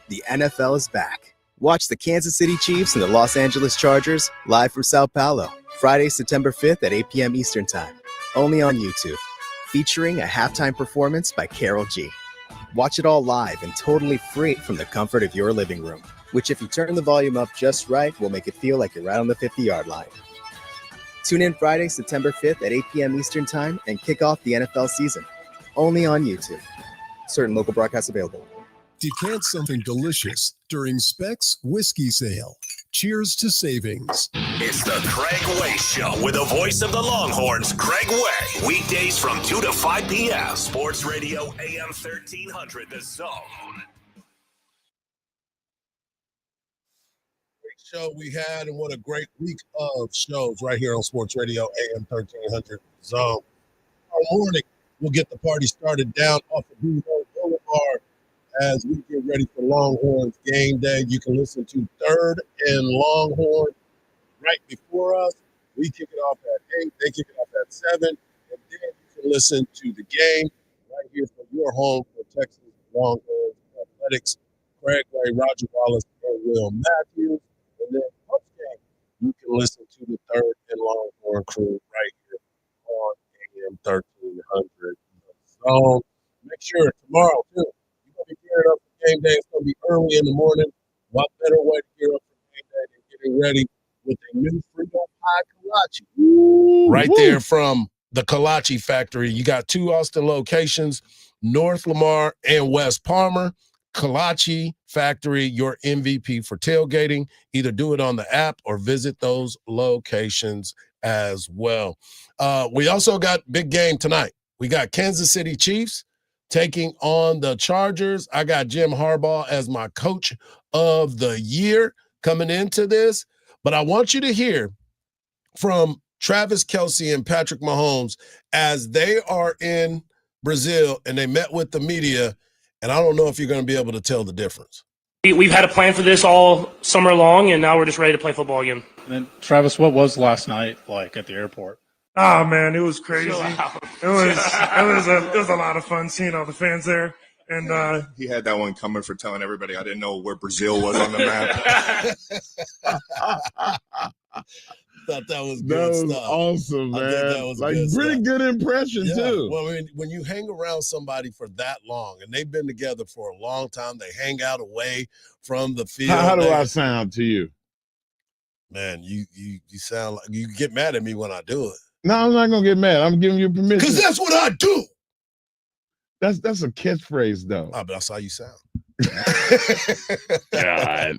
The NFL is back. Watch the Kansas City Chiefs and the Los Angeles Chargers live from Sao Paulo, Friday, September 5th at 8 p.m. Eastern Time, only on YouTube, featuring a halftime performance by Karol G. Watch it all live and totally free from the comfort of your living room, which if you turn the volume up just right, will make it feel like you're right on the 50-yard line. Tune in Friday, September 5th at 8 p.m. Eastern Time and kick off the NFL season, only on YouTube. Certain local broadcasts available. Decant something delicious during Specs Whiskey Sale. Cheers to savings. It's the Craig Way Show with the voice of the Longhorns, Craig Way. Weekdays from 2 to 5 p.m. Sports Radio AM 1300, The Zone. Great show we had, and what a great week of shows right here on Sports Radio AM 1300, The Zone. Tomorrow morning, we'll get the party started down off of Blue Road Boulevard. As we get ready for Longhorns game day, you can listen to Third and Longhorn right before us. We kick it off at 8. They kick it off at 7. And then you can listen to the game right here from your home for Texas Longhorns Athletics. Craig Way, Roger Wallace, and Will Matthews. And then post-game, you can listen to the Third and Longhorn crew right here on AM 1300. So make sure tomorrow, too, be gearing up for game day. It's going to be early in the morning. What better way to gear up for game day than getting ready with a new Frito Pie Kolache? Right there from the Kolache Factory. You got 2 Austin locations, North Lamar and West Palmer. Kolache Factory, your MVP for tailgating. Either do it on the app or visit those locations as well. We also got big game tonight. We got Kansas City Chiefs taking on the Chargers. I got Jim Hardball as my coach of the year coming into this. But I want you to hear from Travis Kelce and Patrick Mahomes as they are in Brazil and they met with the media. And I don't know if you're going to be able to tell the difference. We've had a plan for this all summer long, and now we're just ready to play football again. And then, Travis, what was last night like at the airport? Oh man, it was crazy. It was a lot of fun seeing all the fans there. And he had that one coming for telling everybody I didn't know where Brazil was on the map. thought that was That good was stuff. awesome, I man. think that was like good pretty stuff. good impression too. Well, when you hang around somebody for that long, and they've been together for a long time, they hang out away from the field. How do I sound to you? Man, you sound like you get mad at me when I do it. No, I'm not gonna get mad. I'm giving you permission. Because that's what I do. That's a catchphrase, though. Oh, but that's how you sound. God.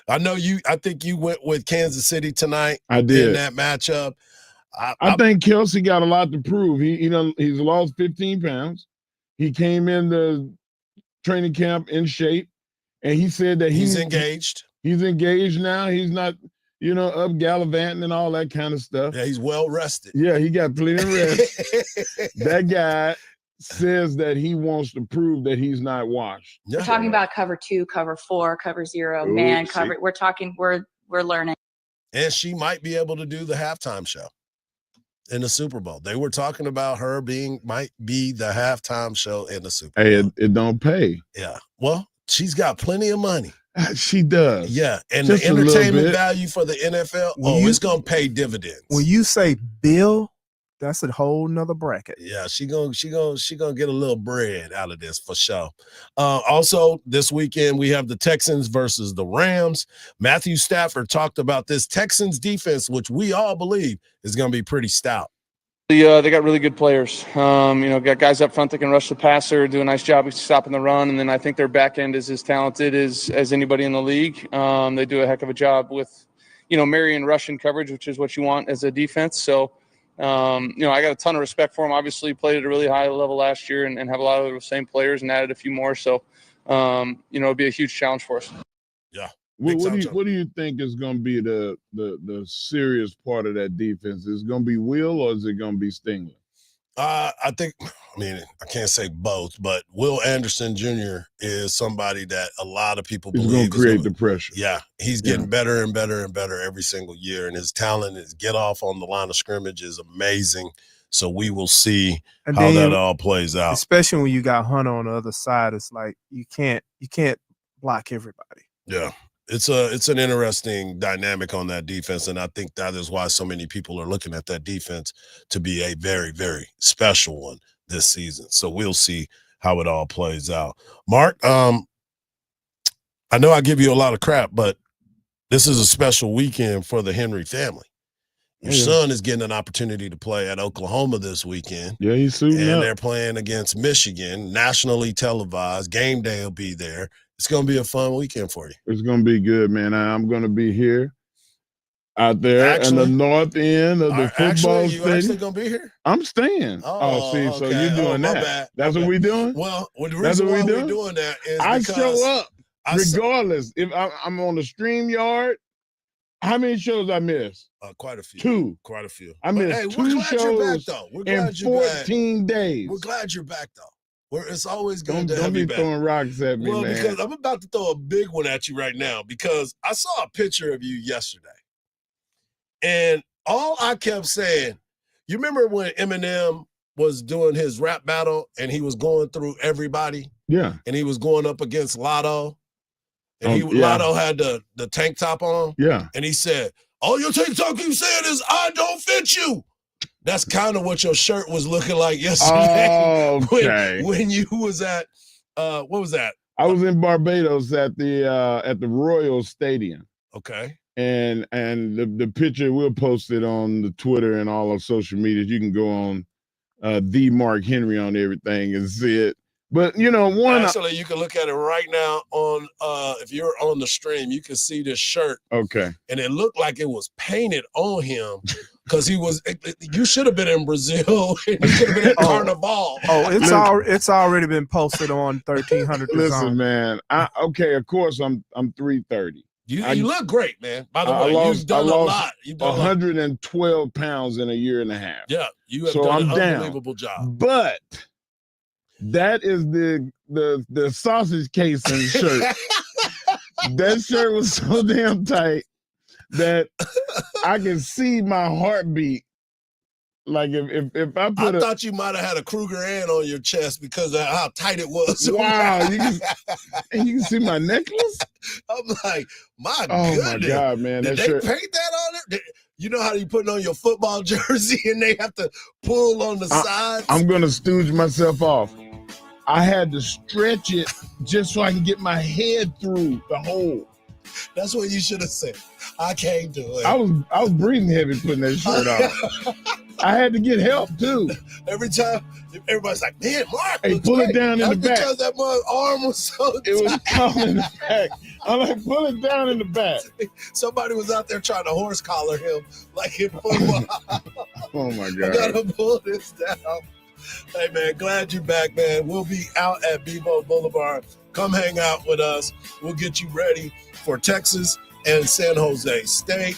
I know you. I think you went with Kansas City tonight. I did. In that matchup. I think Kelsey got a lot to prove. He's lost 15 pounds. He came in the training camp in shape, and he said that he's engaged. He's engaged now. He's not, up gallivanting and all that kind of stuff. Yeah, he's well rested. Yeah, he got plenty of rest. That guy says that he wants to prove that he's not washed. We're talking about cover 2, cover 4, cover 0, man cover. We're talking. We're learning. And she might be able to do the halftime show in the Super Bowl. They were talking about her might be the halftime show in the Super Bowl. Hey, it don't pay. Yeah. Well, she's got plenty of money. She does. Yeah. And Just the entertainment value for the NFL, it's going to pay dividends. When you say bill, that's a whole nother bracket. Yeah, she gonna get a little bread out of this for sure. Also, this weekend we have the Texans versus the Rams. Matthew Stafford talked about this Texans defense, which we all believe is going to be pretty stout. They got really good players. Got guys up front that can rush the passer, do a nice job of stopping the run, and then I think their back end is as talented as anybody in the league. They do a heck of a job with, marrying rush and coverage, which is what you want as a defense. So. I got a ton of respect for him. Obviously, played at a really high level last year and have a lot of the same players and added a few more. So, it'll be a huge challenge for us. Yeah. What do you think is going to be the serious part of that defense? Is it going to be Will or is it going to be Stingley? I think, I can't say both, but Will Anderson Jr. is somebody that a lot of people believe is going to create the pressure. Yeah, he's getting better and better and better every single year, and his talent, his get off on the line of scrimmage is amazing. So we will see how that all plays out. Especially when you got Hunter on the other side, it's like you can't block everybody. Yeah. It's an interesting dynamic on that defense, and I think that is why so many people are looking at that defense to be a very, very special one this season. So we'll see how it all plays out. Mark, I know I give you a lot of crap, but this is a special weekend for the Henry family. Your son is getting an opportunity to play at Oklahoma this weekend. Yeah, he's suiting and up. They're playing against Michigan, nationally televised. Game day will be there. It's going to be a fun weekend for you. It's going to be good, man. I'm going to be here out there in the north end of the football stadium. You actually going to be here? I'm staying. Okay. So you're doing that. Bad. That's what we're doing? Well, the reason why we're doing that is I because show up regardless. If I'm on the StreamYard, how many shows I miss? Quite a few. 2. Quite a few. I missed 2 shows in 14 days. We're glad you're back, though. It's always good to have don't be you back. throwing rocks at me, well, man. because I'm about to throw a big one at you right now because I saw a picture of you yesterday. And all I kept saying, you remember when Eminem was doing his rap battle and he was going through everybody? Yeah. And he was going up against Lotto. And Lotto had the tank top on. Yeah. And he said, all your tank top keep saying is, I don't fit you. That's kind of what your shirt was looking like yesterday. Okay. When you was at what was that? I was in Barbados at the Royal Stadium. Okay. And the picture we'll post it on the Twitter and all of social media. You can go on the Mark Henry on everything and see it. But actually you can look at it right now on if you're on the stream, you can see this shirt. Okay. And it looked like it was painted on him. Because you should have been in Brazil. You should have been at Carnival. It's already been posted on 1300. Listen, man. Of course I'm 330. You look great, man. By the way, you've done a lot. You've done 112 pounds in a year and a half. Yeah, you have done an unbelievable job. But that is the sausage casing shirt. That shirt was so damn tight that I can see my heartbeat. Like if I put I thought you might have had a Kruger Ann on your chest because of how tight it was. Wow, you can see my necklace? I'm like, my goodness. goodness. My God, man. Did they paint that on it? You know how you putting on your football jersey and they have to pull on the sides? I'm going to stooge myself off. I had to stretch it just so I can get my head through the hole. That's what you should have said. I can't do it. I was breathing heavy putting that shirt on. I had to get help too. Every time, everybody's like, "Man, Mark, hey, pull it down in the back." Because that arm was so tight. It was coming in the back. I'm like, pull it down in the back. Somebody was out there trying to horse collar him like in football. Oh my I God! gotta pull this down. Hey man, glad you're back, man. We'll be out at Bevo Boulevard. Come hang out with us. We'll get you ready for Texas and San Jose State.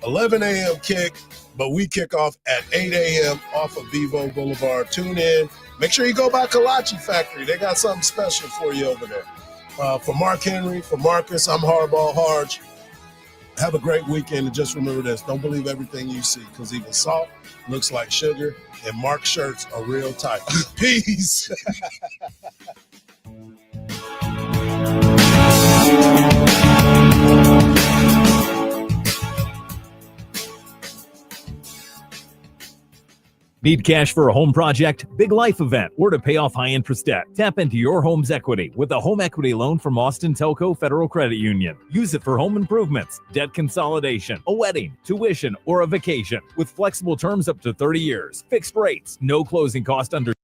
11 a.m. kick, but we kick off at 8 a.m. off of Bevo Boulevard. Tune in. Make sure you go by Kolache Factory. They got something special for you over there. For Mark Henry, for Marcus, I'm Hardball Hardge. Have a great weekend, and just remember this. Don't believe everything you see, because even salt looks like sugar, and Mark's shirts are real tight. Peace. Need cash for a home project, big life event, or to pay off high-interest debt? Tap into your home's equity with a home equity loan from Austin Telco Federal Credit Union. Use it for home improvements, debt consolidation, a wedding, tuition, or a vacation. With flexible terms up to 30 years, fixed rates, no closing cost under